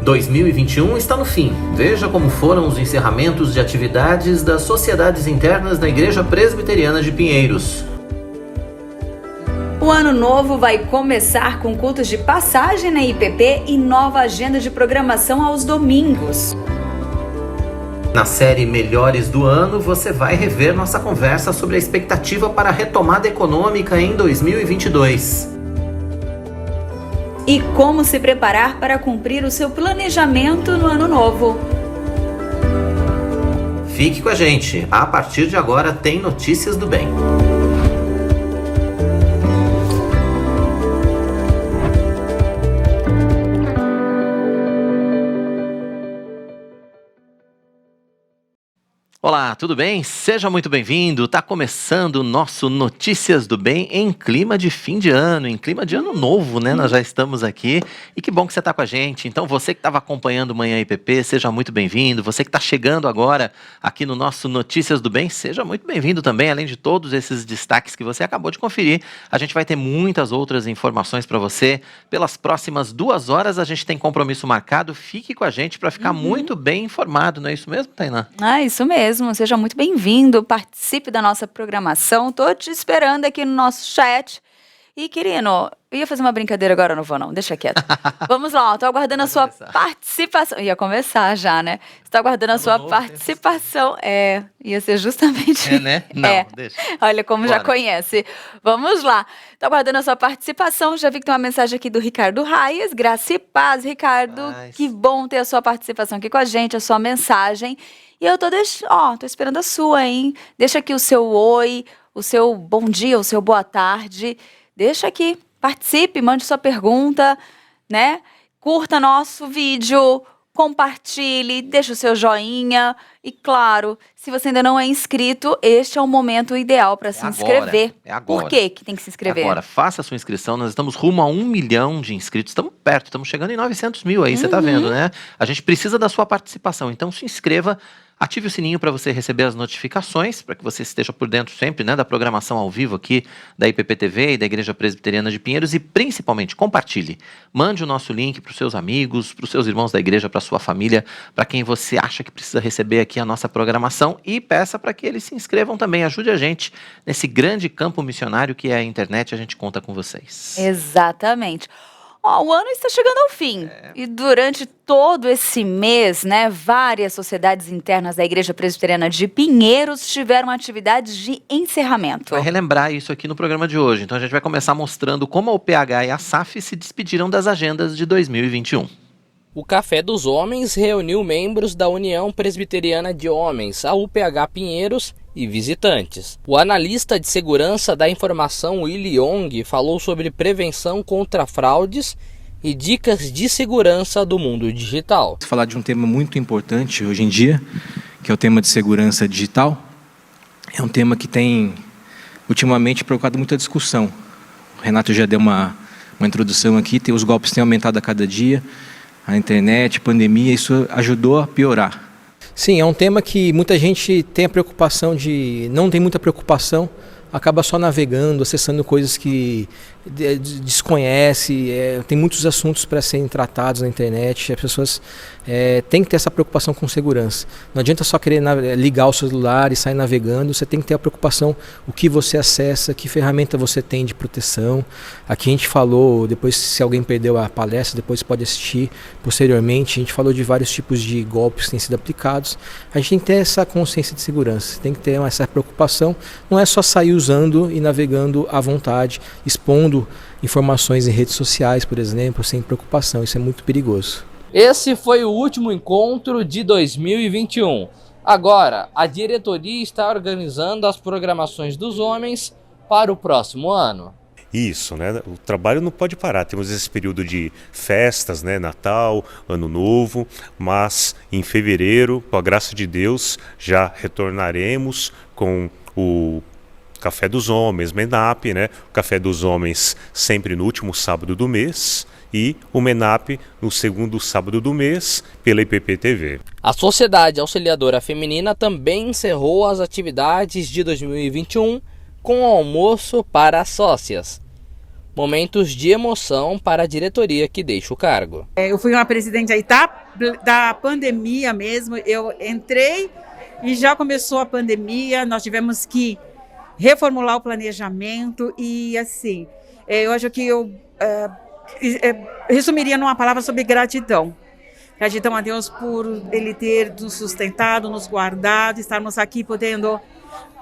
2021 está no fim. Veja como foram os encerramentos de atividades das sociedades internas da Igreja Presbiteriana de Pinheiros. O ano novo vai começar com cultos de passagem na IPP e nova agenda de programação aos domingos. Na série Melhores do Ano, você vai rever nossa conversa sobre a expectativa para a retomada econômica em 2022. E como se preparar para cumprir o seu planejamento no ano novo. Fique com a gente. A partir de agora tem Notícias do Bem. Olá, tudo bem? Seja muito bem-vindo. Está começando o nosso Notícias do Bem em clima de fim de ano, em clima de ano novo, né? Nós já estamos aqui e que bom que você está com a gente. Então, você que estava acompanhando o Manhã IPP, seja muito bem-vindo. Você que está chegando agora aqui no nosso Notícias do Bem, seja muito bem-vindo também. Além de todos esses destaques que você acabou de conferir, a gente vai ter muitas outras informações para você. Pelas próximas 2 horas, a gente tem compromisso marcado. Fique com a gente para ficar muito bem informado, não é isso mesmo, Tainá? Isso mesmo. Seja muito bem-vindo, participe da nossa programação. Estou te esperando aqui no nosso chat. E, Quirino, eu ia fazer uma brincadeira agora, não vou não, deixa quieto. Vamos lá, estou aguardando a sua participação. Ia começar já, né? Estou aguardando a sua participação. Ia ser justamente... né? Não, deixa. Olha como já conhece. Vamos lá. Estou aguardando a sua participação. Já vi que tem uma mensagem aqui do Ricardo Raias. Graça e paz, Ricardo. Que bom ter a sua participação aqui com a gente, a sua mensagem. E eu tô esperando a sua, hein? Deixa aqui o seu oi, o seu bom dia, o seu boa tarde. Deixa aqui, participe, mande sua pergunta, né? Curta nosso vídeo, compartilhe, deixa o seu joinha. E claro, se você ainda não é inscrito, este é o momento ideal para se inscrever. É agora. Por que tem que se inscrever? Agora, faça a sua inscrição. Nós estamos rumo a 1 milhão de inscritos. Estamos perto, estamos chegando em 900 mil aí, você tá vendo, né? A gente precisa da sua participação. Então se inscreva. Ative o sininho para você receber as notificações, para que você esteja por dentro sempre, né, da programação ao vivo aqui da IPP TV e da Igreja Presbiteriana de Pinheiros e principalmente compartilhe. Mande o nosso link para os seus amigos, para os seus irmãos da igreja, para a sua família, para quem você acha que precisa receber aqui a nossa programação e peça para que eles se inscrevam também. Ajude a gente nesse grande campo missionário que é a internet. A gente conta com vocês. Exatamente. O ano está chegando ao fim e durante todo esse mês, né, várias sociedades internas da Igreja Presbiteriana de Pinheiros tiveram atividades de encerramento. Vai relembrar isso aqui no programa de hoje. Então a gente vai começar mostrando como a UPH e a SAF se despediram das agendas de 2021. O Café dos Homens reuniu membros da União Presbiteriana de Homens, a UPH Pinheiros, e visitantes. O analista de segurança da informação Willy Young falou sobre prevenção contra fraudes e dicas de segurança do mundo digital. Vou falar de um tema muito importante hoje em dia, que é o tema de segurança digital. É um tema que tem ultimamente provocado muita discussão. O Renato já deu uma introdução aqui, os golpes têm aumentado a cada dia, a internet, a pandemia, isso ajudou a piorar. Sim, é um tema que muita gente tem a preocupação não tem muita preocupação, acaba só navegando, acessando coisas que desconhece, tem muitos assuntos para serem tratados na internet, as pessoas têm que ter essa preocupação com segurança. Não adianta só querer ligar o celular e sair navegando, você tem que ter a preocupação o que você acessa, que ferramenta você tem de proteção. Aqui a gente falou, depois se alguém perdeu a palestra, depois pode assistir posteriormente, a gente falou de vários tipos de golpes que têm sido aplicados. A gente tem que ter essa consciência de segurança, tem que ter essa preocupação, não é só sair usando e navegando à vontade, expondo informações em redes sociais, por exemplo, sem preocupação. Isso é muito perigoso. Esse foi o último encontro de 2021. Agora, a diretoria está organizando as programações dos homens para o próximo ano. Isso, né? O trabalho não pode parar. Temos esse período de festas, né? Natal, Ano Novo, mas em fevereiro, com a graça de Deus, já retornaremos com o Café dos Homens, MENAP, né? O Café dos Homens sempre no último sábado do mês e o MENAP no segundo sábado do mês pela IPP TV. A Sociedade Auxiliadora Feminina também encerrou as atividades de 2021 com o almoço para as sócias. Momentos de emoção para a diretoria que deixa o cargo. Eu fui uma presidente aí da pandemia mesmo, eu entrei e já começou a pandemia, nós tivemos que reformular o planejamento e assim, eu acho que eu resumiria numa palavra sobre gratidão. Gratidão a Deus por Ele ter nos sustentado, nos guardado, estarmos aqui podendo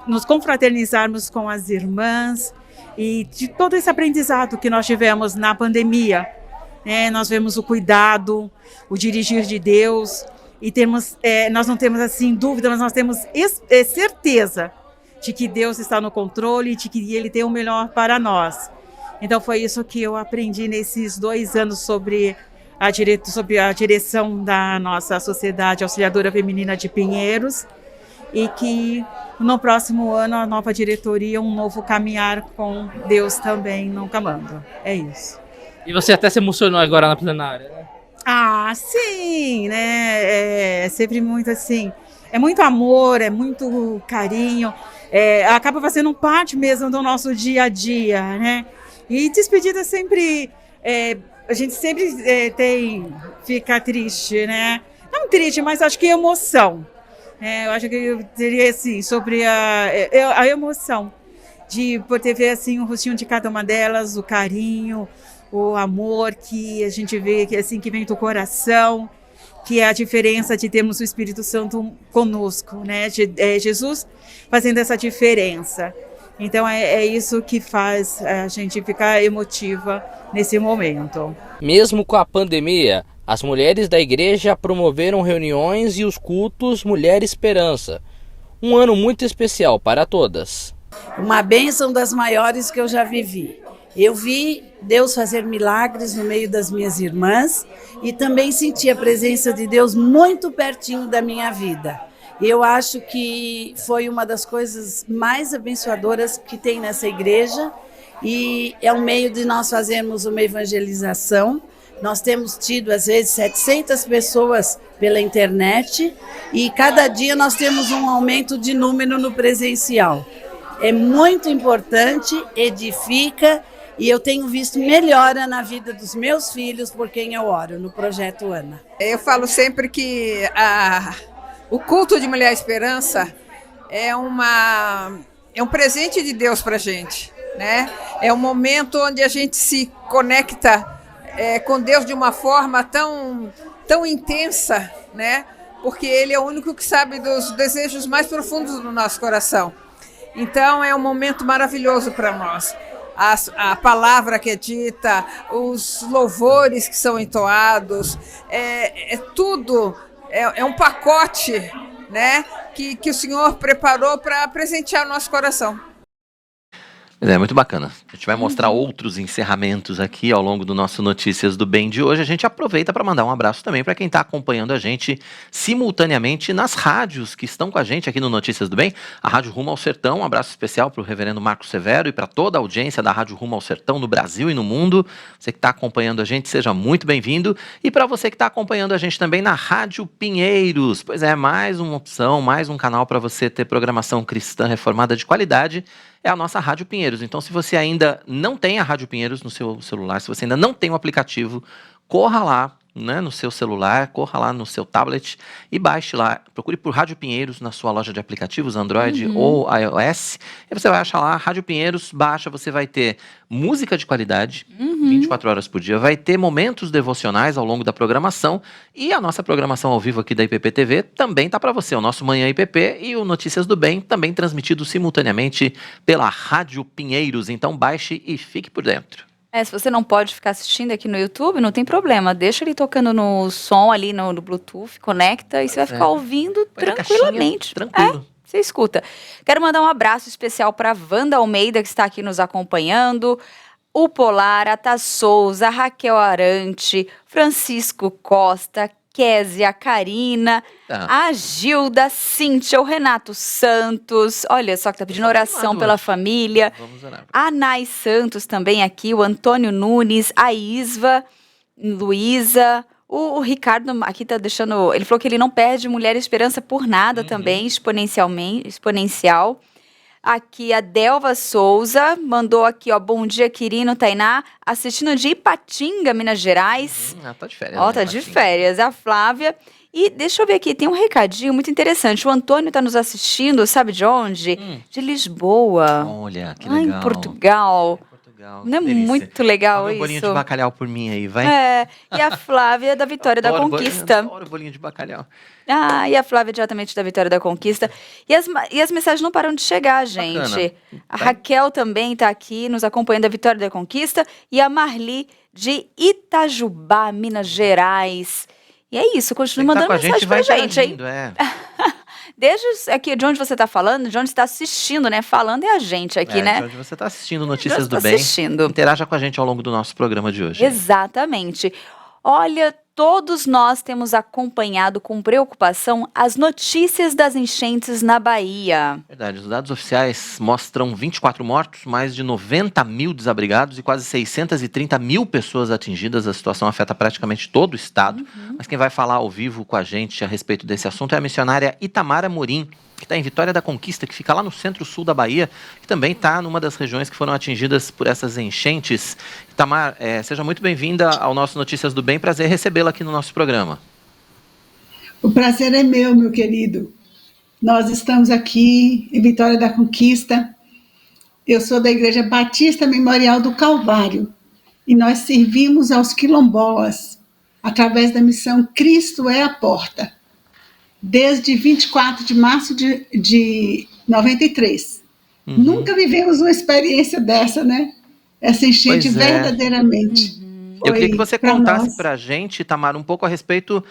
nos confraternizarmos com as irmãs e de todo esse aprendizado que nós tivemos na pandemia. Nós vemos o cuidado, o dirigir de Deus e nós não temos assim dúvida, mas nós temos certeza de que Deus está no controle e de que Ele tem o melhor para nós. Então foi isso que eu aprendi nesses 2 anos sobre a direção da nossa Sociedade Auxiliadora Feminina de Pinheiros e que no próximo ano a nova diretoria, um novo caminhar com Deus também no comando. É isso. E você até se emocionou agora na plenária, né? Ah, sim, né? É sempre muito assim, é muito amor, é muito carinho, acaba fazendo parte mesmo do nosso dia a dia, né? E despedida sempre, a gente sempre fica triste, né? Não triste, mas acho que emoção. Eu acho que eu teria assim, sobre a emoção de poder ver assim, o rostinho de cada uma delas, o carinho, o amor que a gente vê que assim que vem do coração, que é a diferença de termos o Espírito Santo conosco, né? Jesus fazendo essa diferença. Então é isso que faz a gente ficar emotiva nesse momento. Mesmo com a pandemia, as mulheres da igreja promoveram reuniões e os cultos Mulher Esperança. Um ano muito especial para todas. Uma bênção das maiores que eu já vivi. Eu vi Deus fazer milagres no meio das minhas irmãs e também senti a presença de Deus muito pertinho da minha vida. Eu acho que foi uma das coisas mais abençoadoras que tem nessa igreja e é um meio de nós fazermos uma evangelização. Nós temos tido, às vezes, 700 pessoas pela internet e cada dia nós temos um aumento de número no presencial. É muito importante, edifica e eu tenho visto melhora na vida dos meus filhos por quem eu oro, no Projeto Ana. Eu falo sempre que o culto de Mulher Esperança é um presente de Deus para a gente, né? É um momento onde a gente se conecta com Deus de uma forma tão intensa, né? Porque Ele é o único que sabe dos desejos mais profundos do nosso coração. Então é um momento maravilhoso para nós. A palavra que é dita, os louvores que são entoados, tudo, é um pacote, né, que o Senhor preparou para presentear o nosso coração. É muito bacana. A gente vai mostrar outros encerramentos aqui ao longo do nosso Notícias do Bem de hoje. A gente aproveita para mandar um abraço também para quem está acompanhando a gente simultaneamente nas rádios que estão com a gente aqui no Notícias do Bem. A Rádio Rumo ao Sertão, um abraço especial para o reverendo Marcos Severo e para toda a audiência da Rádio Rumo ao Sertão no Brasil e no mundo. Você que está acompanhando a gente, seja muito bem-vindo. E para você que está acompanhando a gente também na Rádio Pinheiros. Pois é, mais uma opção, mais um canal para você ter programação cristã reformada de qualidade. É a nossa Rádio Pinheiros. Então, se você ainda não tem a Rádio Pinheiros no seu celular, se você ainda não tem o aplicativo, corra lá, né, no seu celular, corra lá no seu tablet e baixe lá. Procure por Rádio Pinheiros na sua loja de aplicativos, Android ou iOS. E você vai achar lá, Rádio Pinheiros, baixa, você vai ter música de qualidade, 24 horas por dia, vai ter momentos devocionais ao longo da programação e a nossa programação ao vivo aqui da IPP-TV também tá para você. O nosso Manhã IPP e o Notícias do Bem também transmitido simultaneamente pela Rádio Pinheiros. Então baixe e fique por dentro. Se você não pode ficar assistindo aqui no YouTube, não tem problema. Deixa ele tocando no som ali no Bluetooth, conecta e você vai ficar ouvindo tranquilamente. Tranquilo. Você escuta. Quero mandar um abraço especial para Wanda Almeida, que está aqui nos acompanhando. O Polar, a Tá Souza, a Raquel Arante, Francisco Costa, Késia, Karina, a Gilda, Cíntia, o Renato Santos, olha só que tá pedindo oração pela família. Vamos orar. A Nai Santos também aqui, o Antônio Nunes, a Isva, Luísa, o Ricardo aqui tá deixando, ele falou que ele não perde Mulher Esperança por nada também, exponencial. Aqui a Delva Souza mandou aqui, ó, bom dia, Quirino, Tainá, assistindo de Ipatinga, Minas Gerais. Tá de férias. Ó, né, tá de Patinho? férias. A Flávia. E deixa eu ver aqui, tem um recadinho muito interessante. O Antônio tá nos assistindo, sabe de onde? De Lisboa. Olha, que Lá legal. em Portugal. Portugal, Não é que delícia. muito legal Come um bolinho isso? de bacalhau por mim aí, vai. É, e a Flávia da Vitória da Adoro Conquista. Adoro bolinho de bacalhau. Ah, e a Flávia diretamente da Vitória da Conquista. E as mensagens não param de chegar, gente. Bacana. A Raquel também está aqui nos acompanhando da Vitória da Conquista. E a Marli de Itajubá, Minas Gerais. E é isso, continue Você que tá mandando com a gente mensagem vai pra gente, hein? interagindo, é. Desde aqui de onde você está falando, de onde você está assistindo, né? Falando é a gente aqui, É, né? de onde você está assistindo Notícias De onde do tá Bem. assistindo. Interaja com a gente ao longo do nosso programa de hoje. Exatamente. Olha, todos nós temos acompanhado com preocupação as notícias das enchentes na Bahia. Verdade, os dados oficiais mostram 24 mortos, mais de 90 mil desabrigados e quase 630 mil pessoas atingidas. A situação afeta praticamente todo o estado. Mas quem vai falar ao vivo com a gente a respeito desse assunto é a missionária Itamar Amorim, que está em Vitória da Conquista, que fica lá no centro-sul da Bahia, que também está numa das regiões que foram atingidas por essas enchentes. Itamar, seja muito bem-vinda ao nosso Notícias do Bem. Prazer recebê-la aqui no nosso programa. O prazer é meu querido. Nós estamos aqui em Vitória da Conquista. Eu sou da Igreja Batista Memorial do Calvário e nós servimos aos quilombolas através da missão Cristo é a Porta, desde 24 de março de 93. Nunca vivemos uma experiência dessa, né? Essa enchente Pois é. verdadeiramente. Eu queria que você Foi pra contasse nós. pra gente, Tamara, um pouco a respeito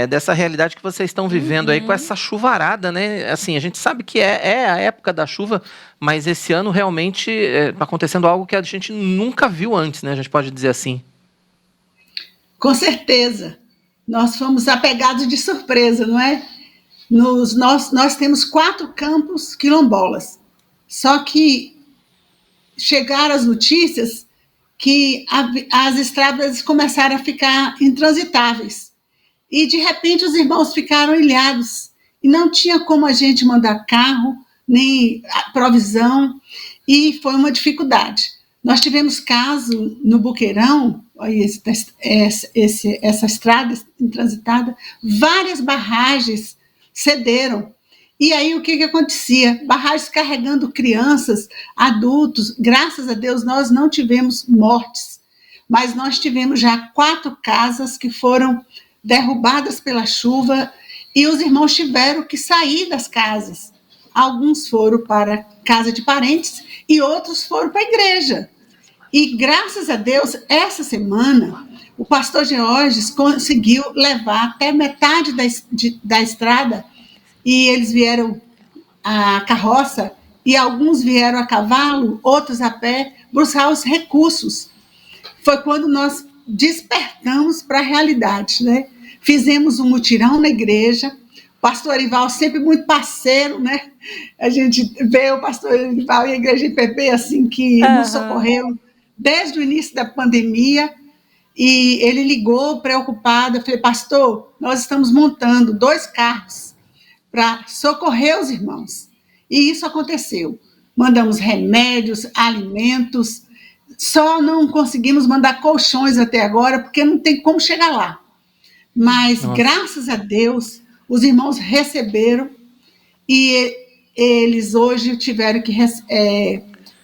dessa realidade que vocês estão vivendo aí com essa chuvarada, né? Assim, a gente sabe que é a época da chuva, mas esse ano realmente está acontecendo algo que a gente nunca viu antes, né? A gente pode dizer assim. Com certeza. Nós fomos apegados de surpresa, não é? Nós temos 4 campos quilombolas. Só que chegaram as notícias que as estradas começaram a ficar intransitáveis. E, de repente, os irmãos ficaram ilhados. E não tinha como a gente mandar carro, nem provisão, e foi uma dificuldade. Nós tivemos caso no Buqueirão, essa estrada intransitada, várias barragens cederam. E aí o que acontecia? Barragens carregando crianças, adultos. Graças a Deus nós não tivemos mortes, mas nós tivemos já 4 casas que foram derrubadas pela chuva e os irmãos tiveram que sair das casas. Alguns foram para casa de parentes e outros foram para a igreja. E graças a Deus, essa semana, o pastor Georges conseguiu levar até metade da estrada. E eles vieram a carroça, e alguns vieram a cavalo, outros a pé, buscar os recursos. Foi quando nós despertamos para a realidade, né? Fizemos um mutirão na igreja, o pastor Arival sempre muito parceiro, né? A gente vê o pastor Arival e a igreja IPB, assim, que nos socorreu desde o início da pandemia, e ele ligou preocupado, eu falei, pastor, nós estamos montando 2 carros, para socorrer os irmãos. E isso aconteceu. Mandamos remédios, alimentos, só não conseguimos mandar colchões até agora, porque não tem como chegar lá. Mas, graças a Deus, os irmãos receberam e eles hoje tiveram que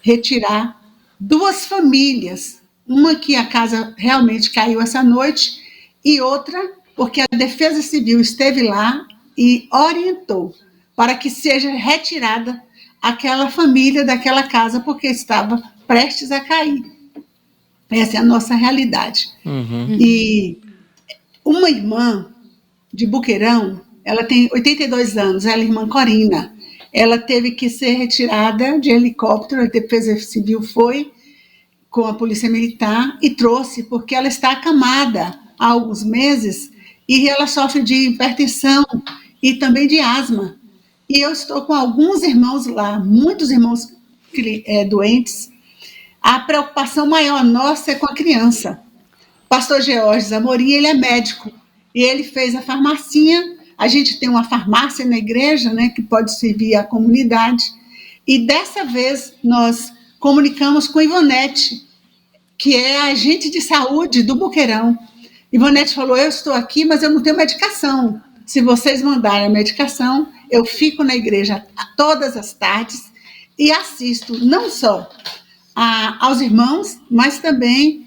retirar 2 famílias. Uma que a casa realmente caiu essa noite e outra porque a Defesa Civil esteve lá e orientou para que seja retirada aquela família daquela casa, porque estava prestes a cair. Essa é a nossa realidade. E uma irmã de Buqueirão, ela tem 82 anos, ela é a irmã Corina. Ela teve que ser retirada de helicóptero, a Defesa Civil foi com a Polícia Militar e trouxe, porque ela está acamada há alguns meses e ela sofre de hipertensão e também de asma. E eu estou com alguns irmãos lá, muitos irmãos doentes. A preocupação maior nossa é com a criança. O pastor Georges Amorim, ele é médico, e ele fez a farmacinha. A gente tem uma farmácia na igreja, né, que pode servir à comunidade. E dessa vez nós comunicamos com Ivonete, que é a agente de saúde do Boqueirão. Ivonete falou, eu estou aqui, mas eu não tenho medicação. Se vocês mandarem a medicação, eu fico na igreja todas as tardes e assisto não só aos irmãos, mas também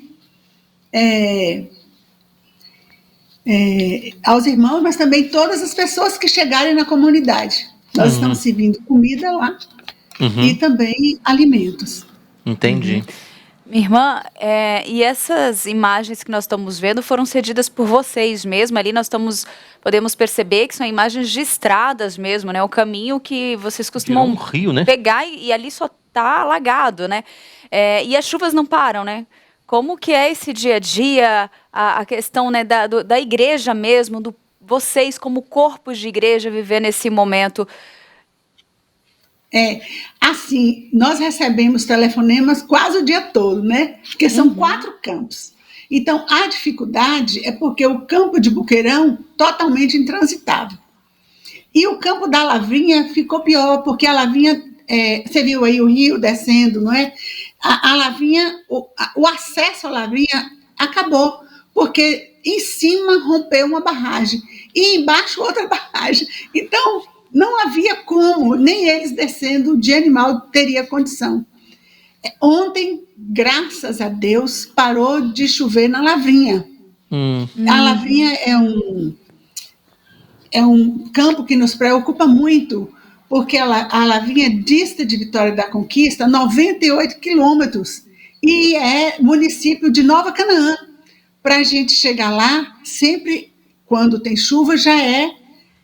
aos irmãos, mas também todas as pessoas que chegarem na comunidade. Nós estamos servindo comida lá e também alimentos. Entendi. Minha irmã, e essas imagens que nós estamos vendo foram cedidas por vocês mesmo. Ali nós podemos perceber que são imagens de estradas mesmo, né? O caminho que vocês costumam rio, né? pegar e ali só está alagado, né? E as chuvas não param, né? Como que é esse dia a dia, a questão, né, da igreja mesmo, vocês como corpos de igreja viver nesse momento? Assim, nós recebemos telefonemas quase o dia todo, né? Porque são 4 campos. Então, a dificuldade é porque o campo de Boqueirão, totalmente intransitável. E o campo da Lavrinha ficou pior, porque a Lavrinha, você viu aí o rio descendo, não é? A Lavrinha, o acesso à Lavrinha acabou, porque em cima rompeu uma barragem e embaixo outra barragem. Então, não havia como, nem eles descendo de animal teria condição. Ontem, graças a Deus, parou de chover na Lavrinha. A Lavrinha é um campo que nos preocupa muito, porque a Lavrinha dista de Vitória da Conquista 98 quilômetros e é município de Nova Canaã. Para a gente chegar lá, sempre quando tem chuva, já é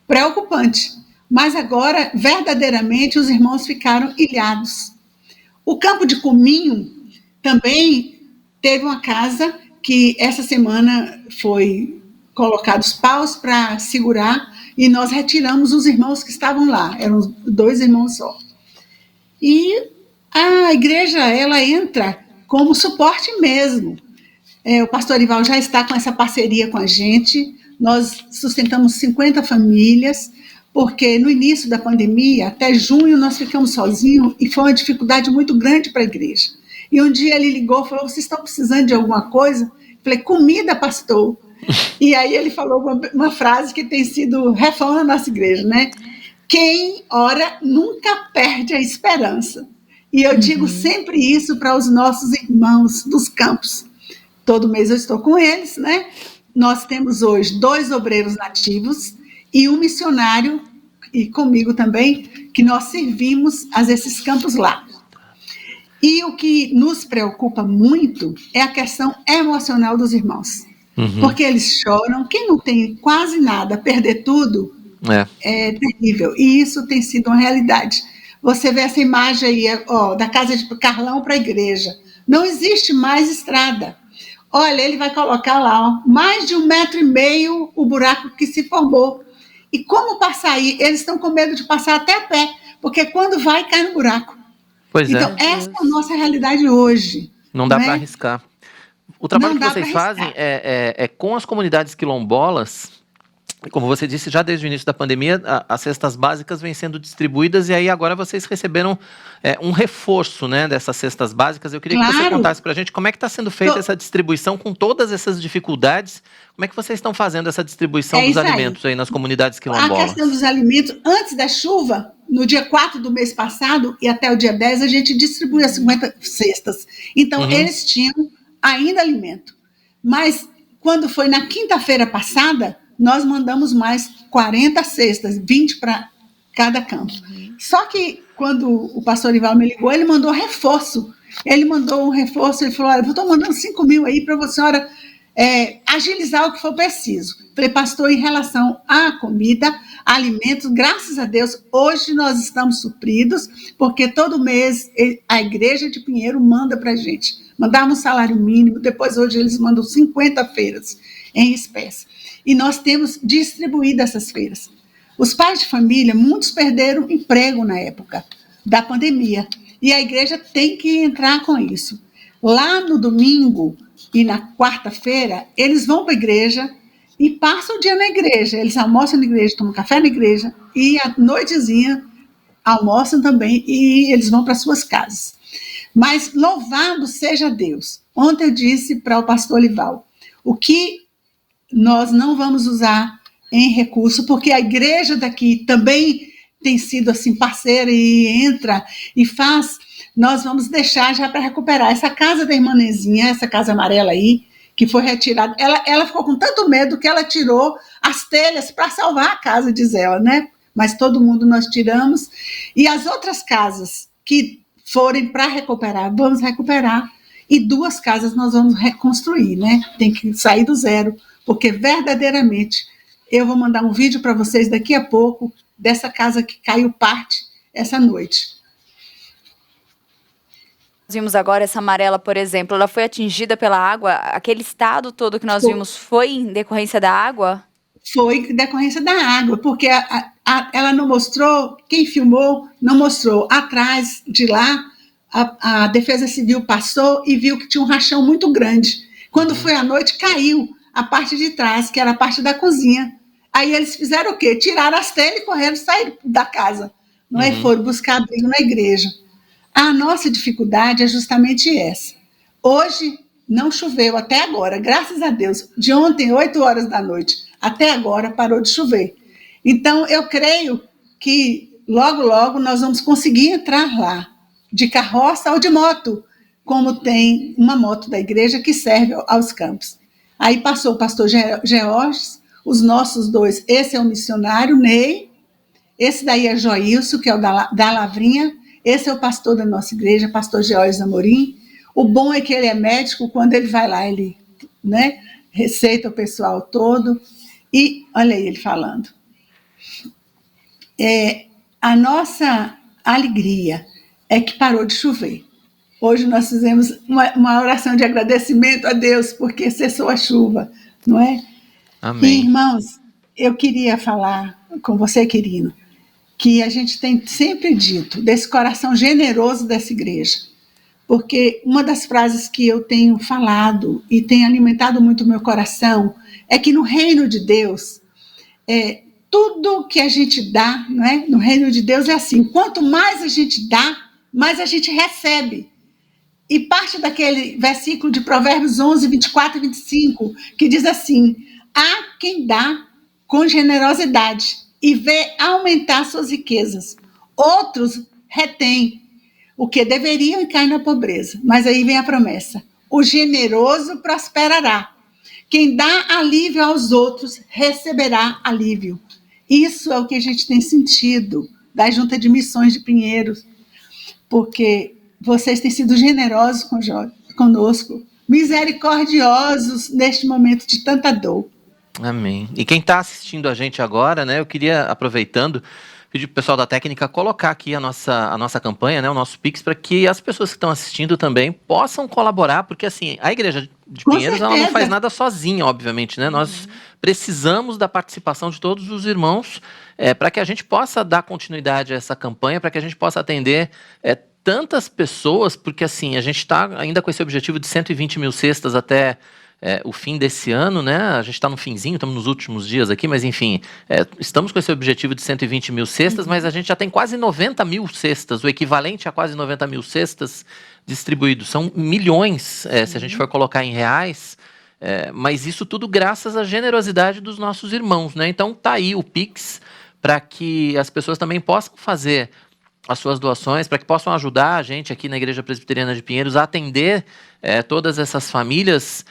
preocupante. Mas agora, verdadeiramente, os irmãos ficaram ilhados. O campo de Cominho também teve uma casa que essa semana foi colocados paus para segurar e nós retiramos os irmãos que estavam lá. Eram 2 irmãos só. E a igreja, ela entra como suporte mesmo. O pastor Arival já está com essa parceria com a gente. Nós sustentamos 50 famílias, porque no início da pandemia, até junho, nós ficamos sozinhos e foi uma dificuldade muito grande para a igreja. E um dia ele ligou e falou, vocês estão precisando de alguma coisa? Eu falei, comida, pastor. E aí ele falou uma frase que tem sido refrão na nossa igreja, né? Quem ora nunca perde a esperança. E eu digo sempre isso para os nossos irmãos dos campos. Todo mês eu estou com eles, né? Nós temos hoje 2 obreiros nativos e um missionário, e comigo também, que nós servimos a esses campos lá. E o que nos preocupa muito é a questão emocional dos irmãos. Porque eles choram, quem não tem quase nada, perder tudo, é terrível. E isso tem sido uma realidade. Você vê essa imagem aí, da casa de Carlão para a igreja. Não existe mais estrada. Olha, ele vai colocar lá, mais de 1,5 metro o buraco que se formou. E como passar aí? Eles estão com medo de passar até a pé, porque quando vai, cai no buraco. Então, essa é a nossa realidade hoje. Não dá para arriscar. O trabalho que vocês fazem é com as comunidades quilombolas. Como você disse, já desde o início da pandemia, as cestas básicas vêm sendo distribuídas e aí agora vocês receberam um reforço, né, dessas cestas básicas. Eu queria que você contasse para a gente como é que está sendo feita essa distribuição com todas essas dificuldades. Como é que vocês estão fazendo essa distribuição dos alimentos aí nas comunidades quilombolas? A questão dos alimentos, antes da chuva, no dia 4 do mês passado e até o dia 10, a gente distribuiu as 50 cestas. Então, eles tinham ainda alimento. Mas, quando foi na quinta-feira passada, nós mandamos mais 40 cestas, 20 para cada campo. Só que, quando o pastor Ival me ligou, ele mandou reforço. Ele mandou um reforço, ele falou, olha, eu estou mandando 5.000 aí para a senhora agilizar o que for preciso. Falei, pastor, em relação à comida, alimentos, graças a Deus, hoje nós estamos supridos, porque todo mês a igreja de Pinheiro manda para a gente. Mandava um salário mínimo, depois hoje eles mandam 50 feiras em espécie. E nós temos distribuído essas feiras. Os pais de família, muitos perderam emprego na época da pandemia, e a igreja tem que entrar com isso. Lá no domingo e na quarta-feira, eles vão para a igreja e passam o dia na igreja. Eles almoçam na igreja, tomam café na igreja e à noitezinha almoçam também e eles vão para suas casas. Mas louvado seja Deus. Ontem eu disse para o pastor Lival, o que nós não vamos usar em recurso, porque a igreja daqui também tem sido assim parceira e entra e faz, nós vamos deixar já para recuperar essa casa da irmã Nezinha, essa casa amarela aí, que foi retirada. Ela ficou com tanto medo que ela tirou as telhas para salvar a casa, diz ela, né? Mas todo mundo nós tiramos. E as outras casas que forem para recuperar, vamos recuperar. E 2 casas nós vamos reconstruir, né? Tem que sair do zero, porque verdadeiramente, eu vou mandar um vídeo para vocês daqui a pouco, dessa casa que caiu parte essa noite. Nós vimos agora essa amarela, por exemplo, ela foi atingida pela água? Aquele estado todo que nós vimos foi em decorrência da água? Foi em decorrência da água, porque ela não mostrou, quem filmou não mostrou. Atrás de lá, a Defesa Civil passou e viu que tinha um rachão muito grande. Quando foi à noite, caiu a parte de trás, que era a parte da cozinha. Aí eles fizeram o quê? Tiraram as telhas e correram sair da casa. Não é? Foram buscar abrigo na igreja. A nossa dificuldade é justamente essa. Hoje não choveu até agora, graças a Deus. De ontem, 8 horas da noite, até agora parou de chover. Então, eu creio que logo, logo nós vamos conseguir entrar lá, de carroça ou de moto, como tem uma moto da igreja que serve aos campos. Aí passou o pastor Georges, os nossos 2, esse é o missionário, Ney, esse daí é Joilson, que é o da Lavrinha, esse é o pastor da nossa igreja, pastor Georges Amorim. O bom é que ele é médico, quando ele vai lá, ele, né, receita o pessoal todo. E olha aí ele falando. A nossa alegria é que parou de chover. Hoje nós fizemos uma oração de agradecimento a Deus, porque cessou a chuva, não é? Amém. E, irmãos, eu queria falar com você, querido, que a gente tem sempre dito desse coração generoso dessa igreja, porque uma das frases que eu tenho falado e tem alimentado muito o meu coração é que no reino de Deus, tudo que a gente dá, não é? No reino de Deus é assim, quanto mais a gente dá, mais a gente recebe. E parte daquele versículo de Provérbios 11, 24 e 25, que diz assim, há quem dá com generosidade e vê aumentar suas riquezas. Outros retêm o que deveriam e caem na pobreza. Mas aí vem a promessa. O generoso prosperará. Quem dá alívio aos outros receberá alívio. Isso é o que a gente tem sentido da Junta de Missões de Pinheiros, porque vocês têm sido generosos conosco, misericordiosos neste momento de tanta dor. Amém. E quem está assistindo a gente agora, né, eu queria, aproveitando, pedir para o pessoal da técnica colocar aqui a nossa campanha, né, o nosso Pix, para que as pessoas que estão assistindo também possam colaborar, porque assim, a Igreja de Pinheiros ela não faz nada sozinha, obviamente, né? Nós precisamos da participação de todos os irmãos para que a gente possa dar continuidade a essa campanha, para que a gente possa atender tantas pessoas, porque assim, a gente está ainda com esse objetivo de 120 mil cestas até o fim desse ano, né? A gente está no finzinho, estamos nos últimos dias aqui, mas enfim, estamos com esse objetivo de 120 mil cestas, mas a gente já tem quase 90 mil cestas, o equivalente a quase 90 mil cestas distribuídos. São milhões, se a gente for colocar em reais, mas isso tudo graças à generosidade dos nossos irmãos, né? Então tá aí o Pix, para que as pessoas também possam fazer as suas doações, para que possam ajudar a gente aqui na Igreja Presbiteriana de Pinheiros a atender todas essas famílias,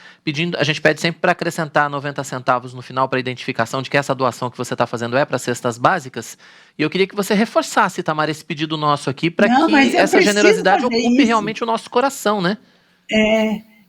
a gente pede sempre para acrescentar 90 centavos no final para identificação de que essa doação que você está fazendo é para cestas básicas, e eu queria que você reforçasse, Tamara, esse pedido nosso aqui, para que essa generosidade ocupe realmente o nosso coração, né?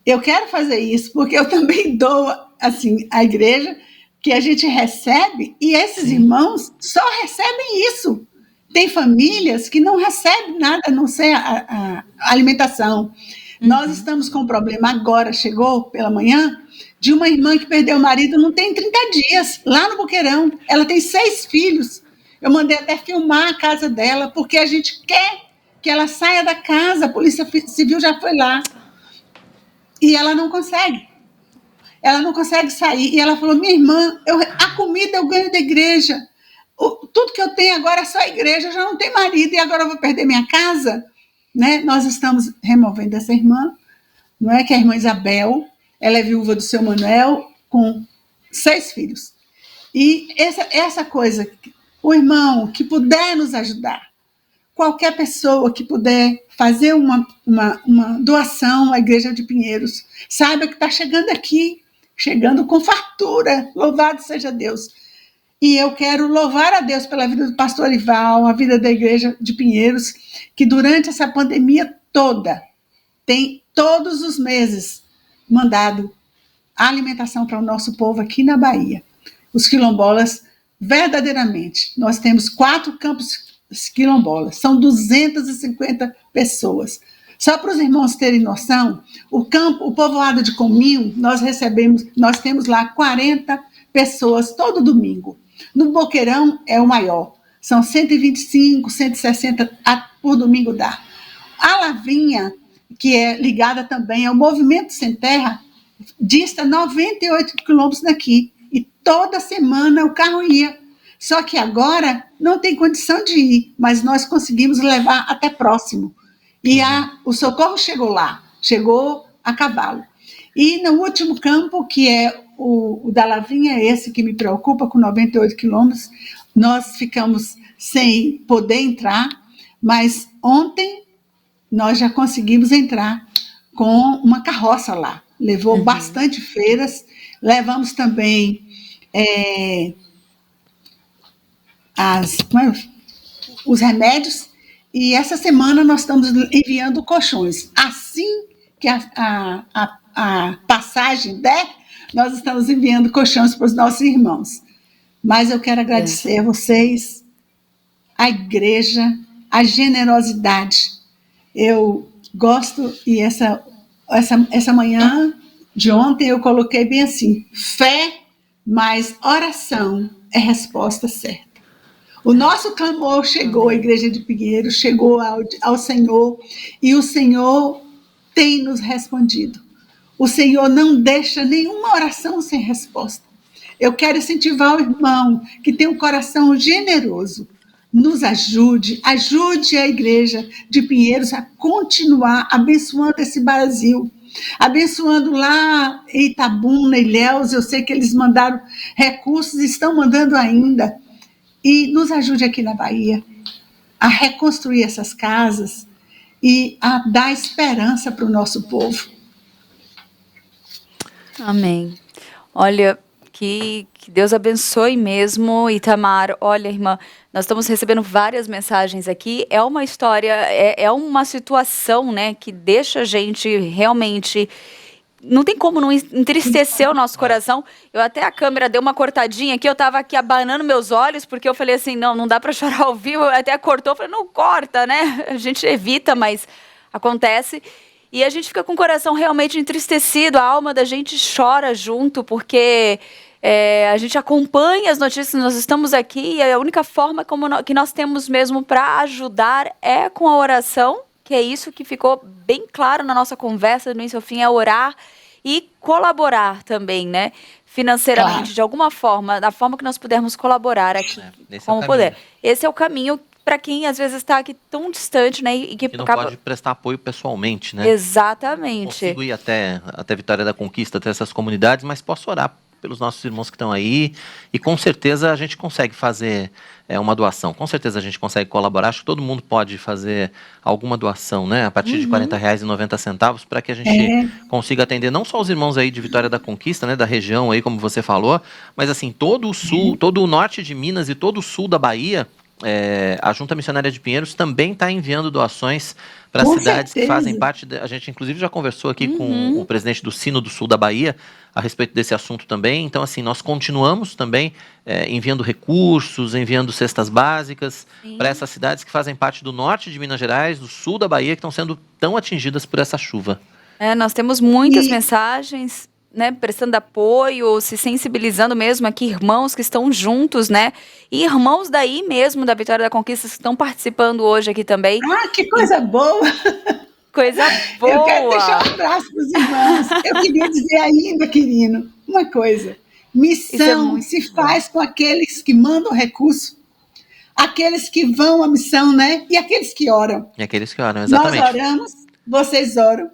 Eu quero fazer isso, porque eu também dou, assim, à igreja, que a gente recebe, e esses irmãos só recebem isso. Tem famílias que não recebem nada, a não ser a alimentação. Nós estamos com um problema agora, chegou pela manhã, de uma irmã que perdeu o marido não tem 30 dias, lá no Boqueirão. Ela tem 6 filhos. Eu mandei até filmar a casa dela, porque a gente quer que ela saia da casa, a Polícia Civil já foi lá. E ela não consegue. Ela não consegue sair. E ela falou, minha irmã, a comida eu ganho da igreja. tudo que eu tenho agora é só a igreja, eu já não tenho marido e agora eu vou perder minha casa, né? Nós estamos removendo essa irmã, não é, que é a irmã Isabel, ela é viúva do seu Manuel, com 6 filhos. E essa coisa, o irmão que puder nos ajudar, qualquer pessoa que puder fazer uma doação à Igreja de Pinheiros, saiba que está chegando aqui, chegando com fartura, louvado seja Deus. E eu quero louvar a Deus pela vida do pastor Ival, a vida da Igreja de Pinheiros, que durante essa pandemia toda, tem todos os meses mandado alimentação para o nosso povo aqui na Bahia. Os quilombolas, verdadeiramente, nós temos 4 campos quilombolas, são 250 pessoas. Só para os irmãos terem noção, o povoado de Cominho, nós temos lá 40 pessoas todo domingo. No Boqueirão é o maior, são 125, 160 por domingo dá. A Lavrinha, que é ligada também ao Movimento Sem Terra, dista 98 quilômetros daqui, e toda semana o carro ia. Só que agora não tem condição de ir, mas nós conseguimos levar até próximo. E o socorro chegou lá, chegou a cavalo. E no último campo, que é o da Lavrinha, esse que me preocupa, com 98 quilômetros, nós ficamos sem poder entrar, mas ontem nós já conseguimos entrar com uma carroça lá. Levou bastante feiras, levamos também os remédios, e essa semana nós estamos enviando colchões. Assim que a passagem der, nós estamos enviando colchões para os nossos irmãos. Mas eu quero agradecer a vocês, a igreja, a generosidade. Eu gosto, e essa manhã de ontem eu coloquei bem assim: fé mais oração é resposta certa. O nosso clamor chegou à Igreja de Pinheiros, chegou ao Senhor, e o Senhor tem nos respondido. O Senhor não deixa nenhuma oração sem resposta. Eu quero incentivar o irmão que tem um coração generoso. Nos ajude a Igreja de Pinheiros a continuar abençoando esse Brasil, abençoando lá em Itabuna, Ilhéus. Eu sei que eles mandaram recursos, estão mandando ainda. E nos ajude aqui na Bahia a reconstruir essas casas e a dar esperança para o nosso povo. Amém. Olha, que Deus abençoe mesmo, Itamar. Olha, irmã, nós estamos recebendo várias mensagens aqui. É uma história, é uma situação, né, que deixa a gente realmente... Não tem como não entristecer o nosso coração. Eu até a câmera deu uma cortadinha aqui, eu estava aqui abanando meus olhos, porque eu falei assim, não dá para chorar ao vivo. Até cortou, eu falei, não corta, né? A gente evita, mas acontece. E a gente fica com o coração realmente entristecido, a alma da gente chora junto, porque a gente acompanha as notícias, nós estamos aqui, e a única forma que nós temos mesmo para ajudar é com a oração, que é isso que ficou bem claro na nossa conversa, do início ao fim, é orar e colaborar também, né? Financeiramente, claro, de alguma forma, da forma que nós pudermos colaborar aqui, como puder. Esse é o caminho para quem às vezes está aqui tão distante, né? E que não pode prestar apoio pessoalmente, né? Exatamente. Consigo ir até Vitória da Conquista, até essas comunidades, mas posso orar pelos nossos irmãos que estão aí, e com certeza a gente consegue fazer uma doação, com certeza a gente consegue colaborar. Acho que todo mundo pode fazer alguma doação, né, a partir de R$40,90, para que a gente consiga atender não só os irmãos aí de Vitória da Conquista, né, da região aí, como você falou, mas assim, todo o sul, todo o norte de Minas e todo o sul da Bahia. A Junta Missionária de Pinheiros também está enviando doações para cidades que fazem parte. A gente, inclusive, já conversou aqui com o presidente do Sino do Sul da Bahia a respeito desse assunto também. Então, assim, nós continuamos também enviando recursos, enviando cestas básicas para essas cidades que fazem parte do norte de Minas Gerais, do sul da Bahia, que estão sendo tão atingidas por essa chuva. Nós temos muitas mensagens, né, prestando apoio, se sensibilizando mesmo aqui, irmãos que estão juntos, né, e irmãos daí mesmo, da Vitória da Conquista, que estão participando hoje aqui também. Ah, que coisa boa! Coisa boa! Eu quero deixar um abraço para os irmãos. Eu queria dizer ainda, querido, uma coisa. Missão se faz com aqueles que mandam recurso aqueles que vão à missão, né? E aqueles que oram. E aqueles que oram, exatamente. Nós oramos, vocês oram.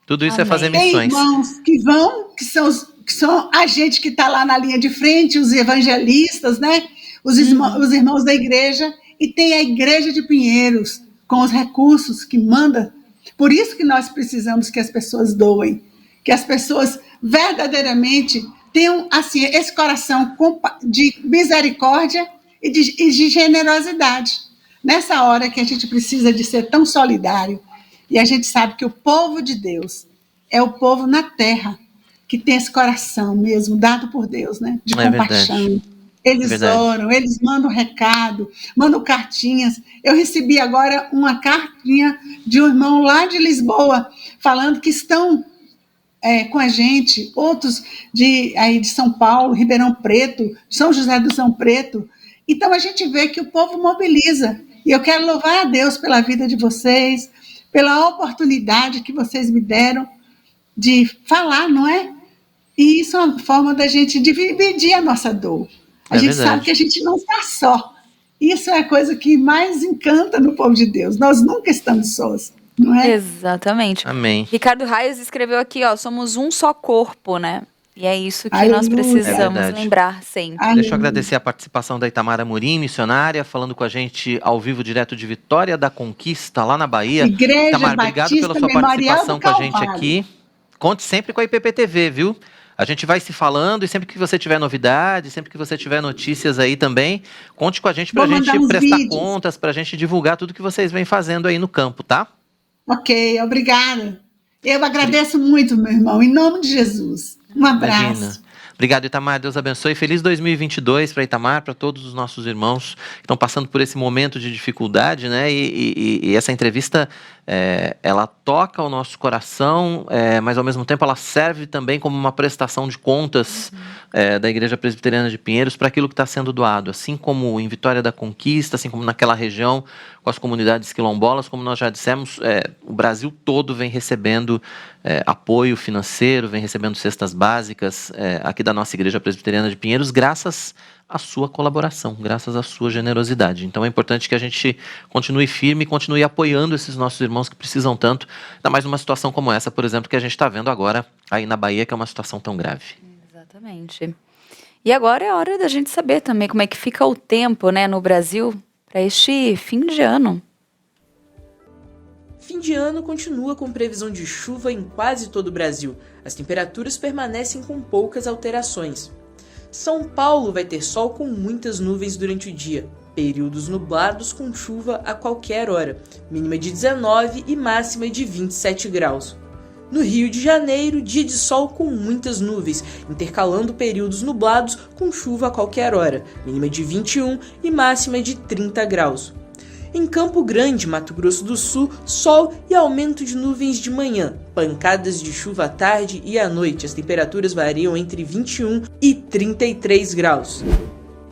Tudo isso Amém. é fazer Tem missões. irmãos que vão, que são a gente que está lá na linha de frente, os evangelistas, né? Os irmãos da igreja, e tem a igreja de Pinheiros, com os recursos que manda. Por isso que nós precisamos que as pessoas doem, que as pessoas verdadeiramente tenham assim, esse coração de misericórdia e de generosidade. Nessa hora que a gente precisa de ser tão solidário, e a gente sabe que o povo de Deus é o povo na terra que tem esse coração mesmo, dado por Deus, né? De compaixão. Verdade. Eles oram, eles mandam recado, mandam cartinhas. Eu recebi agora uma cartinha de um irmão lá de Lisboa, falando que estão com a gente, outros de São Paulo, Ribeirão Preto, São José do São Preto. Então a gente vê que o povo mobiliza. E eu quero louvar a Deus pela vida de vocês, pela oportunidade que vocês me deram de falar, não é? E isso é uma forma da gente dividir a nossa dor. A gente sabe que a gente não está só. Isso é a coisa que mais encanta no povo de Deus. Nós nunca estamos sós, não é? Exatamente. Amém. Ricardo Reis escreveu aqui, ó, somos um só corpo, né? E é isso que Aleluia. nós precisamos É lembrar sempre. Aleluia. Deixa eu agradecer a participação da Itamar Amorim, missionária, falando com a gente ao vivo, direto de Vitória da Conquista, lá na Bahia. Igreja Itamar, obrigado Batista pela sua Memorial participação do com a gente Calvário. aqui. Conte sempre com a IPPTV, viu? A gente vai se falando e sempre que você tiver novidades, sempre que você tiver notícias aí também, conte com a gente pra Vou gente mandar uns prestar vídeos. contas, pra gente divulgar tudo que vocês vêm fazendo aí no campo, tá? Ok, obrigada. Eu agradeço muito, meu irmão, em nome de Jesus. Um abraço. Imagina. Obrigado, Itamar. Deus abençoe. Feliz 2022 para Itamar, para todos os nossos irmãos que estão passando por esse momento de dificuldade, né? E essa entrevista, ela toca o nosso coração, mas ao mesmo tempo ela serve também como uma prestação de contas da Igreja Presbiteriana de Pinheiros para aquilo que está sendo doado. Assim como em Vitória da Conquista, assim como naquela região com as comunidades quilombolas, como nós já dissemos, o Brasil todo vem recebendo apoio financeiro, vem recebendo cestas básicas aqui da nossa Igreja Presbiteriana de Pinheiros, graças à sua colaboração, graças à sua generosidade. Então é importante que a gente continue firme e continue apoiando esses nossos irmãos que precisam tanto, ainda mais numa situação como essa, por exemplo, que a gente está vendo agora aí na Bahia, que é uma situação tão grave. Exatamente. E agora é hora da gente saber também como é que fica o tempo, né, no Brasil para este fim de ano. Fim de ano continua com previsão de chuva em quase todo o Brasil. As temperaturas permanecem com poucas alterações. São Paulo vai ter sol com muitas nuvens durante o dia, períodos nublados com chuva a qualquer hora, mínima de 19 e máxima de 27 graus. No Rio de Janeiro, dia de sol com muitas nuvens, intercalando períodos nublados com chuva a qualquer hora, mínima de 21 e máxima de 30 graus. Em Campo Grande, Mato Grosso do Sul, sol e aumento de nuvens de manhã, pancadas de chuva à tarde e à noite. As temperaturas variam entre 21 e 33 graus.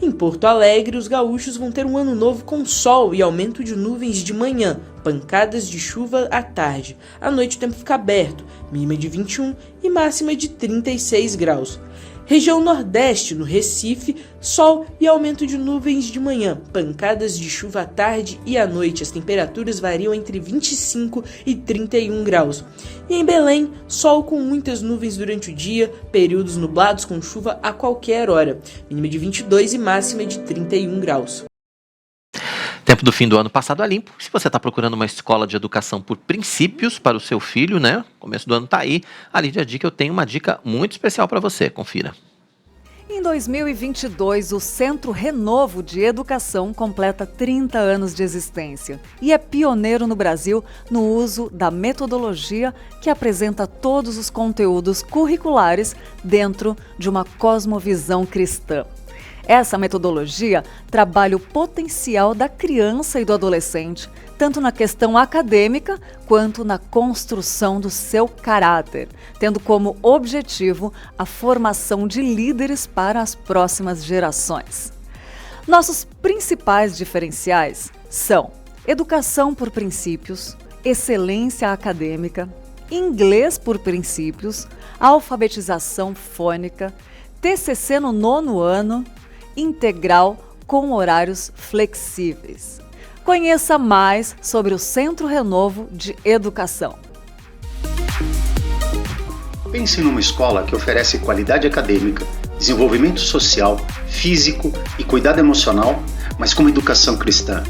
Em Porto Alegre, os gaúchos vão ter um ano novo com sol e aumento de nuvens de manhã, pancadas de chuva à tarde. À noite o tempo fica aberto, mínima de 21 e máxima de 36 graus. Região Nordeste, no Recife, sol e aumento de nuvens de manhã, pancadas de chuva à tarde e à noite. As temperaturas variam entre 25 e 31 graus. E em Belém, sol com muitas nuvens durante o dia, períodos nublados com chuva a qualquer hora, mínima de 22 e máxima de 31 graus. Tempo do fim do ano passado a limpo. Se você está procurando uma escola de educação por princípios para o seu filho, né? Começo do ano está aí. A Lídia Dica, eu tenho uma dica muito especial para você. Confira. Em 2022, o Centro Renovo de Educação completa 30 anos de existência e é pioneiro no Brasil no uso da metodologia que apresenta todos os conteúdos curriculares dentro de uma cosmovisão cristã. Essa metodologia trabalha o potencial da criança e do adolescente, tanto na questão acadêmica quanto na construção do seu caráter, tendo como objetivo a formação de líderes para as próximas gerações. Nossos principais diferenciais são educação por princípios, excelência acadêmica, inglês por princípios, alfabetização fônica, TCC no 9º ano, integral, com horários flexíveis. Conheça mais sobre o Centro Renovo de Educação. Pense numa escola que oferece qualidade acadêmica, desenvolvimento social, físico e cuidado emocional, mas com uma educação cristã.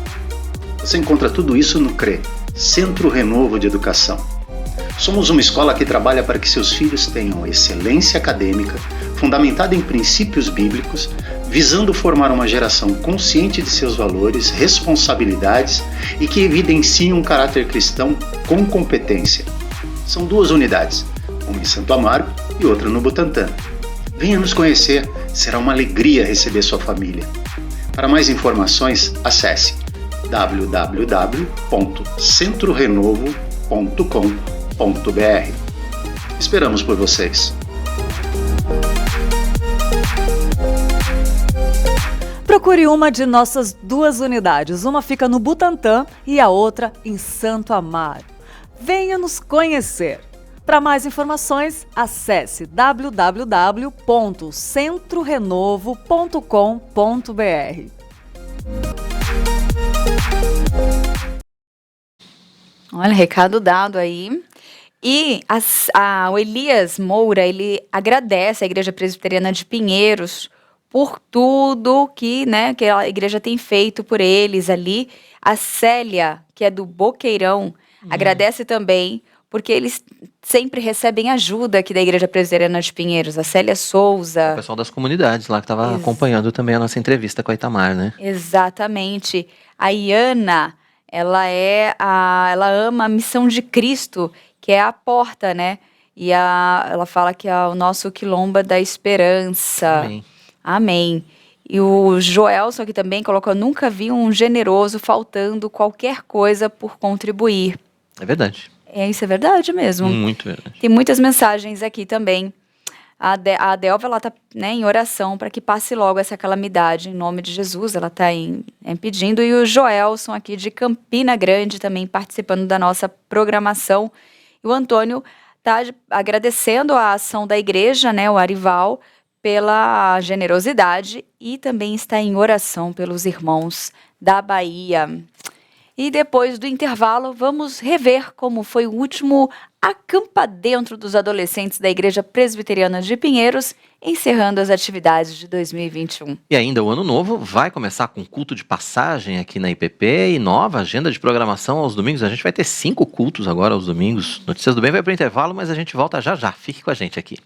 Você encontra tudo isso no CRE, Centro Renovo de Educação. Somos uma escola que trabalha para que seus filhos tenham excelência acadêmica, fundamentada em princípios bíblicos, visando formar uma geração consciente de seus valores, responsabilidades e que evidencie um caráter cristão com competência. São 2 unidades, uma em Santo Amaro e outra no Butantã. Venha nos conhecer, será uma alegria receber sua família. Para mais informações, acesse www.centrorenovo.com.br. Esperamos por vocês. Procure uma de nossas 2 unidades. Uma fica no Butantã e a outra em Santo Amaro. Venha nos conhecer. Para mais informações, acesse www.centrorenovo.com.br. Olha, recado dado aí. E o Elias Moura, ele agradece a Igreja Presbiteriana de Pinheiros por tudo que a igreja tem feito por eles ali. A Célia, que é do Boqueirão, agradece também, porque eles sempre recebem ajuda aqui da Igreja Presbiteriana de Pinheiros. A Célia Souza. O pessoal das comunidades lá que estava acompanhando também a nossa entrevista com a Itamar, né? Exatamente. A Iana, ela ama a Missão de Cristo, que é a porta, né? E ela fala que é o nosso quilombo da esperança. Amém. Amém. E o Joelson aqui também colocou: nunca vi um generoso faltando qualquer coisa por contribuir. É verdade. Isso é verdade mesmo. Muito verdade. Tem muitas mensagens aqui também. A Delva, ela tá em oração para que passe logo essa calamidade, em nome de Jesus, ela está pedindo. E o Joelson aqui de Campina Grande também participando da nossa programação. E o Antônio está agradecendo a ação da igreja, o Arival, pela generosidade, e também está em oração pelos irmãos da Bahia. E depois do intervalo, vamos rever como foi o último acampa dentro dos adolescentes da Igreja Presbiteriana de Pinheiros, encerrando as atividades de 2021. E ainda o ano novo vai começar com culto de passagem aqui na IPP e nova agenda de programação aos domingos. A gente vai ter 5 cultos agora aos domingos. Notícias do Bem vai para o intervalo, mas a gente volta já já. Fique com a gente aqui.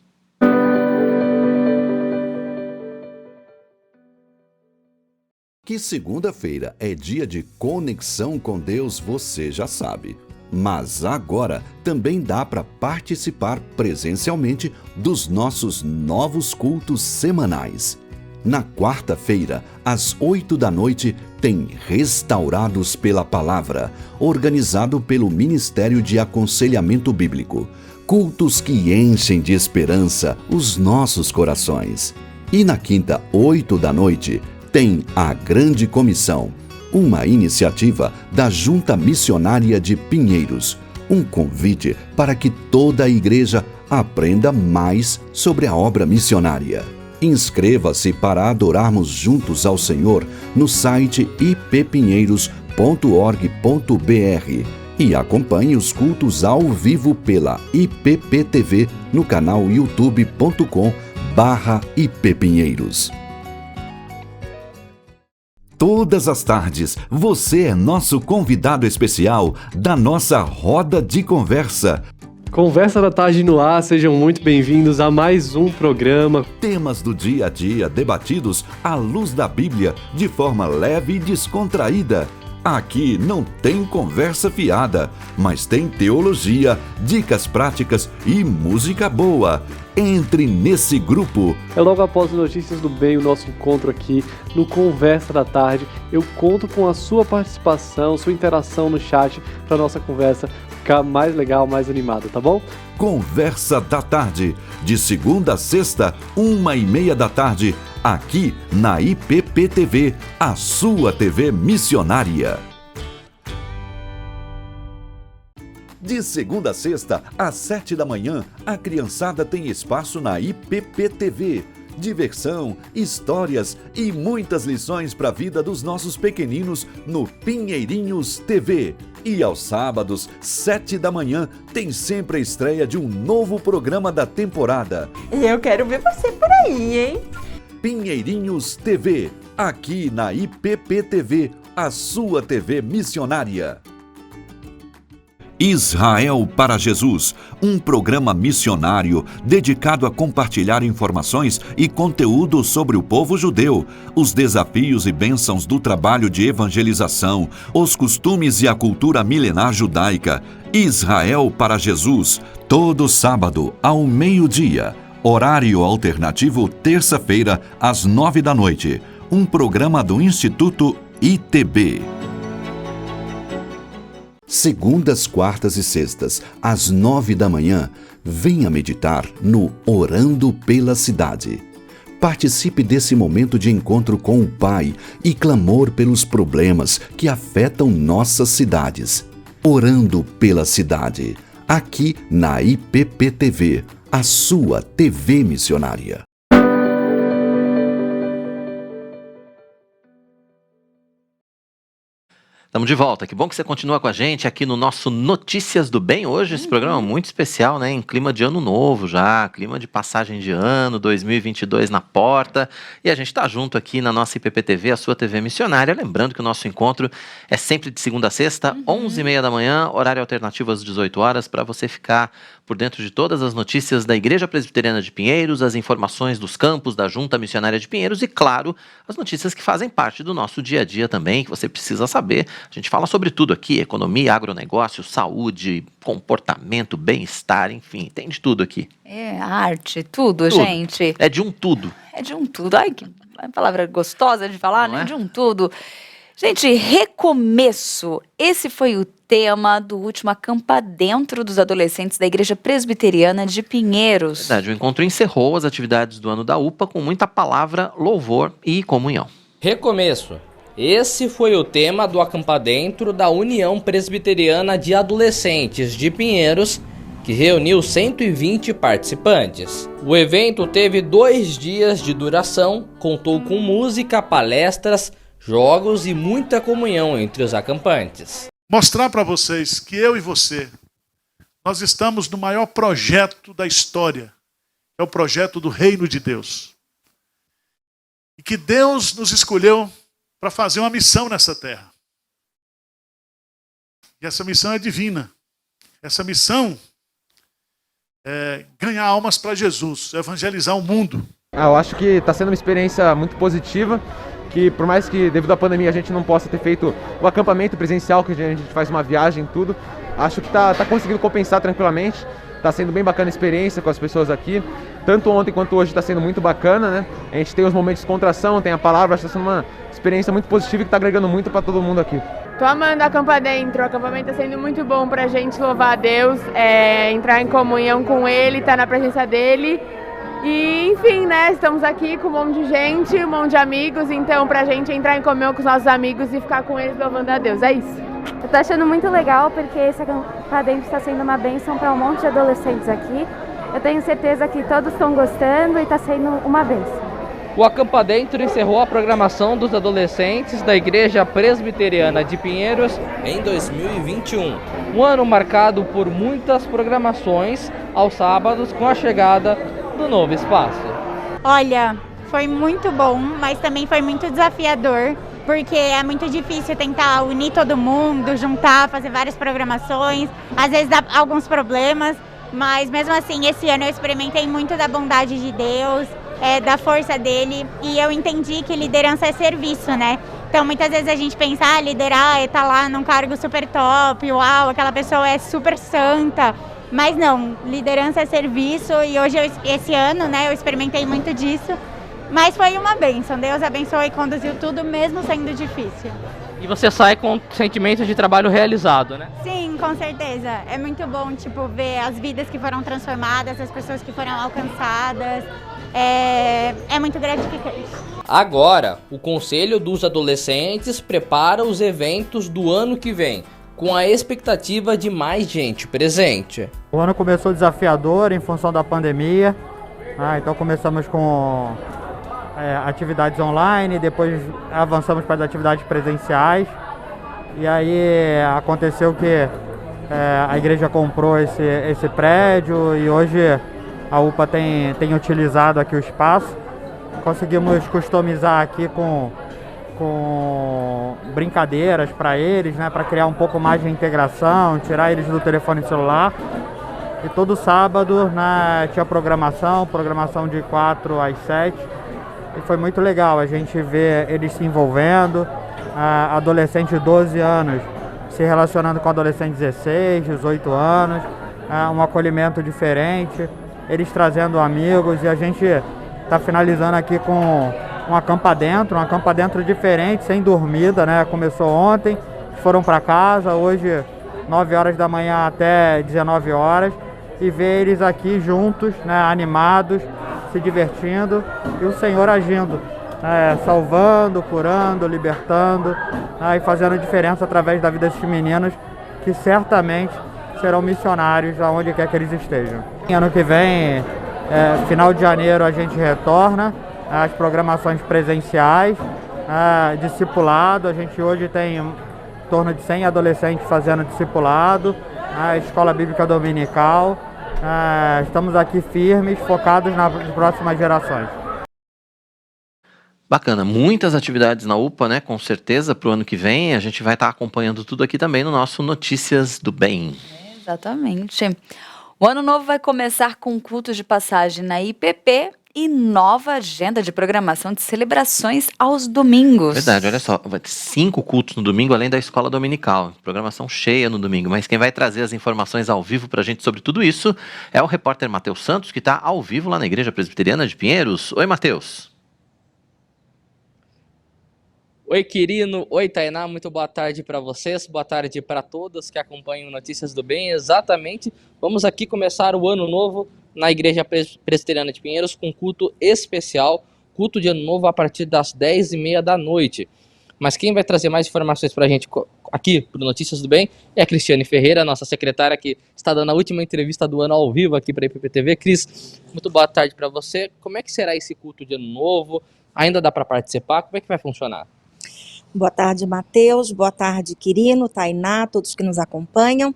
Que segunda-feira é dia de conexão com Deus, você já sabe. Mas agora também dá para participar presencialmente dos nossos novos cultos semanais. Na quarta-feira, às 20h, tem Restaurados pela Palavra, organizado pelo Ministério de Aconselhamento Bíblico. Cultos que enchem de esperança os nossos corações. E na quinta, 20h, tem a Grande Comissão, uma iniciativa da Junta Missionária de Pinheiros, um convite para que toda a igreja aprenda mais sobre a obra missionária. Inscreva-se para adorarmos juntos ao Senhor no site ippinheiros.org.br e acompanhe os cultos ao vivo pela IPPTV no canal youtube.com/ippinheiros. Todas as tardes, você é nosso convidado especial da nossa Roda de Conversa. Conversa da Tarde no ar, sejam muito bem-vindos a mais um programa. Temas do dia a dia debatidos à luz da Bíblia, de forma leve e descontraída. Aqui não tem conversa fiada, mas tem teologia, dicas práticas e música boa. Entre nesse grupo. É logo após as Notícias do Bem, o nosso encontro aqui no Conversa da Tarde. Eu conto com a sua participação, sua interação no chat para a nossa conversa ficar mais legal, mais animada, tá bom? Conversa da Tarde, de segunda a sexta, 13h30, aqui na IPPTV, a sua TV missionária. De segunda a sexta, às 7 da manhã, a criançada tem espaço na IPPTV. diversão, histórias e muitas lições para a vida dos nossos pequeninos no Pinheirinhos TV. E aos sábados, 7 da manhã, tem sempre a estreia de um novo programa da temporada. E eu quero ver você por aí, hein? Pinheirinhos TV, aqui na IPP-TV, a sua TV missionária. Israel para Jesus, um programa missionário dedicado a compartilhar informações e conteúdo sobre o povo judeu, os desafios e bênçãos do trabalho de evangelização, os costumes e a cultura milenar judaica. Israel para Jesus, todo sábado ao meio-dia, horário alternativo terça-feira às 9 da noite, um programa do Instituto ITB. Segundas, quartas e sextas, às 9 da manhã, venha meditar no Orando pela Cidade. Participe desse momento de encontro com o Pai e clamor pelos problemas que afetam nossas cidades. Orando pela Cidade, aqui na IPP-TV, a sua TV missionária. Estamos de volta. Que bom que você continua com a gente aqui no nosso Notícias do Bem. Hoje esse programa é muito especial, né? Em clima de ano novo já, clima de passagem de ano, 2022 na porta. E a gente está junto aqui na nossa IPP-TV, a sua TV missionária. Lembrando que o nosso encontro é sempre de segunda a sexta, 11h30 da manhã, horário alternativo às 18 horas, para você ficar por dentro de todas as notícias da Igreja Presbiteriana de Pinheiros, as informações dos campos da Junta Missionária de Pinheiros e, claro, as notícias que fazem parte do nosso dia a dia também, que você precisa saber. A gente fala sobre tudo aqui, economia, agronegócio, saúde, comportamento, bem-estar, enfim, tem de tudo aqui. É, arte, tudo, gente. É de um tudo. É de um tudo. Ai, que palavra gostosa de falar, Não né? é? De um tudo. Gente, recomeço. Esse foi o tema do último Acampa Dentro dos adolescentes da Igreja Presbiteriana de Pinheiros. Verdade, o encontro encerrou as atividades do ano da UPA com muita palavra, louvor e comunhão. Recomeço. Esse foi o tema do Acampa Dentro da União Presbiteriana de Adolescentes de Pinheiros, que reuniu 120 participantes. O evento teve 2 dias de duração, contou com música, palestras, jogos e muita comunhão entre os acampantes. Mostrar para vocês que eu e você, nós estamos no maior projeto da história, é o projeto do Reino de Deus. E que Deus nos escolheu para fazer uma missão nessa terra. E essa missão é divina. Essa missão é ganhar almas para Jesus, evangelizar o mundo. Eu acho que está sendo uma experiência muito positiva, que por mais que devido à pandemia a gente não possa ter feito o acampamento presencial, que a gente faz uma viagem e tudo, acho que está conseguindo compensar tranquilamente. Está sendo bem bacana a experiência com as pessoas aqui. Tanto ontem quanto hoje está sendo muito bacana, né? A gente tem os momentos de descontração, tem a palavra, acho que está sendo uma experiência muito positiva e que está agregando muito para todo mundo aqui. Tô amando Acampa Dentro, o acampamento está sendo muito bom pra gente louvar a Deus, entrar em comunhão com Ele, estar na presença dele. E enfim, né, estamos aqui com um monte de gente, um monte de amigos, então pra gente entrar em comunhão com os nossos amigos e ficar com eles louvando a Deus, é isso. Eu tô achando muito legal porque esse Acampa Dentro está sendo uma bênção para um monte de adolescentes aqui. Eu tenho certeza que todos estão gostando e está sendo uma bênção. O Acampa Dentro encerrou a programação dos adolescentes da Igreja Presbiteriana de Pinheiros em 2021. Um ano marcado por muitas programações aos sábados com a chegada do novo espaço. Olha, foi muito bom, mas também foi muito desafiador, porque é muito difícil tentar unir todo mundo, juntar, fazer várias programações, às vezes dá alguns problemas, mas mesmo assim esse ano eu experimentei muito da bondade de Deus, da força dele, e eu entendi que liderança é serviço, né? Então muitas vezes a gente pensa, liderar é estar lá num cargo super top, uau, aquela pessoa é super santa, mas não, liderança é serviço, e hoje, esse ano, né, eu experimentei muito disso, mas foi uma bênção, Deus abençoou e conduziu tudo, mesmo sendo difícil. E você sai com sentimento de trabalho realizado, né? Sim, com certeza. É muito bom, ver as vidas que foram transformadas, as pessoas que foram alcançadas. É muito gratificante. Agora, o Conselho dos Adolescentes prepara os eventos do ano que vem, com a expectativa de mais gente presente. O ano começou desafiador em função da pandemia, Então começamos com atividades online, depois avançamos para as atividades presenciais. E aí aconteceu que a igreja comprou esse prédio e hoje a UPA tem utilizado aqui o espaço. Conseguimos customizar aqui com brincadeiras para eles, né, para criar um pouco mais de integração, tirar eles do telefone celular. E todo sábado tinha programação de 4 às 7. E foi muito legal a gente ver eles se envolvendo, adolescente de 12 anos se relacionando com adolescente de 16, 18 anos, um acolhimento diferente, eles trazendo amigos, e a gente está finalizando aqui com um acampa dentro diferente, sem dormida, né? Começou ontem, foram para casa, hoje 9 horas da manhã até 19 horas, e ver eles aqui juntos, né, animados, se divertindo, e o Senhor agindo, salvando, curando, libertando, e fazendo diferença através da vida desses meninos, que certamente serão missionários aonde quer que eles estejam. Ano que vem, final de janeiro, a gente retorna às programações presenciais, discipulado. A gente hoje tem em torno de 100 adolescentes fazendo discipulado, a escola bíblica dominical. Estamos aqui firmes, focados nas próximas gerações. Bacana, muitas atividades na UPA, né? Com certeza, para o ano que vem. A gente vai estar acompanhando tudo aqui também no nosso Notícias do Bem. Exatamente. O ano novo vai começar com cultos de passagem na IPP e nova agenda de programação de celebrações aos domingos. Verdade, olha só, vai ter 5 cultos no domingo, além da escola dominical. Programação cheia no domingo, mas quem vai trazer as informações ao vivo pra gente sobre tudo isso é o repórter Matheus Santos, que está ao vivo lá na Igreja Presbiteriana de Pinheiros. Oi, Matheus. Oi, Quirino. Oi, Tainá. Muito boa tarde para vocês. Boa tarde para todos que acompanham Notícias do Bem. Exatamente. Vamos aqui começar o ano novo na Igreja Presbiteriana de Pinheiros com culto especial. Culto de ano novo a partir das 10h30 da noite. Mas quem vai trazer mais informações para a gente aqui para Notícias do Bem é a Cristiane Ferreira, nossa secretária, que está dando a última entrevista do ano ao vivo aqui para a IPPTV. Cris, muito boa tarde para você. Como é que será esse culto de ano novo? Ainda dá para participar? Como é que vai funcionar? Boa tarde, Matheus. Boa tarde, Quirino, Tainá, todos que nos acompanham.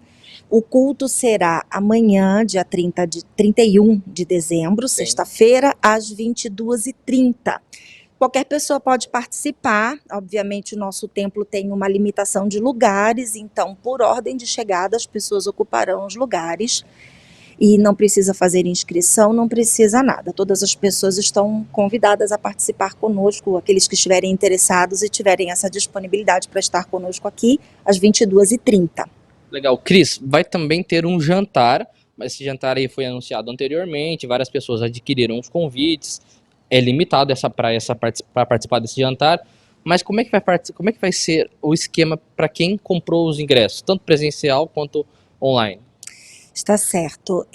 O culto será amanhã, dia 31 de dezembro, sexta-feira, às 22h30. Qualquer pessoa pode participar. Obviamente, o nosso templo tem uma limitação de lugares, então, por ordem de chegada, as pessoas ocuparão os lugares. E não precisa fazer inscrição, não precisa nada. Todas as pessoas estão convidadas a participar conosco, aqueles que estiverem interessados e tiverem essa disponibilidade para estar conosco aqui às 22h30. Legal. Cris, vai também ter um jantar, mas esse jantar aí foi anunciado anteriormente, várias pessoas adquiriram os convites, é limitado para participar desse jantar, mas como é que vai ser o esquema para quem comprou os ingressos, tanto presencial quanto online? Está certo.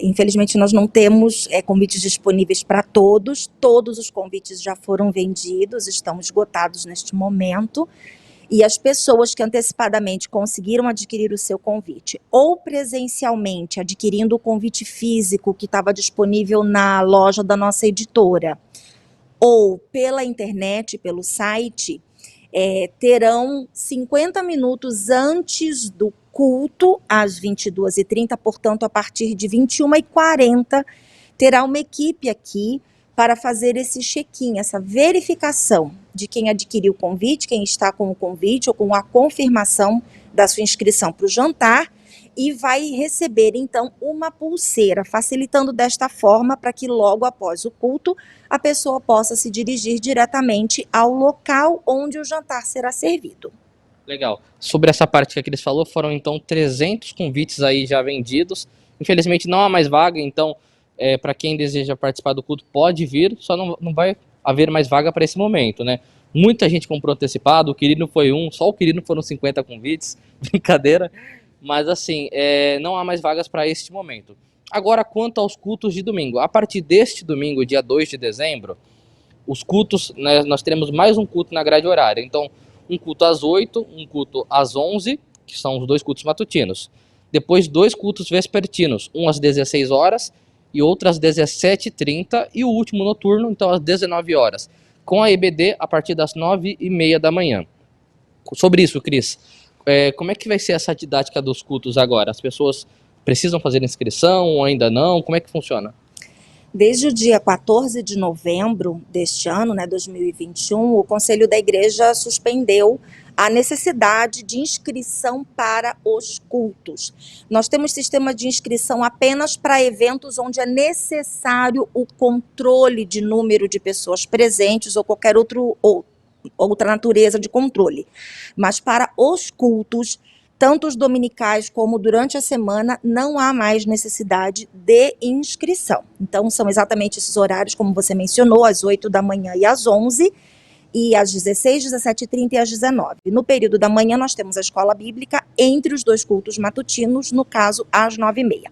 Infelizmente, nós não temos convites disponíveis para todos. Todos os convites já foram vendidos, estão esgotados neste momento. E as pessoas que antecipadamente conseguiram adquirir o seu convite, ou presencialmente, adquirindo o convite físico que estava disponível na loja da nossa editora, ou pela internet, pelo site, terão 50 minutos antes do culto, às 22h30, portanto, a partir de 21h40, terá uma equipe aqui para fazer esse check-in, essa verificação de quem adquiriu o convite, quem está com o convite ou com a confirmação da sua inscrição para o jantar, e vai receber, então, uma pulseira, facilitando desta forma para que logo após o culto a pessoa possa se dirigir diretamente ao local onde o jantar será servido. Legal. Sobre essa parte que a Cris falou, foram então 300 convites aí já vendidos. Infelizmente não há mais vaga, então para quem deseja participar do culto pode vir, só não vai haver mais vaga para esse momento, né? Muita gente comprou antecipado, o Quirino foi só o Quirino foram 50 convites, brincadeira. Mas assim, não há mais vagas para este momento. Agora, quanto aos cultos de domingo. A partir deste domingo, dia 2 de dezembro, os cultos, né, nós teremos mais um culto na grade horária. Então, um culto às 8, um culto às 11, que são os 2 cultos matutinos. Depois, 2 cultos vespertinos, um às 16 horas e outra às 17h30 e o último noturno, então às 19 horas, com a EBD a partir das 9h30 da manhã. Sobre isso, Cris, como é que vai ser essa didática dos cultos agora? As pessoas precisam fazer inscrição ou ainda não? Como é que funciona? Desde o dia 14 de novembro deste ano, 2021, o Conselho da Igreja suspendeu a necessidade de inscrição para os cultos. Nós temos sistema de inscrição apenas para eventos onde é necessário o controle de número de pessoas presentes ou qualquer outra natureza de controle. Mas para os cultos, tanto os dominicais como durante a semana, não há mais necessidade de inscrição. Então, são exatamente esses horários, como você mencionou, às 8 da manhã e às 11, e às 16, 17h30 e às 19. No período da manhã, nós temos a escola bíblica entre os dois cultos matutinos, no caso, às 9h30.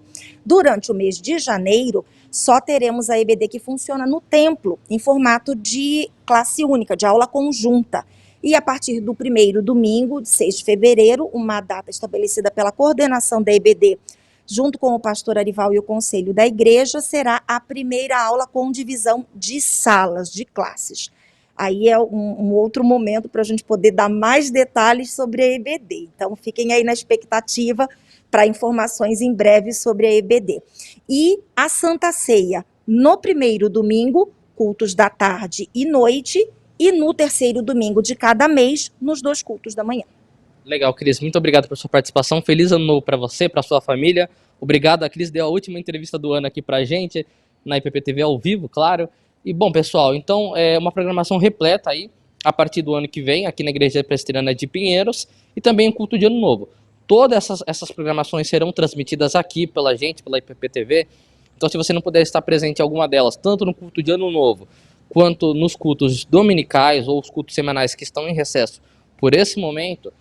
Durante o mês de janeiro, só teremos a EBD que funciona no templo, em formato de classe única, de aula conjunta. E a partir do primeiro domingo, de 6 de fevereiro, uma data estabelecida pela coordenação da EBD, junto com o pastor Arival e o conselho da igreja, será a primeira aula com divisão de salas, de classes. Aí é um outro momento para a gente poder dar mais detalhes sobre a EBD. Então, fiquem aí na expectativa para informações em breve sobre a EBD. E a Santa Ceia, no primeiro domingo, cultos da tarde e noite, e no terceiro domingo de cada mês, nos dois cultos da manhã. Legal, Cris. Muito obrigado por sua participação. Feliz ano novo para você, para sua família. Obrigado, a Cris deu a última entrevista do ano aqui pra gente, na IPP-TV ao vivo, claro. E bom, pessoal, então é uma programação repleta aí, a partir do ano que vem, aqui na Igreja Presbiteriana de Pinheiros, e também o culto de Ano Novo. Todas essas programações serão transmitidas aqui pela gente, pela IPP-TV. Então, se você não puder estar presente em alguma delas, tanto no culto de Ano Novo, quanto nos cultos dominicais ou os cultos semanais que estão em recesso por esse momento,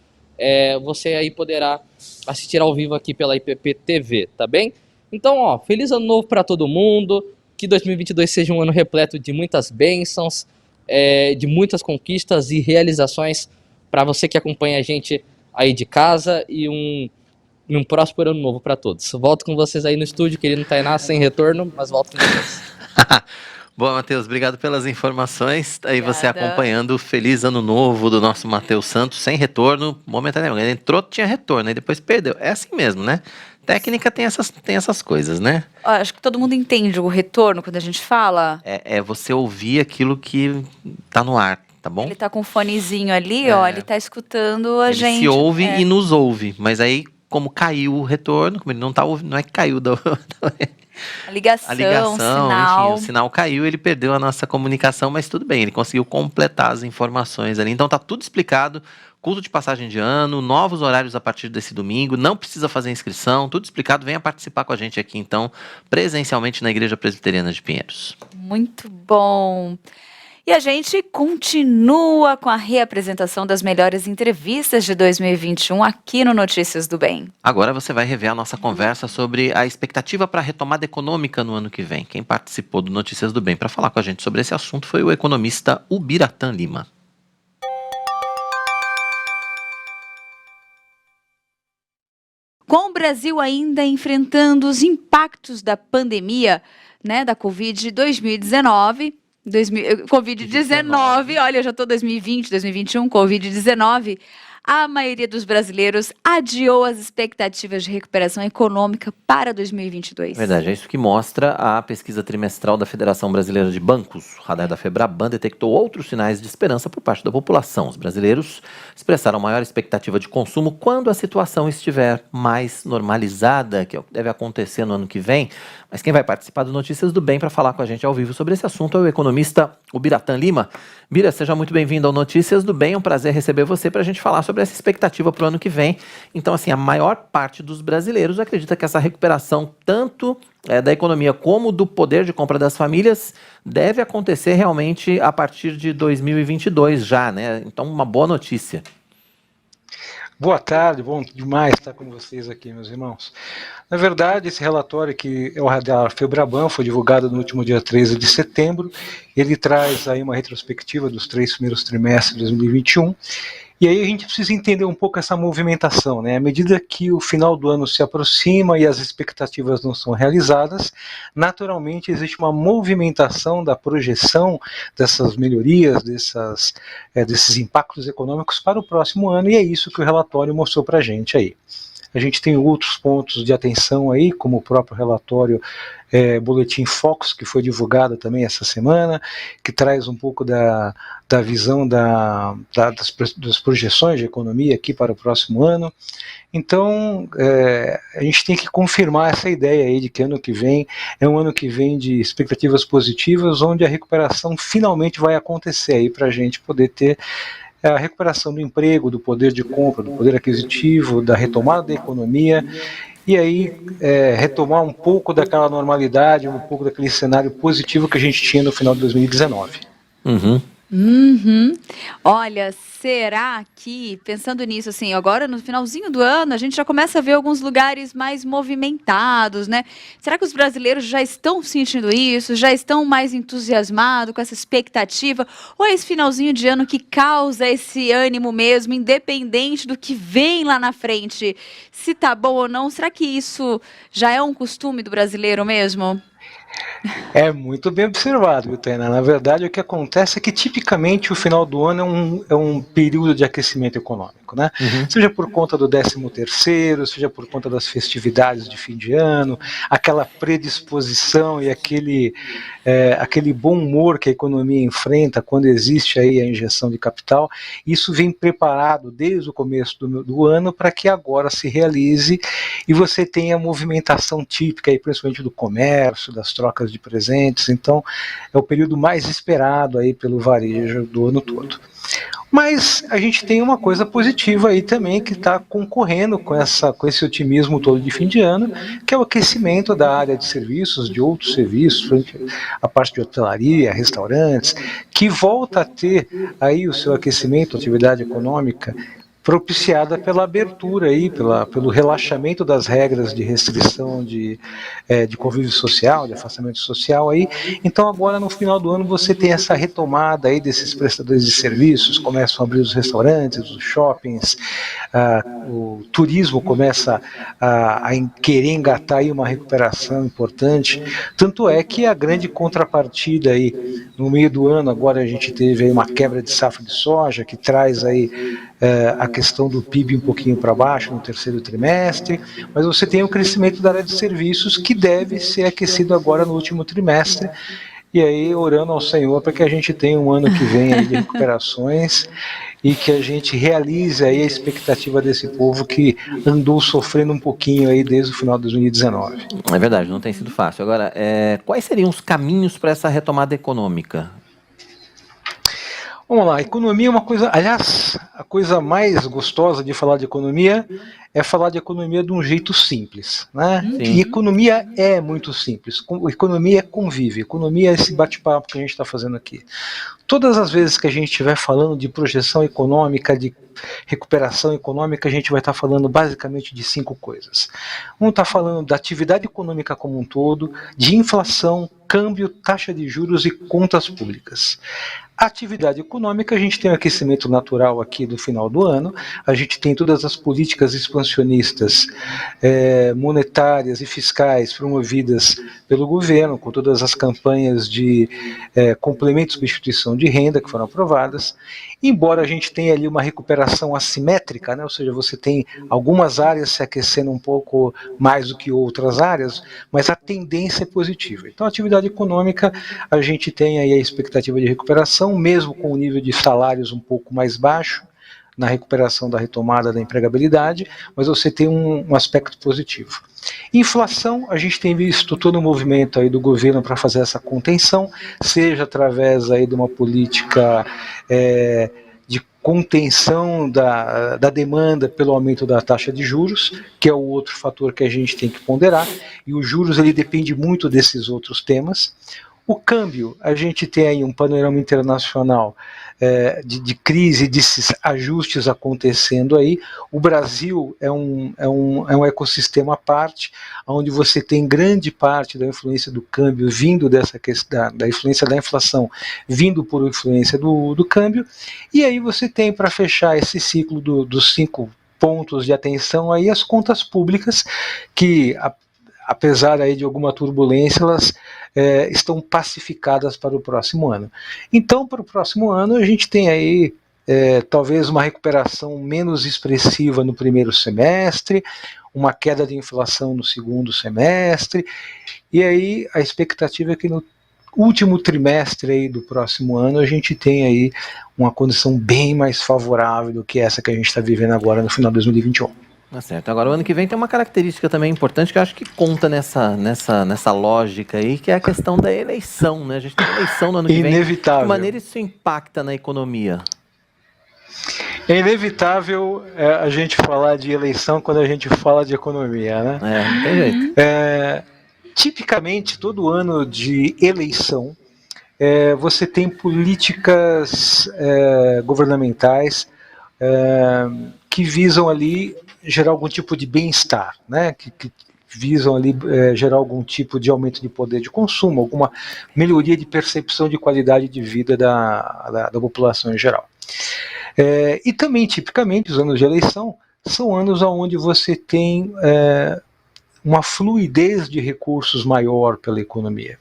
você aí poderá assistir ao vivo aqui pela IPP-TV, tá bem? Então, feliz ano novo para todo mundo, que 2022 seja um ano repleto de muitas bênçãos, de muitas conquistas e realizações para você que acompanha a gente aí de casa e um próspero ano novo para todos. Volto com vocês aí no estúdio, querido Tainá, sem retorno, mas volto com vocês. Bom, Matheus, obrigado pelas informações. Aí você acompanhando o Feliz Ano Novo do nosso Matheus Santos, sem retorno, momentaneamente. Ele entrou, tinha retorno, e depois perdeu. É assim mesmo, né? Técnica tem essas coisas, né? Acho que todo mundo entende o retorno quando a gente fala. É você ouvir aquilo que tá no ar, tá bom? Ele tá com um fonezinho ali, ele tá escutando a gente. Ele se ouve e nos ouve, mas aí, como caiu o retorno, como ele não tá ouvindo, não é que caiu a ligação, o sinal. Enfim, o sinal caiu, ele perdeu a nossa comunicação, mas tudo bem, ele conseguiu completar as informações ali. Então tá tudo explicado, culto de passagem de ano, novos horários a partir desse domingo, não precisa fazer inscrição, tudo explicado, venha participar com a gente aqui então, presencialmente na Igreja Presbiteriana de Pinheiros. Muito bom! E a gente continua com a reapresentação das melhores entrevistas de 2021 aqui no Notícias do Bem. Agora você vai rever a nossa conversa sobre a expectativa para a retomada econômica no ano que vem. Quem participou do Notícias do Bem para falar com a gente sobre esse assunto foi o economista Ubiratã Lima. Com o Brasil ainda enfrentando os impactos da pandemia, da Covid-19, olha, eu já estou 2020, 2021, Covid-19, a maioria dos brasileiros adiou as expectativas de recuperação econômica para 2022. Verdade, é isso que mostra a pesquisa trimestral da Federação Brasileira de Bancos. O radar da Febraban detectou outros sinais de esperança por parte da população. Os brasileiros expressaram maior expectativa de consumo quando a situação estiver mais normalizada, que é o que deve acontecer no ano que vem. Mas quem vai participar do Notícias do Bem para falar com a gente ao vivo sobre esse assunto é o economista Ubiratã Lima. Bira, seja muito bem-vindo ao Notícias do Bem, é um prazer receber você para a gente falar sobre essa expectativa para o ano que vem. Então, assim, a maior parte dos brasileiros acredita que essa recuperação, tanto da economia como do poder de compra das famílias, deve acontecer realmente a partir de 2022 já, né? Então, uma boa notícia. Boa tarde, bom demais estar com vocês aqui, meus irmãos. Na verdade, esse relatório que é o radar Febraban, foi divulgado no último dia 13 de setembro, ele traz aí uma retrospectiva dos 3 primeiros trimestres de 2021, E aí a gente precisa entender um pouco essa movimentação, né? À medida que o final do ano se aproxima e as expectativas não são realizadas, naturalmente existe uma movimentação da projeção dessas melhorias, desses impactos econômicos para o próximo ano, e é isso que o relatório mostrou para a gente aí. A gente tem outros pontos de atenção aí, como o próprio relatório Boletim Focus, que foi divulgado também essa semana, que traz um pouco da visão das projeções de economia aqui para o próximo ano. Então, a gente tem que confirmar essa ideia aí de que ano que vem é um ano que vem de expectativas positivas, onde a recuperação finalmente vai acontecer aí para a gente poder ter a recuperação do emprego, do poder de compra, do poder aquisitivo, da retomada da economia, e aí retomar um pouco daquela normalidade, um pouco daquele cenário positivo que a gente tinha no final de 2019. Olha, será que, pensando nisso, assim, agora no finalzinho do ano, a gente já começa a ver alguns lugares mais movimentados, né? Será que os brasileiros já estão sentindo isso? Já estão mais entusiasmados com essa expectativa? Ou é esse finalzinho de ano que causa esse ânimo mesmo, independente do que vem lá na frente? Se tá bom ou não, será que isso já é um costume do brasileiro mesmo? É muito bem observado, Tainá. Na verdade, o que acontece é que tipicamente o final do ano é um período de aquecimento econômico, né? Seja por conta do 13º, seja por conta das festividades de fim de ano, aquela predisposição e aquele bom humor que a economia enfrenta quando existe aí a injeção de capital. Isso vem preparado desde o começo do ano para que agora se realize e você tenha a movimentação típica, aí, principalmente do comércio, das trocas de presentes. Então é o período mais esperado aí pelo varejo do ano todo. Mas a gente tem uma coisa positiva aí também que está concorrendo com esse otimismo todo de fim de ano, que é o aquecimento da área de serviços, de outros serviços, a parte de hotelaria, restaurantes, que volta a ter aí o seu aquecimento, atividade econômica, propiciada pela abertura aí, pelo relaxamento das regras de restrição de convívio social, de afastamento social aí. Então agora no final do ano você tem essa retomada aí desses prestadores de serviços, começam a abrir os restaurantes, os shoppings, o turismo começa a querer engatar aí uma recuperação importante. Tanto é que a grande contrapartida aí no meio do ano, agora a gente teve aí uma quebra de safra de soja que traz aí a questão do PIB um pouquinho para baixo no terceiro trimestre, mas você tem o crescimento da área de serviços que deve ser aquecido agora no último trimestre, e aí orando ao Senhor para que a gente tenha um ano que vem aí de recuperações e que a gente realize aí a expectativa desse povo que andou sofrendo um pouquinho aí desde o final de 2019. É verdade, não tem sido fácil. Agora, quais seriam os caminhos para essa retomada econômica? Vamos lá, economia é uma coisa, aliás, a coisa mais gostosa de falar de economia é falar de economia de um jeito simples, né? E economia é muito simples, economia é convívio, economia é esse bate-papo que a gente está fazendo aqui. Todas as vezes que a gente estiver falando de projeção econômica, de recuperação econômica, a gente vai estar falando basicamente de 5 coisas. Está falando da atividade econômica como um todo, de inflação, câmbio, taxa de juros e contas públicas. A atividade econômica, a gente tem o aquecimento natural aqui do final do ano, a gente tem todas as políticas expansionistas monetárias e fiscais promovidas pelo governo, com todas as campanhas de complemento e substituição de renda que foram aprovadas, embora a gente tenha ali uma recuperação assimétrica, né, ou seja, você tem algumas áreas se aquecendo um pouco mais do que outras áreas, mas a tendência é positiva. Então a atividade econômica, a gente tem aí a expectativa de recuperação, mesmo com o nível de salários um pouco mais baixo, na recuperação da retomada da empregabilidade, mas você tem um aspecto positivo. Inflação, a gente tem visto todo o movimento aí do governo para fazer essa contenção, seja através aí de uma política de contenção da demanda pelo aumento da taxa de juros, que é o outro fator que a gente tem que ponderar, e os juros ele depende muito desses outros temas. O câmbio, a gente tem aí um panorama internacional de crise, desses ajustes acontecendo aí. O Brasil é um ecossistema à parte, onde você tem grande parte da influência do câmbio vindo dessa questão, da influência da inflação, vindo por influência do câmbio, e aí você tem, para fechar esse ciclo dos 5 pontos de atenção, aí as contas públicas, que apesar aí de alguma turbulência, elas estão pacificadas para o próximo ano. Então, para o próximo ano, a gente tem aí talvez uma recuperação menos expressiva no primeiro semestre, uma queda de inflação no segundo semestre, e aí a expectativa é que no último trimestre aí do próximo ano a gente tem aí uma condição bem mais favorável do que essa que a gente está vivendo agora no final de 2021. Tá certo. Agora, o ano que vem tem uma característica também importante que eu acho que conta nessa lógica aí, que é a questão da eleição, né? A gente tem eleição no ano que vem. Inevitável. De que maneira isso impacta na economia? É inevitável a gente falar de eleição quando a gente fala de economia, né? Não tem jeito. Tipicamente, todo ano de eleição, você tem políticas governamentais que visam ali gerar algum tipo de bem-estar, né? Que visam ali gerar algum tipo de aumento de poder de consumo, alguma melhoria de percepção de qualidade de vida da população em geral. E também, tipicamente, os anos de eleição são anos onde você tem uma fluidez de recursos maior pela economia.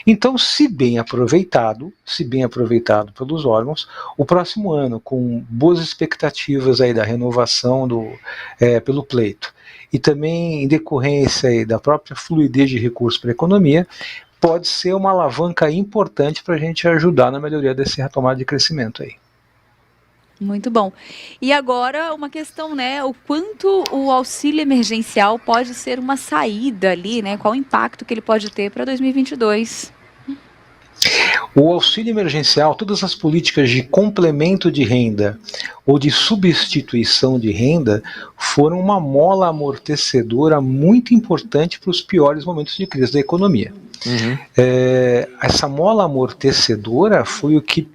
Então, se bem aproveitado pelos órgãos, o próximo ano, com boas expectativas aí da renovação pelo pleito, e também em decorrência aí da própria fluidez de recursos para a economia, pode ser uma alavanca importante para a gente ajudar na melhoria desse retomada de crescimento aí. Muito bom. E agora uma questão, né? O quanto o auxílio emergencial pode ser uma saída ali, né? Qual o impacto que ele pode ter para 2022? O auxílio emergencial, todas as políticas de complemento de renda ou de substituição de renda foram uma mola amortecedora muito importante para os piores momentos de crise da economia. Essa mola amortecedora foi o que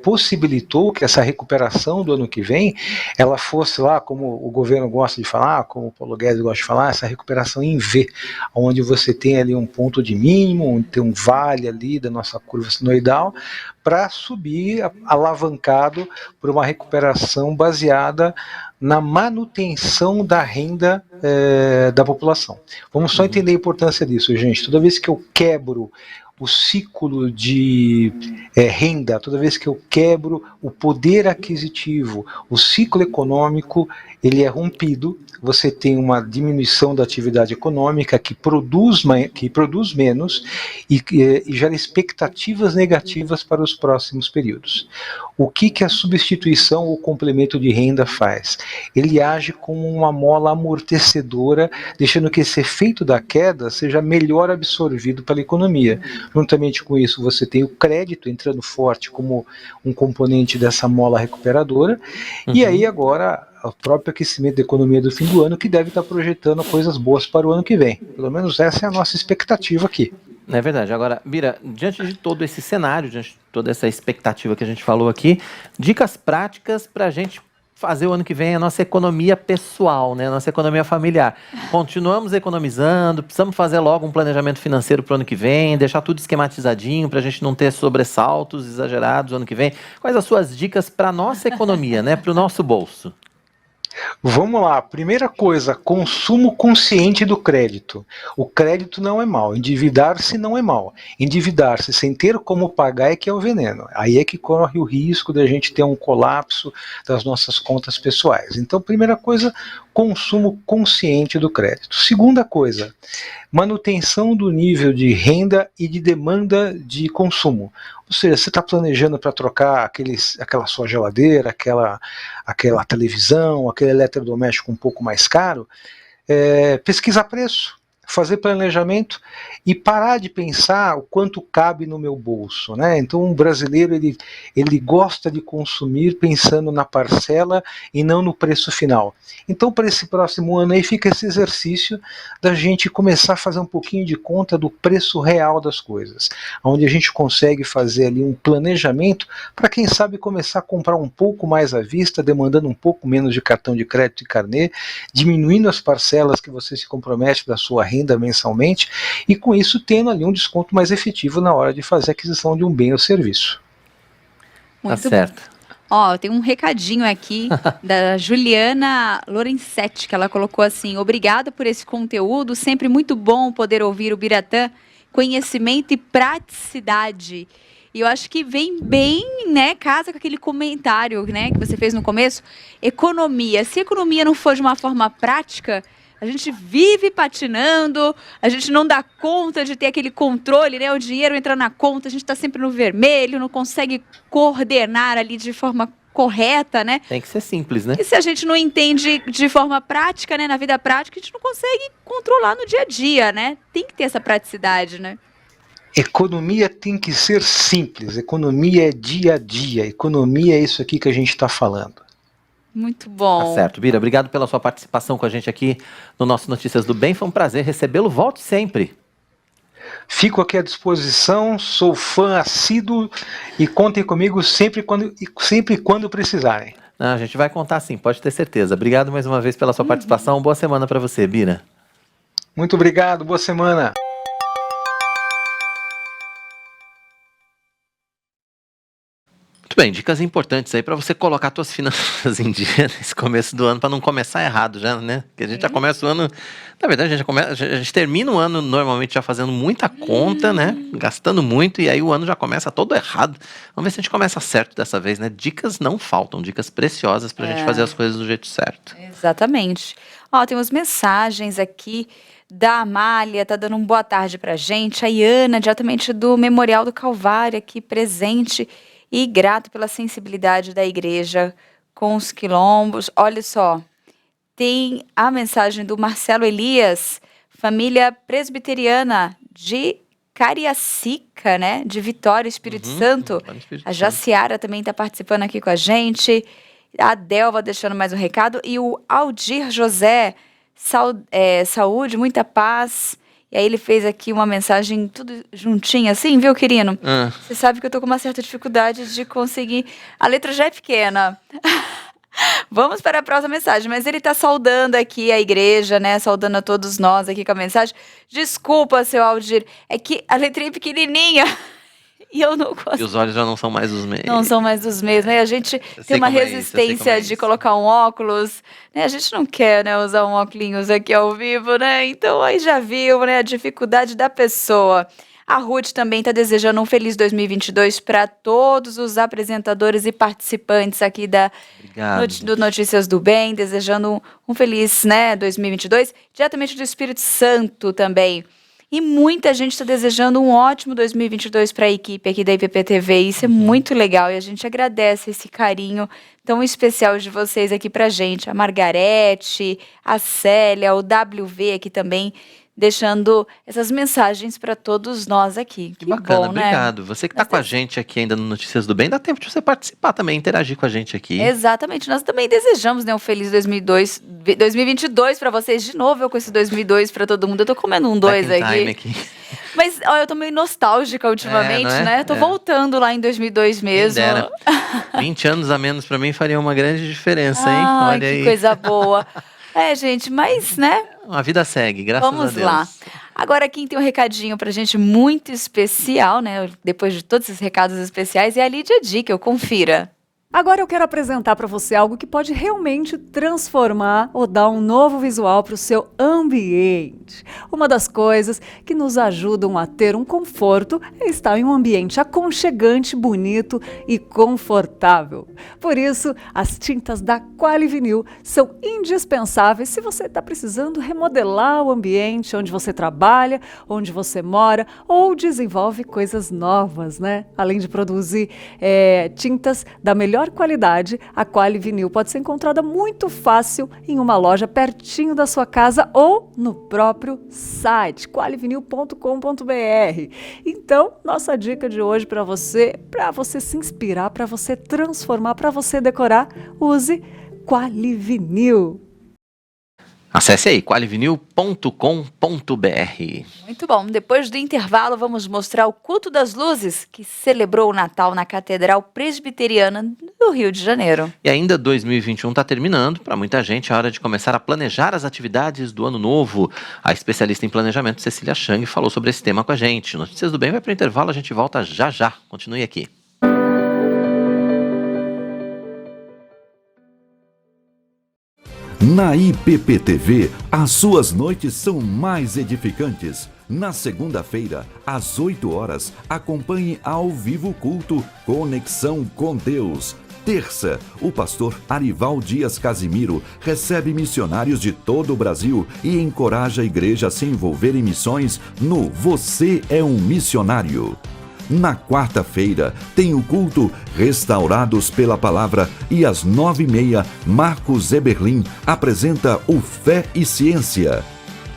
possibilitou que essa recuperação do ano que vem, ela fosse lá, como o governo gosta de falar, como o Paulo Guedes gosta de falar, essa recuperação em V, onde você tem ali um ponto de mínimo, onde tem um vale ali da nossa curva sinoidal, para subir alavancado por uma recuperação baseada na manutenção da renda da população. Vamos só entender a importância disso, gente. Toda vez que eu quebro o ciclo de renda, toda vez que eu quebro o poder aquisitivo, o ciclo econômico, ele é rompido, você tem uma diminuição da atividade econômica que produz menos e gera expectativas negativas para os próximos períodos. O que a substituição ou complemento de renda faz? Ele age como uma mola amortecedora, deixando que esse efeito da queda seja melhor absorvido pela economia. Juntamente com isso, você tem o crédito entrando forte como um componente dessa mola recuperadora, e aí agora o próprio aquecimento da economia do fim do ano, que deve estar projetando coisas boas para o ano que vem. Pelo menos essa é a nossa expectativa aqui. É verdade. Agora, Bira, diante de todo esse cenário, diante de toda essa expectativa que a gente falou aqui, dicas práticas para a gente fazer o ano que vem a nossa economia pessoal, né? A nossa economia familiar. Continuamos economizando, precisamos fazer logo um planejamento financeiro para o ano que vem, deixar tudo esquematizadinho para a gente não ter sobressaltos exagerados no ano que vem. Quais as suas dicas para a nossa economia, né? Para o nosso bolso? Vamos lá, primeira coisa, consumo consciente do crédito. O crédito não é mal, endividar-se não é mal. Endividar-se sem ter como pagar é que é o veneno. Aí é que corre o risco de a gente ter um colapso das nossas contas pessoais. Então, primeira coisa, consumo consciente do crédito. Segunda coisa, manutenção do nível de renda e de demanda de consumo. Ou seja, você está planejando para trocar aquela sua geladeira, aquela televisão, aquele eletrodoméstico um pouco mais caro, pesquisa preço. fazer planejamento e parar de pensar o quanto cabe no meu bolso, né? Então, um brasileiro ele gosta de consumir pensando na parcela e não no preço final. Então, para esse próximo ano aí fica esse exercício da gente começar a fazer um pouquinho de conta do preço real das coisas, onde a gente consegue fazer ali um planejamento para quem sabe começar a comprar um pouco mais à vista, demandando um pouco menos de cartão de crédito e carnê, diminuindo as parcelas que você se compromete da sua renda mensalmente e com isso tendo ali um desconto mais efetivo na hora de fazer a aquisição de um bem ou serviço. Muito Tá certo. Ó, tem um recadinho aqui da Juliana Lorenzetti, que ela colocou assim: obrigada por esse conteúdo, sempre muito bom poder ouvir o Biratã, conhecimento e praticidade. E eu acho que vem bem, né, casa com aquele comentário, né, que você fez no começo, economia. Se a economia não for de uma forma prática, a gente vive patinando, a gente não dá conta de ter aquele controle, né, o dinheiro entra na conta, a gente está sempre no vermelho, não consegue coordenar ali de forma correta, né? Tem que ser simples, né? E se a gente não entende de forma prática, né, na vida prática, a gente não consegue controlar no dia a dia, né? Tem que ter essa praticidade, né? Economia tem que ser simples, economia é dia a dia, economia é isso aqui que a gente está falando. Muito bom. Tá certo, Bira, obrigado pela sua participação com a gente aqui no nosso Notícias do Bem, foi um prazer recebê-lo, volte sempre. Fico aqui à disposição, sou fã assíduo e contem comigo sempre quando precisarem. Não, a gente vai contar sim, pode ter certeza. Obrigado mais uma vez pela sua participação, boa semana para você, Bira. Muito obrigado, boa semana. Muito bem, dicas importantes aí para você colocar suas finanças em dia nesse começo do ano, para não começar errado já, né? Porque a gente já começa o ano, na verdade a gente termina o ano normalmente já fazendo muita conta, né? Gastando muito e aí o ano já começa todo errado. Vamos ver se a gente começa certo dessa vez, né? Dicas não faltam, dicas preciosas para a gente fazer as coisas do jeito certo. Exatamente. Ó, tem umas mensagens aqui da Amália, tá dando uma boa tarde pra gente. A Iana, diretamente do Memorial do Calvário, aqui presente. E grato pela sensibilidade da igreja com os quilombos. Olha só, tem a mensagem do Marcelo Elias, família presbiteriana de Cariacica, né? De Vitória, Espírito Santo. A Jaciara também está participando aqui com a gente. A Delva deixando mais um recado. E o Aldir José, saúde, muita paz. E aí ele fez aqui uma mensagem tudo juntinho assim, viu, querido? Você sabe que eu tô com uma certa dificuldade de conseguir... A letra já é pequena. Vamos para a próxima mensagem. Mas ele tá saudando aqui a igreja, né? Saudando a todos nós aqui com a mensagem. Desculpa, seu Aldir. É que a letrinha é pequenininha. E eu não consigo. E os olhos já não são mais os mesmos. Não são mais os mesmos, né? A gente tem uma resistência de colocar um óculos, né? A gente não quer, né, usar um óculos aqui ao vivo, né? Então aí já viu, né, a dificuldade da pessoa. A Ruth também está desejando um feliz 2022 para todos os apresentadores e participantes aqui do Notícias do Bem, desejando um feliz, né, 2022, diretamente do Espírito Santo também. E muita gente está desejando um ótimo 2022 para a equipe aqui da IPP-TV. Isso é muito legal e a gente agradece esse carinho tão especial de vocês aqui para a gente. A Margarete, a Célia, o WV aqui também, deixando essas mensagens para todos nós aqui. Que bacana, bom, né? obrigado. Você que está com a gente aqui ainda no Notícias do Bem, dá tempo de você participar também, interagir com a gente aqui. Exatamente, nós também desejamos, né, um feliz 2022 para vocês. De novo eu com esse 2002 para todo mundo, eu tô comendo um 2 aqui. Mas ó, eu tô meio nostálgica ultimamente, né? Tô voltando lá em 2002 mesmo. 20 anos a menos para mim faria uma grande diferença, hein? Ai, olha que aí. coisa boa. Gente, mas, né? A vida segue, graças a Deus. Vamos lá. Agora, quem tem um recadinho pra gente muito especial, né? Depois de todos esses recados especiais, é a Lídia Dickel. Confira. Agora eu quero apresentar para você algo que pode realmente transformar ou dar um novo visual para o seu ambiente. Uma das coisas que nos ajudam a ter um conforto é estar em um ambiente aconchegante, bonito e confortável. Por isso, as tintas da Qualivinil são indispensáveis se você está precisando remodelar o ambiente onde você trabalha, onde você mora ou desenvolve coisas novas, né? Além de produzir tintas da melhor melhor qualidade, a Quali Vinil pode ser encontrada muito fácil em uma loja pertinho da sua casa ou no próprio site qualivinil.com.br. Então, nossa dica de hoje para você se inspirar, para você transformar, para você decorar, use Quali Vinil. Acesse aí, qualivinil.com.br. Muito bom. Depois do intervalo, vamos mostrar o culto das luzes que celebrou o Natal na Catedral Presbiteriana do Rio de Janeiro. E ainda 2021 está terminando. Para muita gente, é hora de começar a planejar as atividades do ano novo. A especialista em planejamento, Cecília Chang, falou sobre esse tema com a gente. Notícias do Bem vai para o intervalo, a gente volta já já. Continue aqui. Na IPPTV, as suas noites são mais edificantes. Na segunda-feira, às 8 horas, acompanhe ao vivo o culto Conexão com Deus. Terça, o pastor Arival Dias Casimiro recebe missionários de todo o Brasil e encoraja a igreja a se envolver em missões no Você é um Missionário. Na quarta-feira, tem o culto Restaurados pela Palavra e às 9h30, Marcos Eberlin apresenta o Fé e Ciência.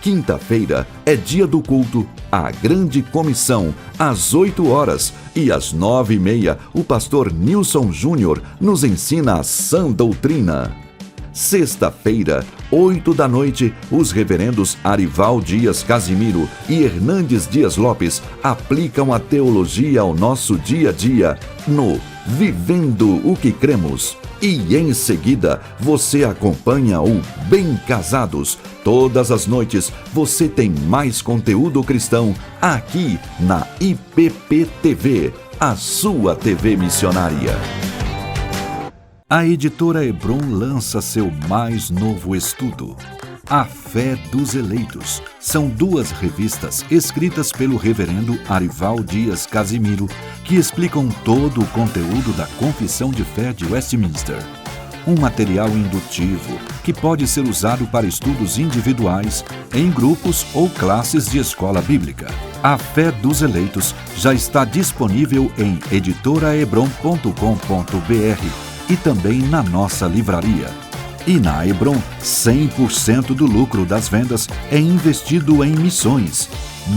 Quinta-feira é dia do culto A Grande Comissão, às 8 horas e às 9h30, o pastor Nilson Júnior nos ensina a sã doutrina. Sexta-feira, 8 da noite, os reverendos Arival Dias Casimiro e Hernandes Dias Lopes aplicam a teologia ao nosso dia a dia no Vivendo o que Cremos. E em seguida, você acompanha o Bem Casados. Todas as noites, você tem mais conteúdo cristão aqui na IPPTV, a sua TV missionária. A editora Hebron lança seu mais novo estudo, A Fé dos Eleitos. São 2 revistas escritas pelo reverendo Arival Dias Casimiro, que explicam todo o conteúdo da Confissão de Fé de Westminster. Um material indutivo que pode ser usado para estudos individuais, em grupos ou classes de escola bíblica. A Fé dos Eleitos já está disponível em editoraebron.com.br e também na nossa livraria. E na Hebron, 100% do lucro das vendas é investido em missões.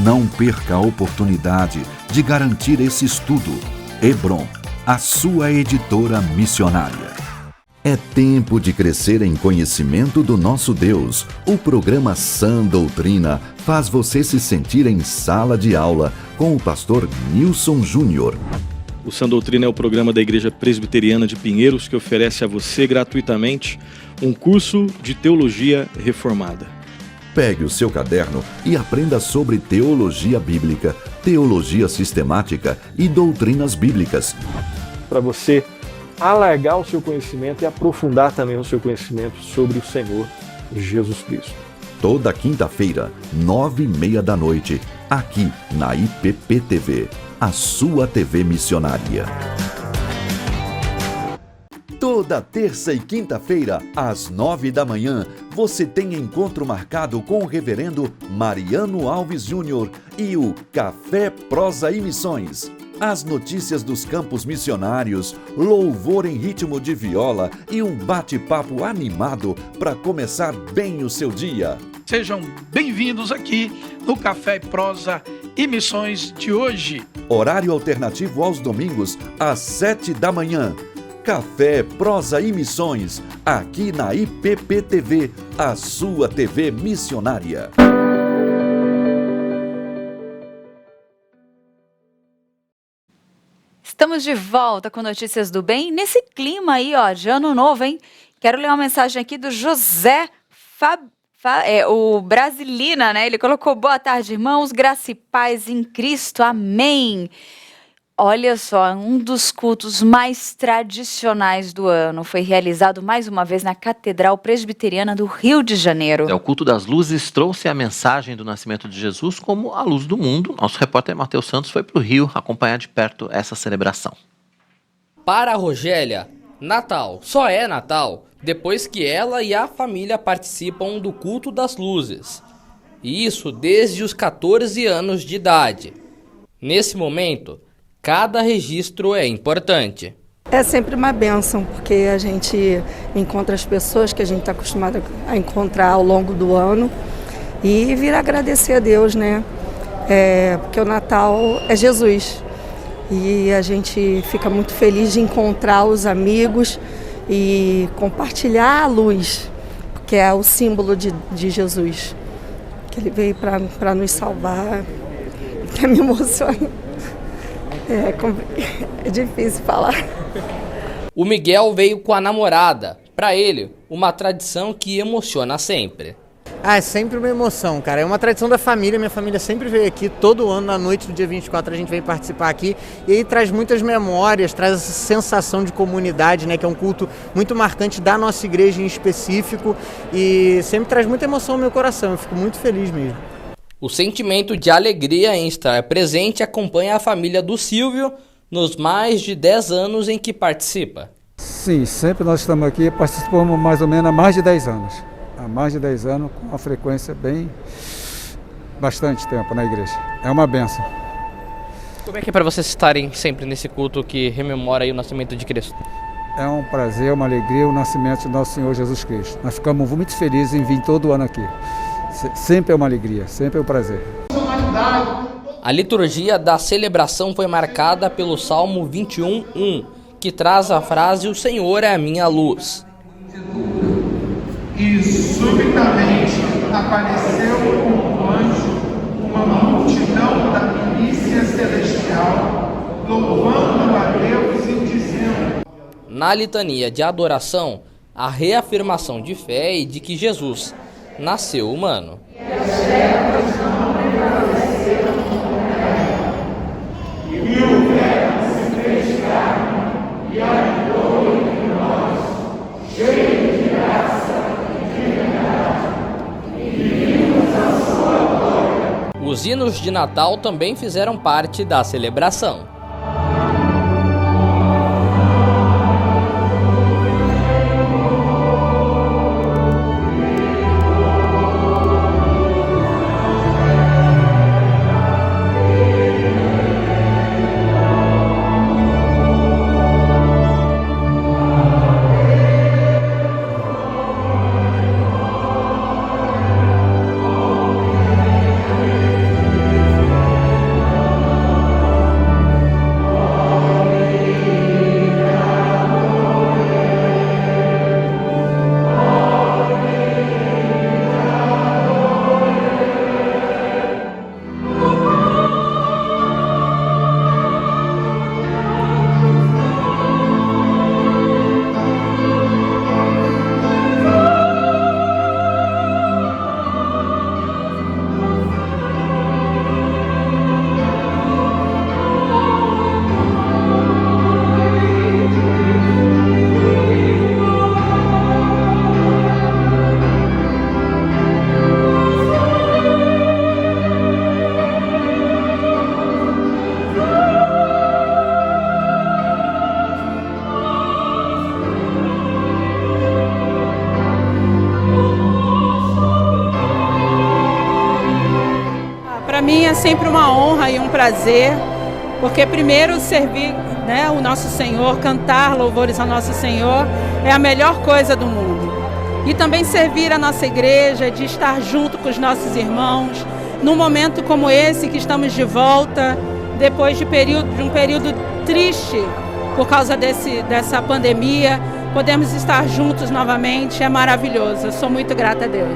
Não perca a oportunidade de garantir esse estudo. Hebron, a sua editora missionária. É tempo de crescer em conhecimento do nosso Deus. O programa Sã Doutrina faz você se sentir em sala de aula com o pastor Nilson Júnior. O Sã Doutrina é o programa da Igreja Presbiteriana de Pinheiros que oferece a você gratuitamente um curso de teologia reformada. Pegue o seu caderno e aprenda sobre teologia bíblica, teologia sistemática e doutrinas bíblicas. Para você alargar o seu conhecimento e aprofundar também o seu conhecimento sobre o Senhor Jesus Cristo. Toda quinta-feira, 9h30 da noite, aqui na IPPTV, a sua TV missionária. Toda terça e quinta-feira, às 9 da manhã, você tem encontro marcado com o reverendo Mariano Alves Júnior e o Café Prosa e Missões. As notícias dos campos missionários, louvor em ritmo de viola e um bate-papo animado para começar bem o seu dia. Sejam bem-vindos aqui no Café Prosa e Missões de hoje. Horário alternativo aos domingos, às 7 da manhã. Café, Prosa e Missões, aqui na IPPTV, a sua TV missionária. Estamos de volta com Notícias do Bem, nesse clima aí, ó, de ano novo, hein? Quero ler uma mensagem aqui do José o Brasilina, né? Ele colocou: boa tarde, irmãos, graça e paz em Cristo, amém. Olha só, um dos cultos mais tradicionais do ano foi realizado mais uma vez na Catedral Presbiteriana do Rio de Janeiro. O culto das luzes trouxe a mensagem do nascimento de Jesus como a luz do mundo. Nosso repórter Matheus Santos foi para o Rio acompanhar de perto essa celebração. Para a Rogélia, Natal só é Natal depois que ela e a família participam do culto das luzes. E isso desde os 14 anos de idade. Nesse momento, cada registro é importante. É sempre uma bênção, porque a gente encontra as pessoas que a gente está acostumado a encontrar ao longo do ano e vir agradecer a Deus, né? Porque o Natal é Jesus e a gente fica muito feliz de encontrar os amigos e compartilhar a luz, que é o símbolo de Jesus, que ele veio para nos salvar, que me emociona. É difícil falar. O Miguel veio com a namorada. Para ele, uma tradição que emociona sempre. É sempre uma emoção, cara. É uma tradição da família. Minha família sempre veio aqui. Todo ano, na noite do dia 24, a gente vem participar aqui. E aí traz muitas memórias, traz essa sensação de comunidade, né? Que é um culto muito marcante da nossa igreja em específico. E sempre traz muita emoção no meu coração. Eu fico muito feliz mesmo. O sentimento de alegria em estar presente acompanha a família do Silvio nos mais de 10 anos em que participa. Sim, sempre nós estamos aqui, participamos mais ou menos há mais de 10 anos. Há mais de 10 anos, com uma frequência bastante tempo na igreja. É uma bênção. Como é que é para vocês estarem sempre nesse culto que rememora aí o nascimento de Cristo? É um prazer, uma alegria o nascimento de nosso Senhor Jesus Cristo. Nós ficamos muito felizes em vir todo ano aqui. Sempre é uma alegria, sempre é um prazer. A liturgia da celebração foi marcada pelo Salmo 21:1, que traz a frase "O Senhor é a minha luz". E subitamente apareceu um anjo, uma multidão da milícia celestial, louvando a Deus e dizendo... Na litania de adoração, a reafirmação de fé e de que Jesus nasceu humano. Os hinos de Natal também fizeram parte da celebração. Para mim é sempre uma honra e um prazer, porque primeiro servir, né, o nosso Senhor, cantar louvores ao nosso Senhor é a melhor coisa do mundo. E também servir a nossa igreja, de estar junto com os nossos irmãos, num momento como esse que estamos de volta, depois de um período triste por causa dessa pandemia, podemos estar juntos novamente, é maravilhoso. Eu sou muito grata a Deus.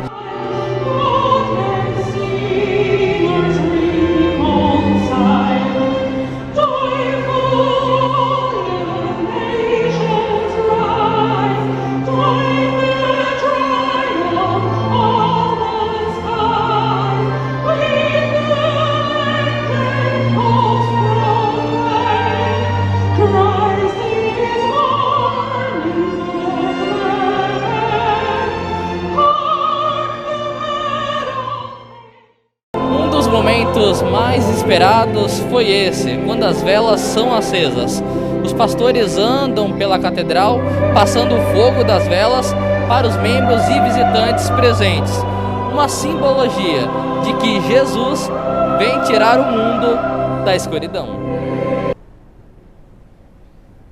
Momentos mais esperados foi esse, quando as velas são acesas. Os pastores andam pela catedral, passando o fogo das velas para os membros e visitantes presentes. Uma simbologia de que Jesus vem tirar o mundo da escuridão.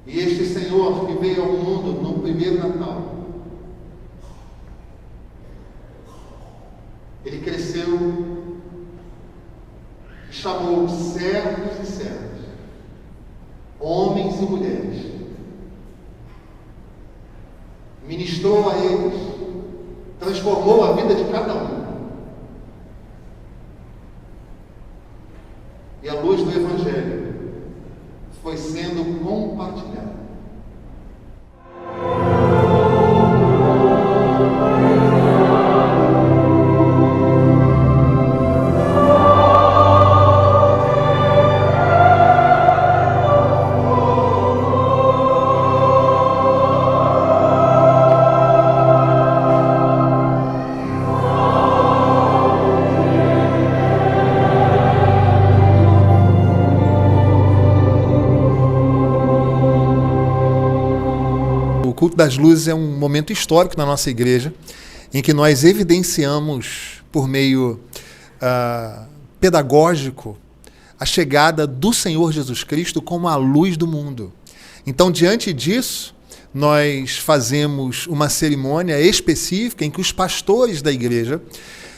E este Senhor Senhor que veio ao mundo no primeiro Natal, Ele cresceu e chamou servos e servas, homens e mulheres, ministrou a eles, transformou a vida de cada um. E a luz do Evangelho foi sendo compartilhada. O culto das luzes é um momento histórico na nossa igreja, em que nós evidenciamos, por meio pedagógico, a chegada do Senhor Jesus Cristo como a luz do mundo. Então, diante disso, nós fazemos uma cerimônia específica em que os pastores da igreja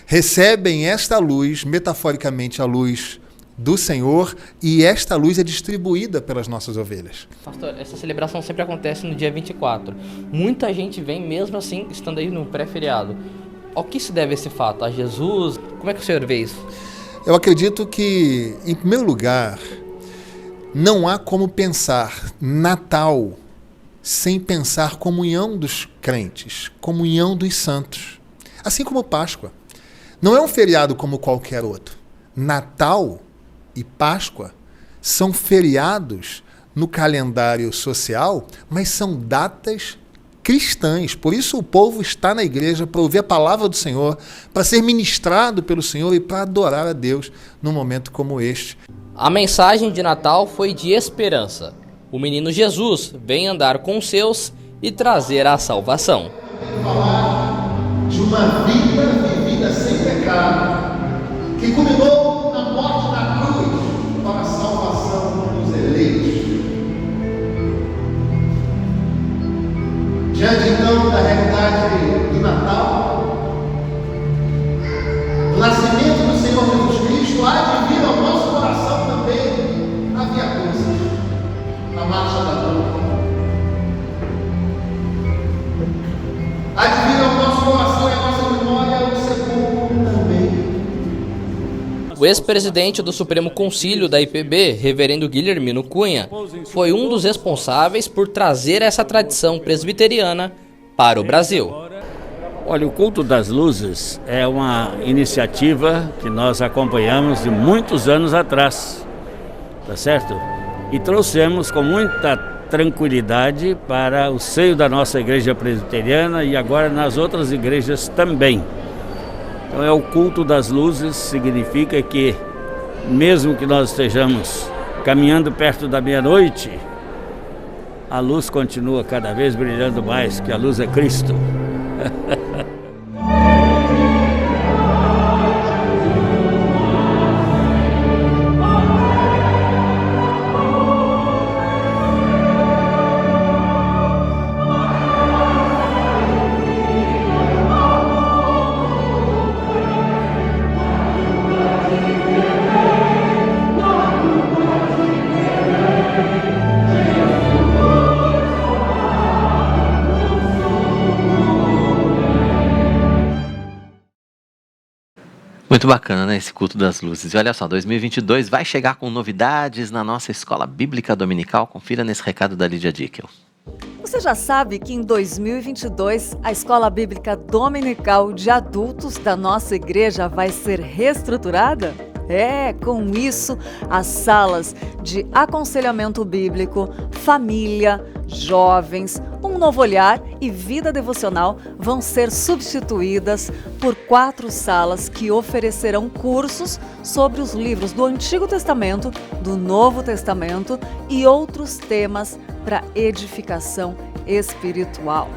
recebem esta luz, metaforicamente a luz do Senhor, e esta luz é distribuída pelas nossas ovelhas. Pastor, essa celebração sempre acontece no dia 24. Muita gente vem mesmo assim, estando aí no pré-feriado. Ao que se deve esse fato? A Jesus? Como é que o senhor vê isso? Eu acredito que, em primeiro lugar, não há como pensar Natal sem pensar comunhão dos crentes, comunhão dos santos. Assim como Páscoa. Não é um feriado como qualquer outro. Natal e Páscoa são feriados no calendário social, mas são datas cristãs. Por isso o povo está na igreja para ouvir a palavra do Senhor, para ser ministrado pelo Senhor e para adorar a Deus num momento como este. A mensagem de Natal foi de esperança. O menino Jesus vem andar com os seus e trazer a salvação. Falar de uma vida vivida sem pecado, que culminou na morte da cruz para a salvação dos eleitos. Diante então da realidade do Natal, do nascimento do Senhor Jesus Cristo, há de vir ao nosso coração também a Via Cruzes, a marcha da dor. Há de vir ao nosso coração e à nossa memória o sepulcro também. O ex-presidente do Supremo Concílio da IPB, reverendo Guilhermino Cunha, foi um dos responsáveis por trazer essa tradição presbiteriana para o Brasil. Olha, o culto das luzes é uma iniciativa que nós acompanhamos de muitos anos atrás, tá certo? E trouxemos com muita tranquilidade para o seio da nossa igreja presbiteriana e agora nas outras igrejas também. Então é o culto das luzes, significa que mesmo que nós estejamos caminhando perto da meia-noite, a luz continua cada vez brilhando mais, que a luz é Cristo. Muito bacana, né, esse culto das luzes. E olha só, 2022 vai chegar com novidades na nossa Escola Bíblica Dominical. Confira nesse recado da Lídia Dickel. Você já sabe que em 2022 a Escola Bíblica Dominical de Adultos da nossa igreja vai ser reestruturada? Com isso, as salas de aconselhamento bíblico, família, jovens, um novo olhar e vida devocional vão ser substituídas por 4 salas que oferecerão cursos sobre os livros do Antigo Testamento, do Novo Testamento e outros temas para edificação espiritual.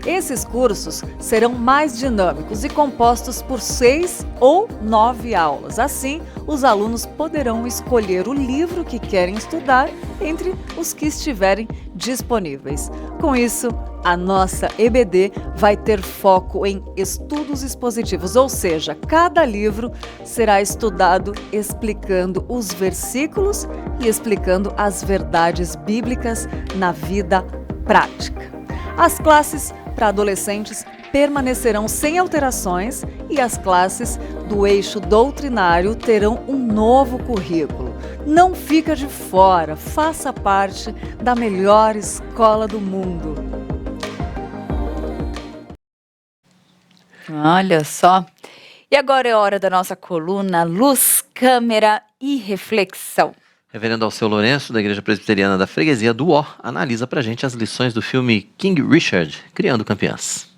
Esses cursos serão mais dinâmicos e compostos por 6 ou 9 aulas. Assim, os alunos poderão escolher o livro que querem estudar entre os que estiverem disponíveis. Com isso, a nossa EBD vai ter foco em estudos expositivos, ou seja, cada livro será estudado explicando os versículos e explicando as verdades bíblicas na vida prática. As classes para adolescentes permanecerão sem alterações e as classes do eixo doutrinário terão um novo currículo. Não fica de fora, faça parte da melhor escola do mundo. Olha só. E agora é hora da nossa coluna Luz, Câmera e Reflexão. Reverendo Alceu Lourenço, da Igreja Presbiteriana da Freguesia do Ó, analisa pra gente as lições do filme King Richard, Criando Campeãs.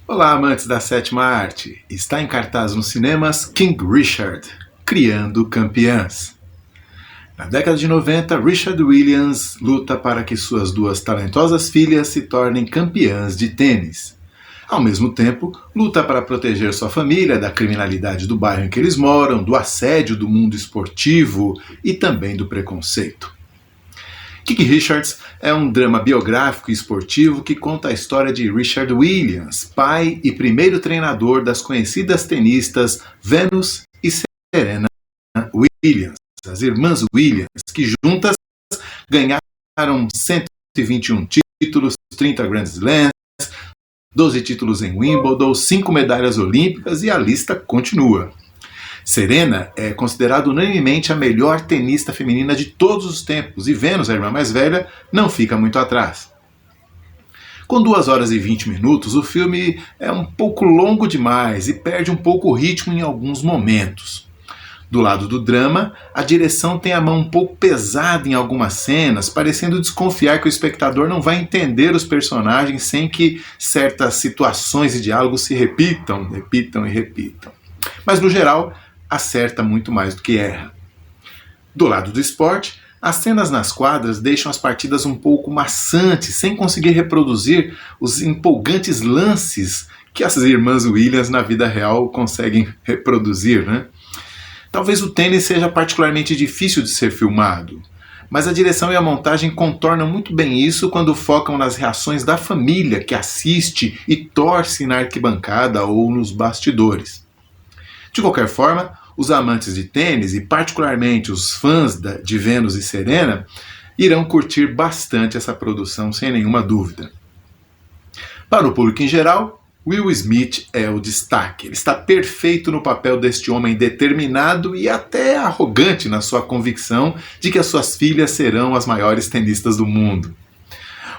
Olá, amantes da sétima arte. Está em cartaz nos cinemas King Richard, Criando Campeãs. Na década de 90, Richard Williams luta para que suas duas talentosas filhas se tornem campeãs de tênis. Ao mesmo tempo, luta para proteger sua família da criminalidade do bairro em que eles moram, do assédio do mundo esportivo e também do preconceito. King Richard é um drama biográfico e esportivo que conta a história de Richard Williams, pai e primeiro treinador das conhecidas tenistas Venus e Serena Williams, as irmãs Williams, que juntas ganharam 121 títulos, 30 Grand Slams, 12 títulos em Wimbledon, 5 medalhas olímpicas e a lista continua. Serena é considerada unanimemente a melhor tenista feminina de todos os tempos e Venus, a irmã mais velha, não fica muito atrás. Com 2 horas e 20 minutos, o filme é um pouco longo demais e perde um pouco o ritmo em alguns momentos. Do lado do drama, a direção tem a mão um pouco pesada em algumas cenas, parecendo desconfiar que o espectador não vai entender os personagens sem que certas situações e diálogos se repitam. Mas, no geral, acerta muito mais do que erra. Do lado do esporte, as cenas nas quadras deixam as partidas um pouco maçantes, sem conseguir reproduzir os empolgantes lances que as irmãs Williams na vida real conseguem reproduzir, né? Talvez o tênis seja particularmente difícil de ser filmado, mas a direção e a montagem contornam muito bem isso quando focam nas reações da família que assiste e torce na arquibancada ou nos bastidores. De qualquer forma, os amantes de tênis e particularmente os fãs de Venus e Serena irão curtir bastante essa produção sem nenhuma dúvida. Para o público em geral, Will Smith é o destaque. Ele está perfeito no papel deste homem determinado e até arrogante na sua convicção de que as suas filhas serão as maiores tenistas do mundo.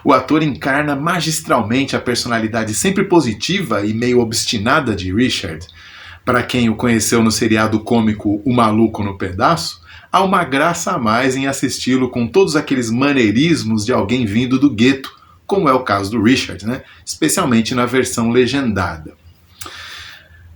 O ator encarna magistralmente a personalidade sempre positiva e meio obstinada de Richard. Para quem o conheceu no seriado cômico O Maluco no Pedaço, há uma graça a mais em assisti-lo com todos aqueles maneirismos de alguém vindo do gueto, como é o caso do Richard, né? Especialmente na versão legendada.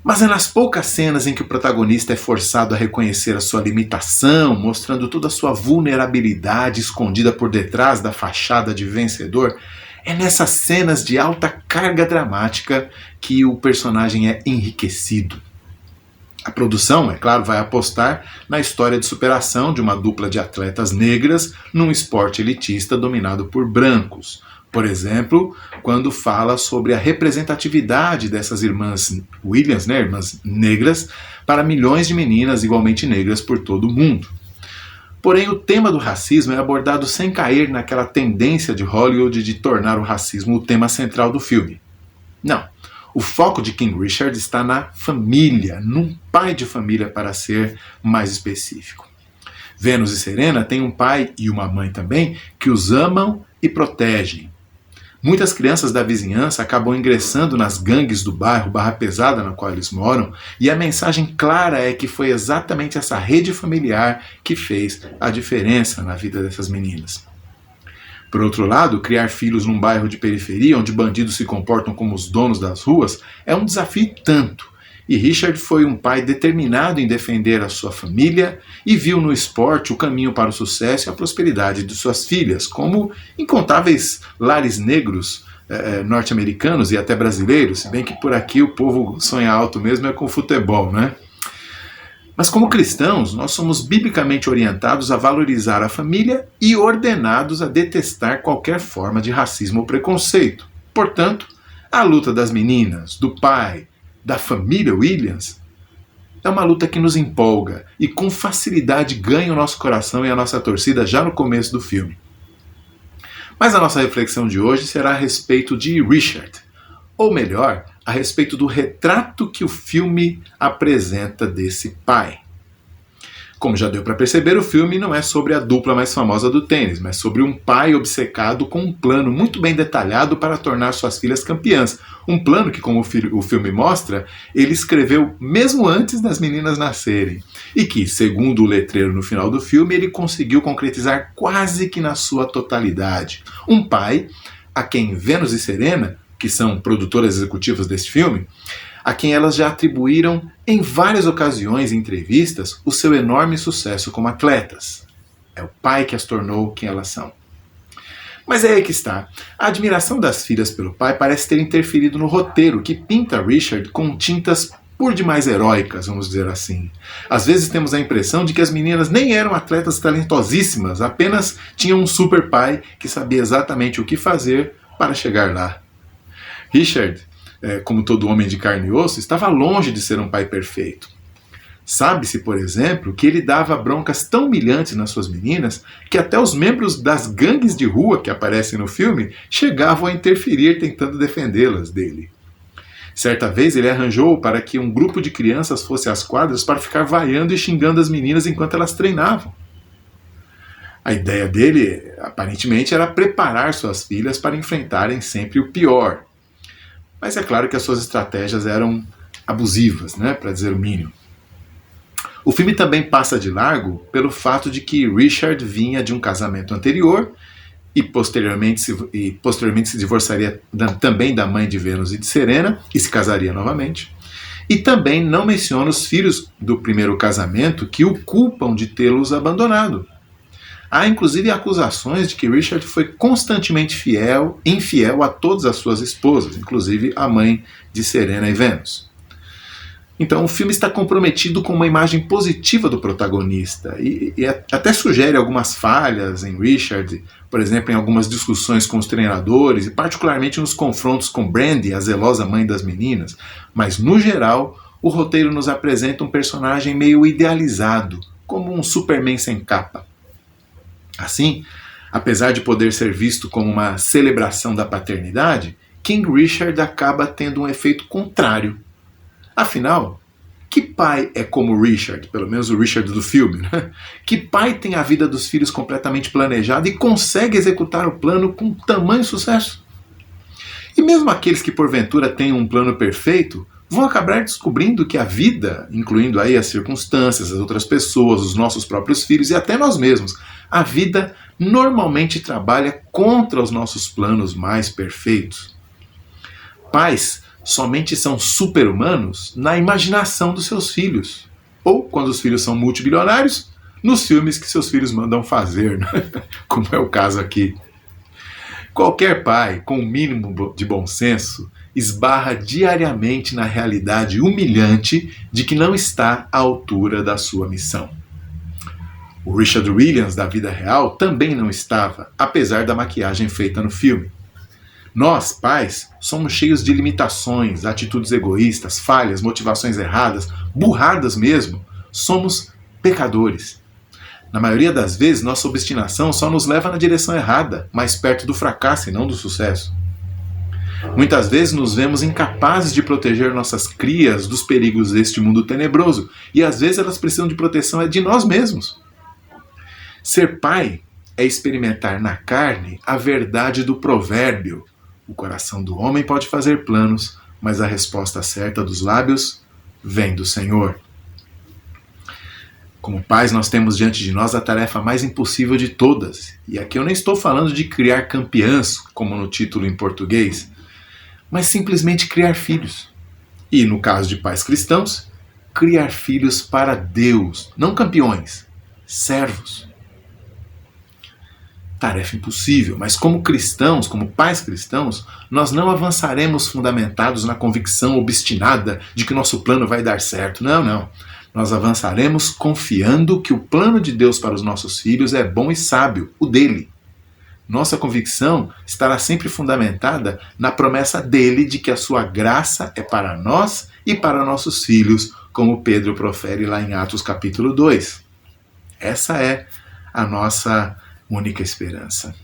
Mas é nas poucas cenas em que o protagonista é forçado a reconhecer a sua limitação, mostrando toda a sua vulnerabilidade escondida por detrás da fachada de vencedor, é nessas cenas de alta carga dramática que o personagem é enriquecido. A produção, é claro, vai apostar na história de superação de uma dupla de atletas negras num esporte elitista dominado por brancos. Por exemplo, quando fala sobre a representatividade dessas irmãs Williams, né, irmãs negras, para milhões de meninas igualmente negras por todo o mundo. Porém, o tema do racismo é abordado sem cair naquela tendência de Hollywood de tornar o racismo o tema central do filme. Não. O foco de King Richard está na família, num pai de família para ser mais específico. Venus e Serena têm um pai e uma mãe também que os amam e protegem. Muitas crianças da vizinhança acabam ingressando nas gangues do bairro Barra Pesada na qual eles moram, e a mensagem clara é que foi exatamente essa rede familiar que fez a diferença na vida dessas meninas. Por outro lado, criar filhos num bairro de periferia onde bandidos se comportam como os donos das ruas é um desafio tanto, E Richard foi um pai determinado em defender a sua família e viu no esporte o caminho para o sucesso e a prosperidade de suas filhas, como incontáveis lares negros norte-americanos e até brasileiros, se bem que por aqui o povo sonha alto mesmo é com futebol, né? Mas como cristãos, nós somos biblicamente orientados a valorizar a família e ordenados a detestar qualquer forma de racismo ou preconceito. Portanto, a luta das meninas, do pai, da família Williams é uma luta que nos empolga e com facilidade ganha o nosso coração e a nossa torcida já no começo do filme. Mas a nossa reflexão de hoje será a respeito de Richard, ou melhor, a respeito do retrato que o filme apresenta desse pai. Como já deu para perceber, o filme não é sobre a dupla mais famosa do tênis, mas sobre um pai obcecado com um plano muito bem detalhado para tornar suas filhas campeãs. Um plano que, como o filme mostra, ele escreveu mesmo antes das meninas nascerem. E que, segundo o letreiro no final do filme, ele conseguiu concretizar quase que na sua totalidade. Um pai a quem Venus e Serena, que são produtoras executivas deste filme, a quem elas já atribuíram em várias ocasiões e entrevistas o seu enorme sucesso como atletas. É o pai que as tornou quem elas são. Mas é aí que está. A admiração das filhas pelo pai parece ter interferido no roteiro, que pinta Richard com tintas por demais heróicas, vamos dizer assim. Às vezes temos a impressão de que as meninas nem eram atletas talentosíssimas, apenas tinham um super pai que sabia exatamente o que fazer para chegar lá. Richard, como todo homem de carne e osso, estava longe de ser um pai perfeito. Sabe-se, por exemplo, que ele dava broncas tão humilhantes nas suas meninas que até os membros das gangues de rua que aparecem no filme chegavam a interferir tentando defendê-las dele. Certa vez ele arranjou para que um grupo de crianças fosse às quadras para ficar vaiando e xingando as meninas enquanto elas treinavam. A ideia dele, aparentemente, era preparar suas filhas para enfrentarem sempre o pior. Mas é claro que as suas estratégias eram abusivas, né, para dizer o mínimo. O filme também passa de largo pelo fato de que Richard vinha de um casamento anterior e posteriormente se divorciaria também da mãe de Venus e de Serena e se casaria novamente. E também não menciona os filhos do primeiro casamento que o culpam de tê-los abandonado. Há inclusive acusações de que Richard foi constantemente infiel a todas as suas esposas, inclusive a mãe de Serena e Venus. Então o filme está comprometido com uma imagem positiva do protagonista e até sugere algumas falhas em Richard, por exemplo, em algumas discussões com os treinadores e particularmente nos confrontos com Brandy, a zelosa mãe das meninas. Mas no geral, o roteiro nos apresenta um personagem meio idealizado, como um Superman sem capa. Assim, apesar de poder ser visto como uma celebração da paternidade, King Richard acaba tendo um efeito contrário. Afinal, que pai é como Richard, pelo menos o Richard do filme, né? Que pai tem a vida dos filhos completamente planejada e consegue executar o plano com tamanho sucesso? E mesmo aqueles que porventura têm um plano perfeito, vão acabar descobrindo que a vida, incluindo aí as circunstâncias, as outras pessoas, os nossos próprios filhos e até nós mesmos, a vida normalmente trabalha contra os nossos planos mais perfeitos. Pais somente são super-humanos na imaginação dos seus filhos. Ou, quando os filhos são multibilionários, nos filmes que seus filhos mandam fazer, né? Como é o caso aqui. Qualquer pai, com o mínimo de bom senso, esbarra diariamente na realidade humilhante de que não está à altura da sua missão. O Richard Williams da vida real também não estava, apesar da maquiagem feita no filme. Nós, pais, somos cheios de limitações, atitudes egoístas, falhas, motivações erradas, burradas mesmo. Somos pecadores. Na maioria das vezes, nossa obstinação só nos leva na direção errada, mais perto do fracasso e não do sucesso. Muitas vezes nos vemos incapazes de proteger nossas crias dos perigos deste mundo tenebroso, e às vezes elas precisam de proteção de nós mesmos. Ser pai é experimentar na carne a verdade do provérbio: o coração do homem pode fazer planos, mas a resposta certa dos lábios vem do Senhor. Como pais, nós temos diante de nós a tarefa mais impossível de todas. E aqui eu nem estou falando de criar campeãs, como no título em português, mas simplesmente criar filhos. E no caso de pais cristãos, criar filhos para Deus, não campeões, servos. Tarefa impossível, mas como cristãos, como pais cristãos, nós não avançaremos fundamentados na convicção obstinada de que nosso plano vai dar certo. Não, não. Nós avançaremos confiando que o plano de Deus para os nossos filhos é bom e sábio, o dele. Nossa convicção estará sempre fundamentada na promessa dele de que a sua graça é para nós e para nossos filhos, como Pedro profere lá em Atos capítulo 2. Essa é a nossa única esperança.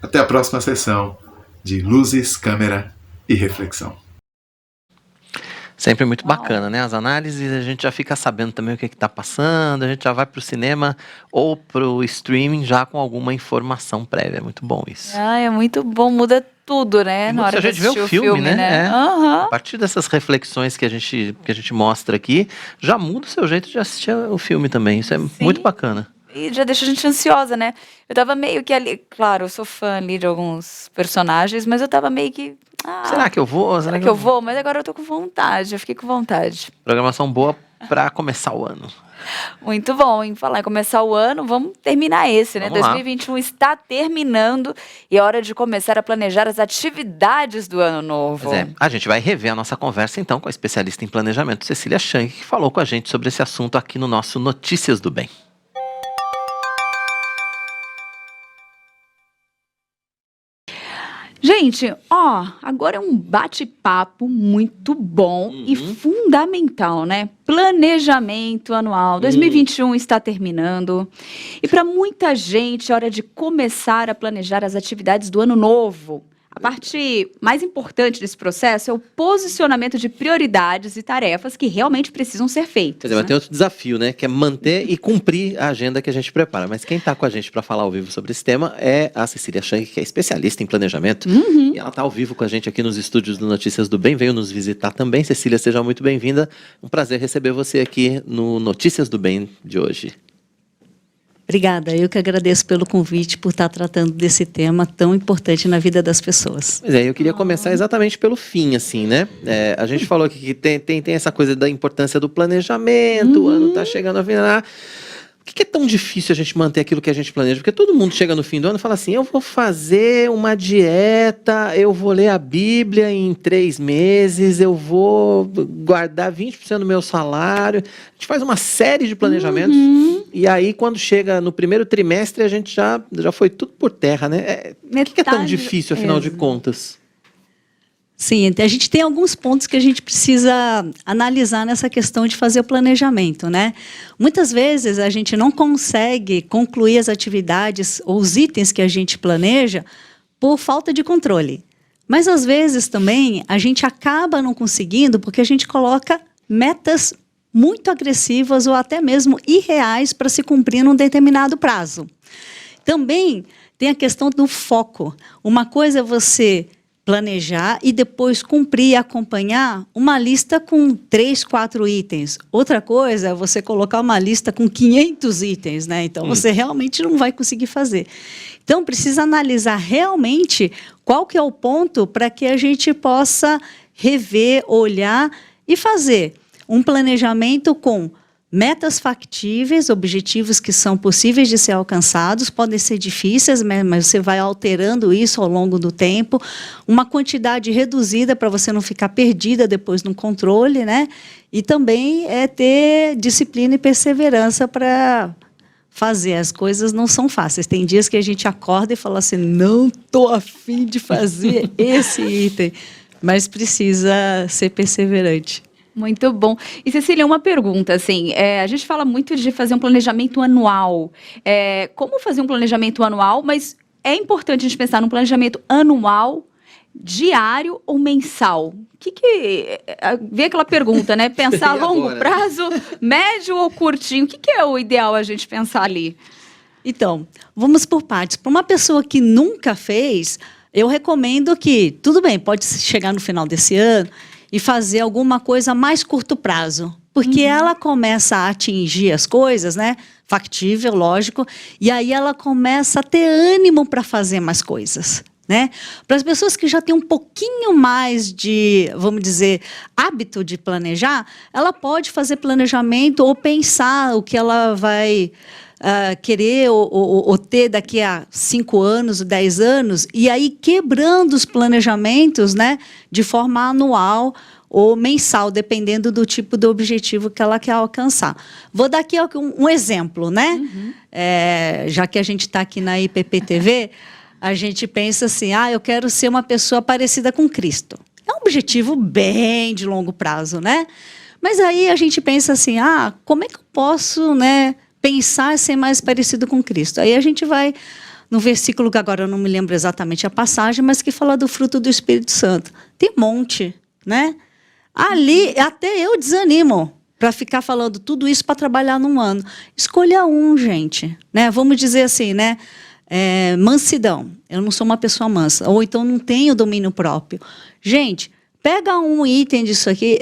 Até a próxima sessão de Luzes, Câmera e Reflexão. Sempre muito bacana, né? As análises, a gente já fica sabendo também o que está passando, a gente já vai para o cinema ou para o streaming já com alguma informação prévia. É muito bom isso. É muito bom, muda tudo, né? Na hora de a gente vê o filme, né? Uhum. A partir dessas reflexões que a gente mostra aqui, já muda o seu jeito de assistir o filme também. Isso é muito bacana. E já deixa a gente ansiosa, né? Eu tava meio que ali, claro, eu sou fã ali de alguns personagens, mas eu tava meio que... será que eu vou? Será que eu vou? Mas agora eu tô com vontade, eu fiquei com vontade. Programação boa para começar o ano. Muito bom, em falar em começar o ano, vamos terminar esse, né? Vamos 2021 está terminando e é hora de começar a planejar as atividades do ano novo. Pois é, a gente vai rever a nossa conversa então com a especialista em planejamento Cecília Schank, que falou com a gente sobre esse assunto aqui no nosso Notícias do Bem. Gente, agora é um bate-papo muito bom e fundamental, né? Planejamento anual. 2021 está terminando. E para muita gente, é hora de começar a planejar as atividades do ano novo. A parte mais importante desse processo é o posicionamento de prioridades e tarefas que realmente precisam ser feitas. Pois é, mas tem outro desafio, né? Que é manter e cumprir a agenda que a gente prepara. Mas quem está com a gente para falar ao vivo sobre esse tema é a Cecília Schank, que é especialista em planejamento. E ela está ao vivo com a gente aqui nos estúdios do Notícias do Bem. Veio nos visitar também. Cecília, seja muito bem-vinda. Um prazer receber você aqui no Notícias do Bem de hoje. Obrigada, eu que agradeço pelo convite, por estar tratando desse tema tão importante na vida das pessoas. Pois é, eu queria começar exatamente pelo fim, assim, né? A gente falou aqui que tem essa coisa da importância do planejamento, o ano está chegando a final. Por que é tão difícil a gente manter aquilo que a gente planeja? Porque todo mundo chega no fim do ano e fala assim, eu vou fazer uma dieta, eu vou ler a Bíblia em 3 meses, eu vou guardar 20% do meu salário. A gente faz uma série de planejamentos e aí quando chega no primeiro trimestre a gente já foi tudo por terra, né? Por que é tão difícil, afinal de contas? Sim, a gente tem alguns pontos que a gente precisa analisar nessa questão de fazer o planejamento, né? Muitas vezes a gente não consegue concluir as atividades ou os itens que a gente planeja por falta de controle. Mas às vezes também a gente acaba não conseguindo porque a gente coloca metas muito agressivas ou até mesmo irreais para se cumprir num determinado prazo. Também tem a questão do foco. Uma coisa é você planejar e depois cumprir e acompanhar uma lista com 3, 4 itens. Outra coisa é você colocar uma lista com 500 itens, né? Então, você realmente não vai conseguir fazer. Então, precisa analisar realmente qual que é o ponto para que a gente possa rever, olhar e fazer um planejamento com metas factíveis, objetivos que são possíveis de ser alcançados, podem ser difíceis, mas você vai alterando isso ao longo do tempo, uma quantidade reduzida para você não ficar perdida depois no controle, né? E também ter disciplina e perseverança para fazer. As coisas não são fáceis. Tem dias que a gente acorda e fala assim, não estou a fim de fazer esse item, mas precisa ser perseverante. Muito bom. E, Cecília, uma pergunta, assim, a gente fala muito de fazer um planejamento anual. Como fazer um planejamento anual, mas é importante a gente pensar num planejamento anual, diário ou mensal? Vem aquela pergunta, né? Pensar a longo prazo, médio ou curtinho? O que é o ideal a gente pensar ali? Então, vamos por partes. Para uma pessoa que nunca fez, eu recomendo que, tudo bem, pode chegar no final desse ano e fazer alguma coisa a mais curto prazo. Porque ela começa a atingir as coisas, né? Factível, lógico. E aí ela começa a ter ânimo para fazer mais coisas. né? Para as pessoas que já têm um pouquinho mais de, vamos dizer, hábito de planejar, ela pode fazer planejamento ou pensar o que ela vai querer ou ter daqui a 5 anos, 10 anos, e aí quebrando os planejamentos, né, de forma anual ou mensal, dependendo do tipo de objetivo que ela quer alcançar. Vou dar aqui um exemplo, né? Já que a gente está aqui na IPP-TV, a gente pensa assim, eu quero ser uma pessoa parecida com Cristo. É um objetivo bem de longo prazo, né? Mas aí a gente pensa assim, como é que eu posso, né, pensar em ser mais parecido com Cristo? Aí a gente vai no versículo que agora eu não me lembro exatamente a passagem, mas que fala do fruto do Espírito Santo. Tem um monte, né? Ali, até eu desanimo para ficar falando tudo isso para trabalhar num ano. Escolha um, gente, né? Vamos dizer assim, né? Mansidão. Eu não sou uma pessoa mansa. Ou então não tenho domínio próprio. Gente, pega um item disso aqui,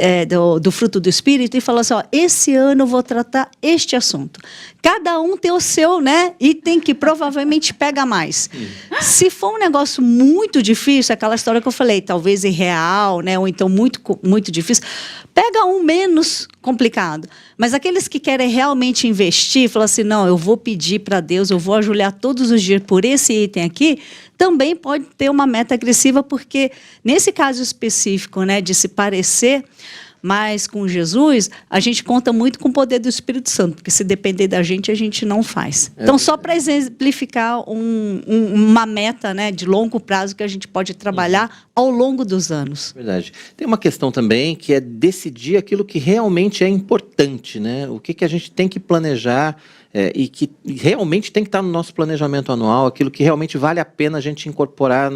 do fruto do Espírito, e fala assim, esse ano eu vou tratar este assunto. Cada um tem o seu, né? Item que provavelmente pega mais. Se for um negócio muito difícil, aquela história que eu falei, talvez irreal, né? Ou então muito, muito difícil, pega um menos complicado. Mas aqueles que querem realmente investir, falam assim, não, eu vou pedir para Deus, eu vou ajoelhar todos os dias por esse item aqui, também pode ter uma meta agressiva, porque nesse caso específico, né, de se parecer mais com Jesus, a gente conta muito com o poder do Espírito Santo, porque se depender da gente, a gente não faz. Então, só para exemplificar uma meta, né, de longo prazo que a gente pode trabalhar ao longo dos anos. Verdade. Tem uma questão também que é decidir aquilo que realmente é importante, né? O que a gente tem que planejar e que realmente tem que estar no nosso planejamento anual, aquilo que realmente vale a pena a gente incorporar,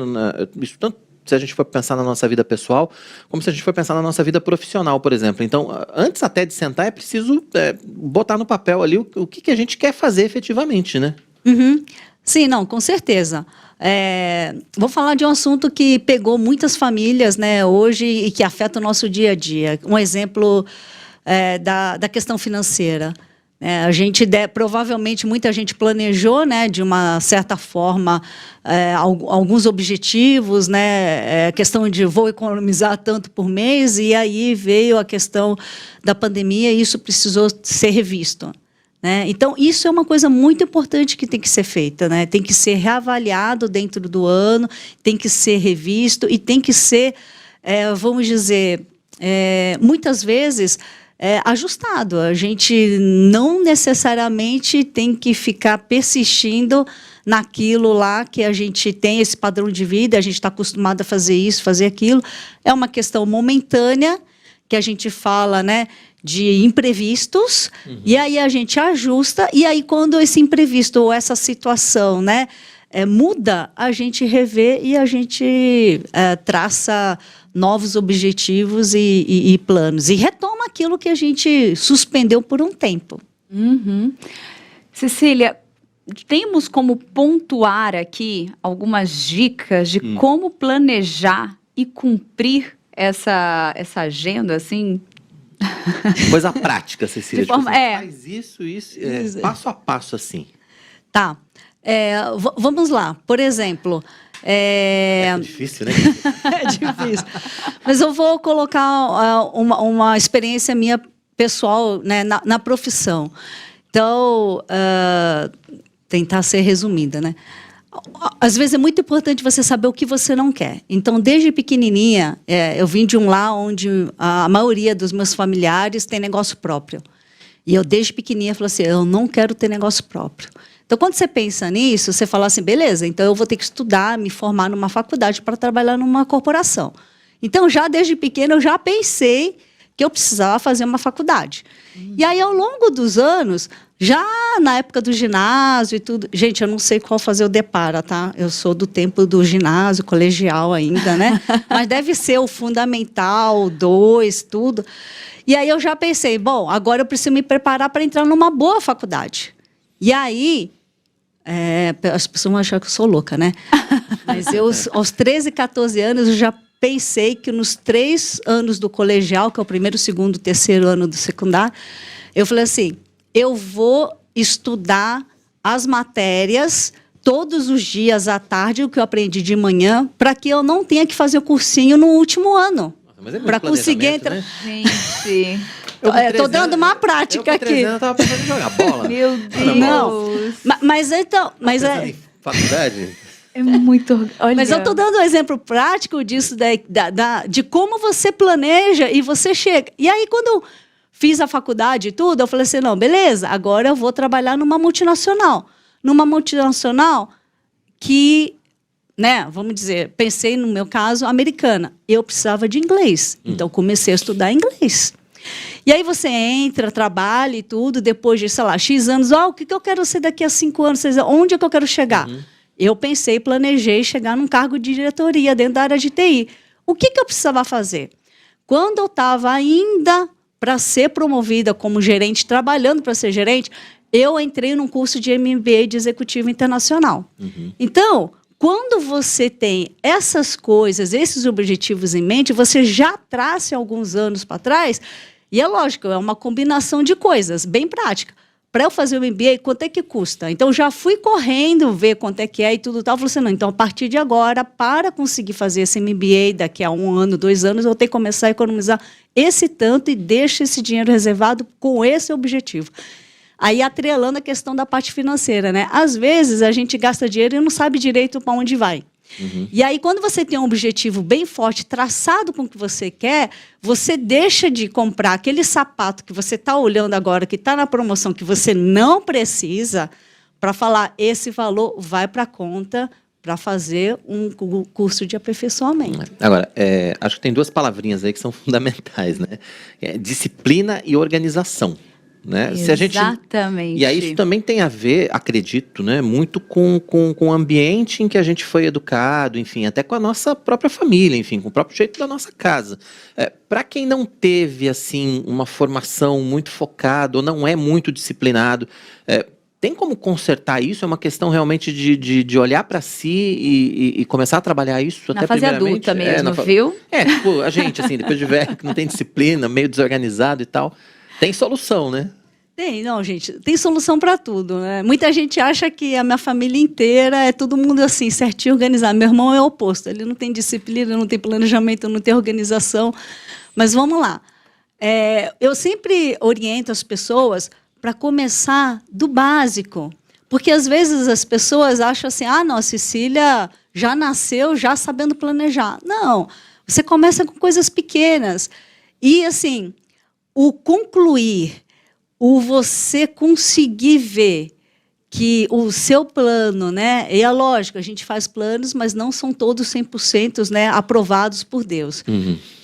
isso tanto se a gente for pensar na nossa vida pessoal, como se a gente for pensar na nossa vida profissional, por exemplo. Então, antes até de sentar, é preciso botar no papel ali o que a gente quer fazer efetivamente, né? Sim, não, com certeza. Vou falar de um assunto que pegou muitas famílias, né, hoje e que afeta o nosso dia a dia. Um exemplo da questão financeira. A gente provavelmente muita gente planejou, né, de uma certa forma, alguns objetivos, né, questão de vou economizar tanto por mês, e aí veio a questão da pandemia e isso precisou ser revisto, né? Então, isso é uma coisa muito importante que tem que ser feita, né? Tem que ser reavaliado dentro do ano, tem que ser revisto e tem que ser, vamos dizer, muitas vezes ajustado. A gente não necessariamente tem que ficar persistindo naquilo lá que a gente tem, esse padrão de vida, a gente está acostumado a fazer isso, fazer aquilo. É uma questão momentânea, que a gente fala, né, de imprevistos, e aí a gente ajusta, e aí quando esse imprevisto ou essa situação, né, muda, a gente revê e a gente traça novos objetivos e planos. E retoma aquilo que a gente suspendeu por um tempo. Cecília, temos como pontuar aqui algumas dicas de como planejar e cumprir essa agenda, assim? Coisa prática, Cecília. De forma, faz isso, passo a passo, assim. Tá. Vamos lá. Por exemplo... É difícil, né? É difícil. Mas eu vou colocar uma experiência minha pessoal, né, na profissão. Então, tentar ser resumida, né? Às vezes é muito importante você saber o que você não quer. Então, desde pequenininha, eu vim de um lar onde a maioria dos meus familiares tem negócio próprio. E eu, desde pequenininha, falei assim, eu não quero ter negócio próprio. Então, quando você pensa nisso, você fala assim, beleza, então eu vou ter que estudar, me formar numa faculdade para trabalhar numa corporação. Então, já desde pequena, eu já pensei que eu precisava fazer uma faculdade. E aí, ao longo dos anos, já na época do ginásio e tudo... Gente, eu não sei qual fazer o depara, tá? Eu sou do tempo do ginásio, colegial ainda, né? Mas deve ser o fundamental, 2, tudo. E aí, eu já pensei, bom, agora eu preciso me preparar para entrar numa boa faculdade. E aí... as pessoas vão achar que eu sou louca, né? Mas eu, aos 13, 14 anos, eu já pensei que nos 3 anos do colegial, que é o primeiro, segundo, terceiro ano do secundário, eu falei assim, eu vou estudar as matérias todos os dias à tarde o que eu aprendi de manhã, para que eu não tenha que fazer o cursinho no último ano. Para conseguir entrar. Né? Gente. Estou dando uma prática aqui. Eu estava pensando em jogar bola. Meu Deus. Não. Mas então. Mas em faculdade? É muito. Olha. Mas eu estou dando um exemplo prático disso, de como você planeja e você chega. E aí, quando eu fiz a faculdade e tudo, eu falei assim: não, beleza, agora eu vou trabalhar numa multinacional. Numa multinacional que, né, vamos dizer, pensei no meu caso, americana. Eu precisava de inglês. Então, comecei a estudar inglês. E aí você entra, trabalha e tudo, depois de, sei lá, X anos, o que eu quero ser daqui a 5 anos, 6 anos, onde é que eu quero chegar? Eu pensei, planejei chegar num cargo de diretoria dentro da área de TI. O que eu precisava fazer? Quando eu estava ainda para ser promovida como gerente, trabalhando para ser gerente, eu entrei num curso de MBA de Executivo Internacional. Então, quando você tem essas coisas, esses objetivos em mente, você já traça alguns anos para trás, e é lógico, é uma combinação de coisas, bem prática. Para eu fazer o MBA, quanto é que custa? Então, já fui correndo ver quanto é que é e tudo tal. Falei assim, não, então, a partir de agora, para conseguir fazer esse MBA daqui a 1 ano, 2 anos, eu tenho que começar a economizar esse tanto e deixo esse dinheiro reservado com esse objetivo. Aí, atrelando a questão da parte financeira, né? Às vezes, a gente gasta dinheiro e não sabe direito para onde vai. E aí, quando você tem um objetivo bem forte, traçado com o que você quer, você deixa de comprar aquele sapato que você está olhando agora, que está na promoção, que você não precisa, para falar, esse valor vai para a conta para fazer um curso de aperfeiçoamento. Agora, acho que tem 2 palavrinhas aí que são fundamentais, né? Disciplina e organização. Né? Exatamente. E aí isso também tem a ver, acredito, né, muito com o ambiente em que a gente foi educado, enfim, até com a nossa própria família, enfim, com o próprio jeito da nossa casa. Para quem não teve, assim, uma formação muito focada ou não é muito disciplinado, tem como consertar isso? É uma questão realmente de olhar para si e começar a trabalhar isso na até fase adulta mesmo, viu? Tipo, a gente, assim, depois de velho, que não tem disciplina, meio desorganizado e tal. Tem solução, né? Tem, não, gente. Tem solução para tudo, né? Muita gente acha que a minha família inteira é todo mundo assim, certinho, organizado. Meu irmão é o oposto. Ele não tem disciplina, não tem planejamento, não tem organização. Mas vamos lá. Eu sempre oriento as pessoas para começar do básico. Porque, às vezes, as pessoas acham assim, não, a Cecília já nasceu já sabendo planejar. Não, você começa com coisas pequenas. E, assim, o concluir, o você conseguir ver que o seu plano, né? E é lógico, a gente faz planos, mas não são todos 100%, né, aprovados por Deus.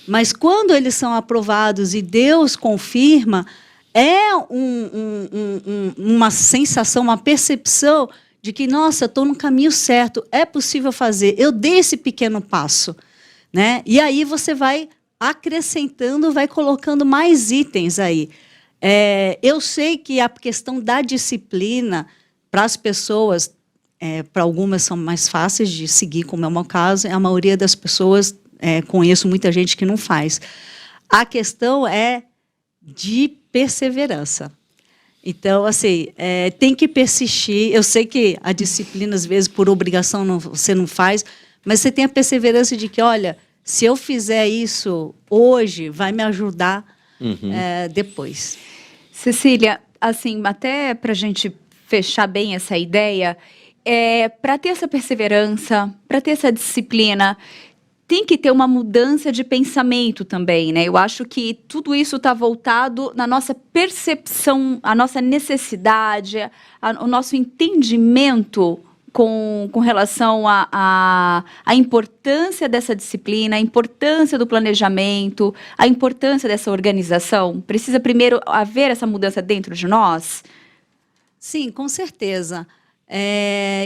Mas quando eles são aprovados e Deus confirma, é uma sensação, uma percepção de que, nossa, eu estou no caminho certo, é possível fazer, eu dei esse pequeno passo, né? E aí você vai acrescentando, vai colocando mais itens aí. Eu sei que a questão da disciplina, para as pessoas, para algumas são mais fáceis de seguir, como é o meu caso, a maioria das pessoas, conheço muita gente que não faz. A questão é de perseverança. Então, assim, tem que persistir. Eu sei que a disciplina, às vezes, por obrigação, você não faz, mas você tem a perseverança de que, olha, se eu fizer isso hoje, vai me ajudar depois. Cecília, assim, até para a gente fechar bem essa ideia, para ter essa perseverança, para ter essa disciplina, tem que ter uma mudança de pensamento também, né? Eu acho que tudo isso está voltado na nossa percepção, a nossa necessidade, o nosso entendimento com relação à importância dessa disciplina, a importância do planejamento, a importância dessa organização. Precisa primeiro haver essa mudança dentro de nós? Sim, com certeza.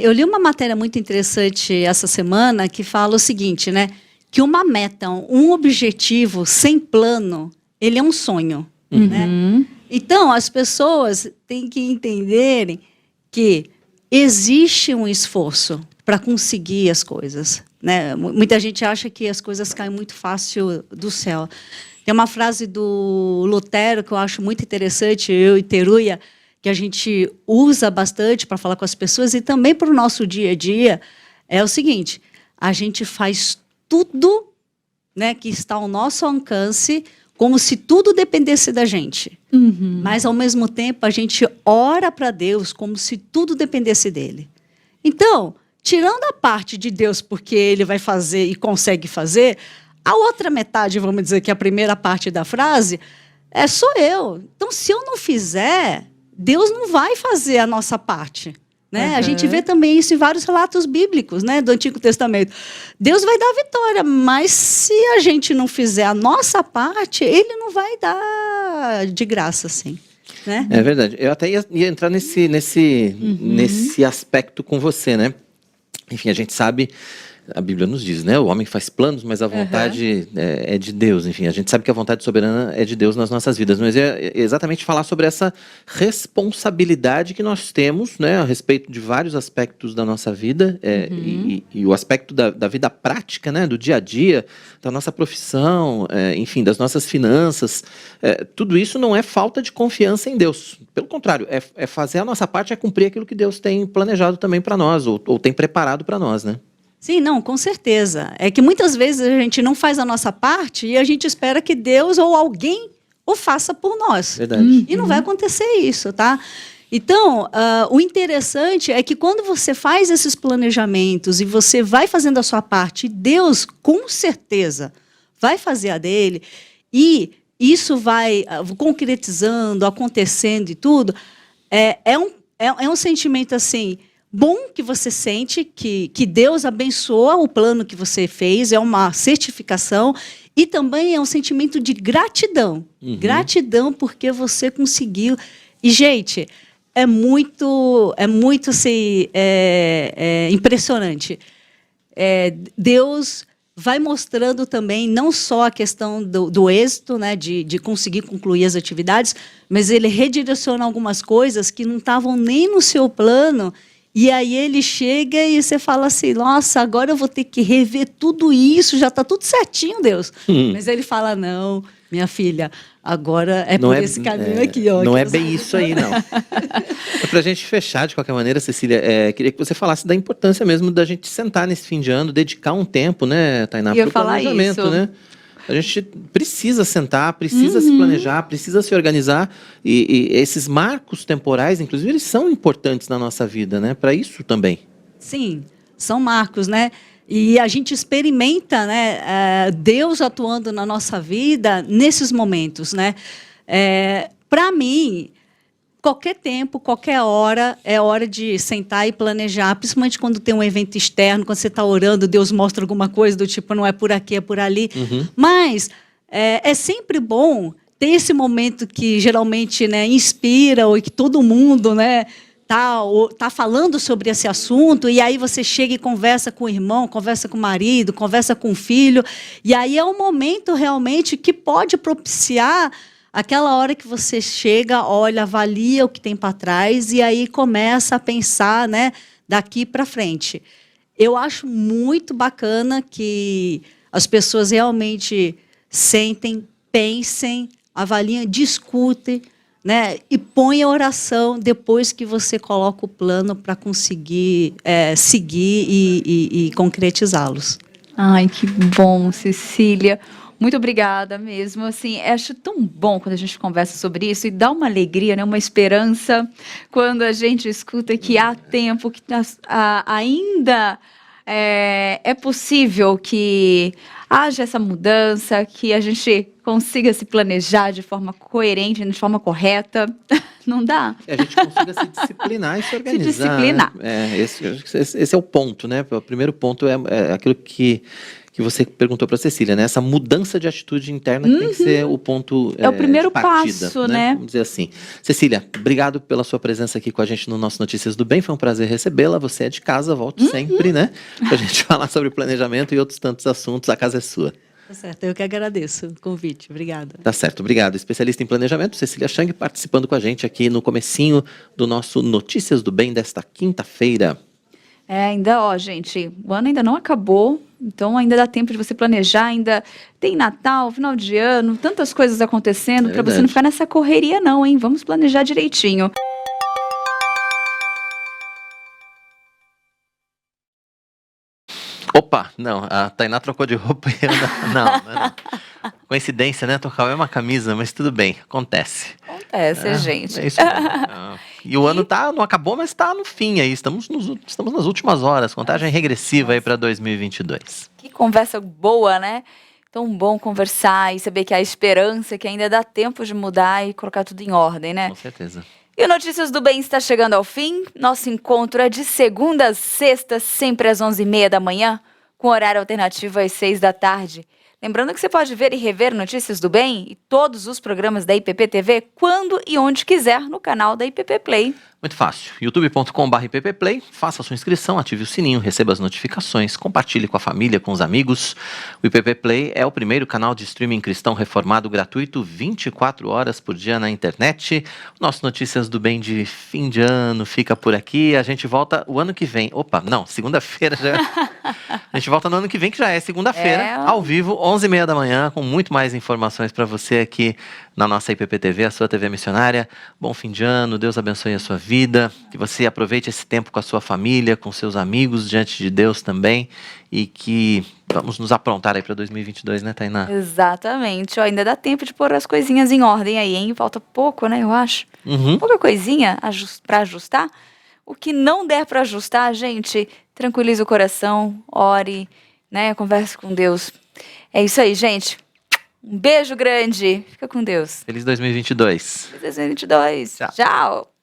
Eu li uma matéria muito interessante essa semana que fala o seguinte, né? Que uma meta, um objetivo sem plano, ele é um sonho. Né? Então, as pessoas têm que entenderem que existe um esforço para conseguir as coisas. Né? Muita gente acha que as coisas caem muito fácil do céu. Tem uma frase do Lutero que eu acho muito interessante, eu e Teruya, que a gente usa bastante para falar com as pessoas e também para o nosso dia a dia, é o seguinte: a gente faz tudo, né, que está ao nosso alcance, como se tudo dependesse da gente. Mas, ao mesmo tempo, a gente ora para Deus como se tudo dependesse dele. Então, tirando a parte de Deus, porque ele vai fazer e consegue fazer, a outra metade, vamos dizer que a primeira parte da frase, sou eu. Então, se eu não fizer, Deus não vai fazer a nossa parte. Né? A gente vê também isso em vários relatos bíblicos, né, do Antigo Testamento. Deus vai dar a vitória, mas se a gente não fizer a nossa parte, ele não vai dar de graça, assim. Né? É verdade. Eu até ia entrar nesse aspecto com você, né? Enfim, a gente sabe, a Bíblia nos diz, né? O homem faz planos, mas a vontade é de Deus. Enfim, a gente sabe que a vontade soberana é de Deus nas nossas vidas. Mas é exatamente falar sobre essa responsabilidade que nós temos, né? A respeito de vários aspectos da nossa vida e o aspecto da vida prática, né? Do dia a dia, da nossa profissão, enfim, das nossas finanças. Tudo isso não é falta de confiança em Deus. Pelo contrário, é fazer a nossa parte, é cumprir aquilo que Deus tem planejado também para nós, ou tem preparado para nós, né? Sim, não, com certeza. É que muitas vezes a gente não faz a nossa parte e a gente espera que Deus ou alguém o faça por nós. Verdade. E não vai acontecer isso, tá? Então, o interessante é que quando você faz esses planejamentos e você vai fazendo a sua parte, Deus, com certeza, vai fazer a dele, e isso vai concretizando, acontecendo e tudo, é um sentimento assim... bom que você sente que Deus abençoa o plano que você fez, é uma certificação e também é um sentimento de gratidão. Gratidão porque você conseguiu. E, gente, é muito assim, impressionante. Deus vai mostrando também não só a questão do êxito, né, de conseguir concluir as atividades, mas ele redireciona algumas coisas que não estavam nem no seu plano. E aí ele chega e você fala assim, nossa, agora eu vou ter que rever tudo isso, já está tudo certinho, Deus. Mas ele fala, não, minha filha, agora por esse caminho aqui. Ó, não é bem isso aí, não. Para a gente fechar, de qualquer maneira, Cecília, queria que você falasse da importância mesmo da gente sentar nesse fim de ano, dedicar um tempo, né, Tainá, para o planejamento, né? A gente precisa sentar, precisa se planejar, precisa se organizar e esses marcos temporais, inclusive, eles são importantes na nossa vida, né? Para isso também. Sim, são marcos, né? E a gente experimenta, né, Deus atuando na nossa vida nesses momentos, né? Para mim, qualquer tempo, qualquer hora, é hora de sentar e planejar, principalmente quando tem um evento externo, quando você está orando, Deus mostra alguma coisa do tipo, não é por aqui, é por ali. Mas é sempre bom ter esse momento que geralmente, né, inspira, ou que todo mundo, né, tá falando sobre esse assunto, e aí você chega e conversa com o irmão, conversa com o marido, conversa com o filho, e aí é um momento realmente que pode propiciar aquela hora que você chega, olha, avalia o que tem para trás e aí começa a pensar, né, daqui para frente. Eu acho muito bacana que as pessoas realmente sentem, pensem, avaliem, discutem, né, e põem a oração depois que você coloca o plano para conseguir seguir e concretizá-los. Ai, que bom, Cecília. Muito obrigada mesmo, assim, acho tão bom quando a gente conversa sobre isso e dá uma alegria, né, uma esperança quando a gente escuta que há tempo, que ainda é possível que haja essa mudança, que a gente consiga se planejar de forma coerente, de forma correta. Não dá? A gente consiga se disciplinar e se organizar. Se disciplinar. Né? Esse é o ponto, né? O primeiro ponto é aquilo que você perguntou para a Cecília, né? Essa mudança de atitude interna que tem que ser o ponto o primeiro de partida, passo, né? Vamos dizer assim. Cecília, obrigado pela sua presença aqui com a gente no nosso Notícias do Bem. Foi um prazer recebê-la. Você é de casa, volte sempre, né? Para a gente falar sobre planejamento e outros tantos assuntos. A casa é sua. Tá certo, eu que agradeço o convite. Obrigada. Tá certo, obrigado. Especialista em planejamento, Cecília Chang, participando com a gente aqui no comecinho do nosso Notícias do Bem desta quinta-feira. Ainda, gente, o ano ainda não acabou, então ainda dá tempo de você planejar, ainda tem Natal, final de ano, tantas coisas acontecendo, para você não ficar nessa correria não, hein? Vamos planejar direitinho. Opa, não, a Tainá trocou de roupa e eu não. Coincidência, né? Tocar a mesma camisa, mas tudo bem, acontece. Acontece, gente. É isso mesmo. E o ano não acabou, mas tá no fim aí. Estamos nas últimas horas, contagem regressiva aí para 2022. Que conversa boa, né? Tão bom conversar e saber que há esperança, que ainda dá tempo de mudar e colocar tudo em ordem, né? Com certeza. E o Notícias do Bem está chegando ao fim. Nosso encontro é de segunda a sexta, sempre às 11h30 da manhã, com horário alternativo às 6 da tarde. Lembrando que você pode ver e rever Notícias do Bem e todos os programas da IPP TV quando e onde quiser no canal da IPP Play. Muito fácil. youtube.com/ipplay, faça a sua inscrição, ative o sininho, receba as notificações, compartilhe com a família, com os amigos. O IPP Play é o primeiro canal de streaming cristão reformado gratuito 24 horas por dia na internet. Nosso Notícias do Bem de fim de ano fica por aqui. A gente volta o ano que vem. Opa, não, segunda-feira já. A gente volta no ano que vem, que já é segunda-feira, ao vivo, 11h30 da manhã, com muito mais informações para você aqui na nossa IPP TV, a sua TV missionária. Bom fim de ano, Deus abençoe a sua vida, que você aproveite esse tempo com a sua família, com seus amigos, diante de Deus também, e que vamos nos aprontar aí para 2022, né, Tainá? Exatamente. Ó, ainda dá tempo de pôr as coisinhas em ordem aí, hein? Falta pouco, né, eu acho. Pouca coisinha para ajustar. O que não der para ajustar, gente, tranquilize o coração, ore, né, converse com Deus. É isso aí, gente. Um beijo grande. Fica com Deus. Feliz 2022. Feliz 2022. Tchau.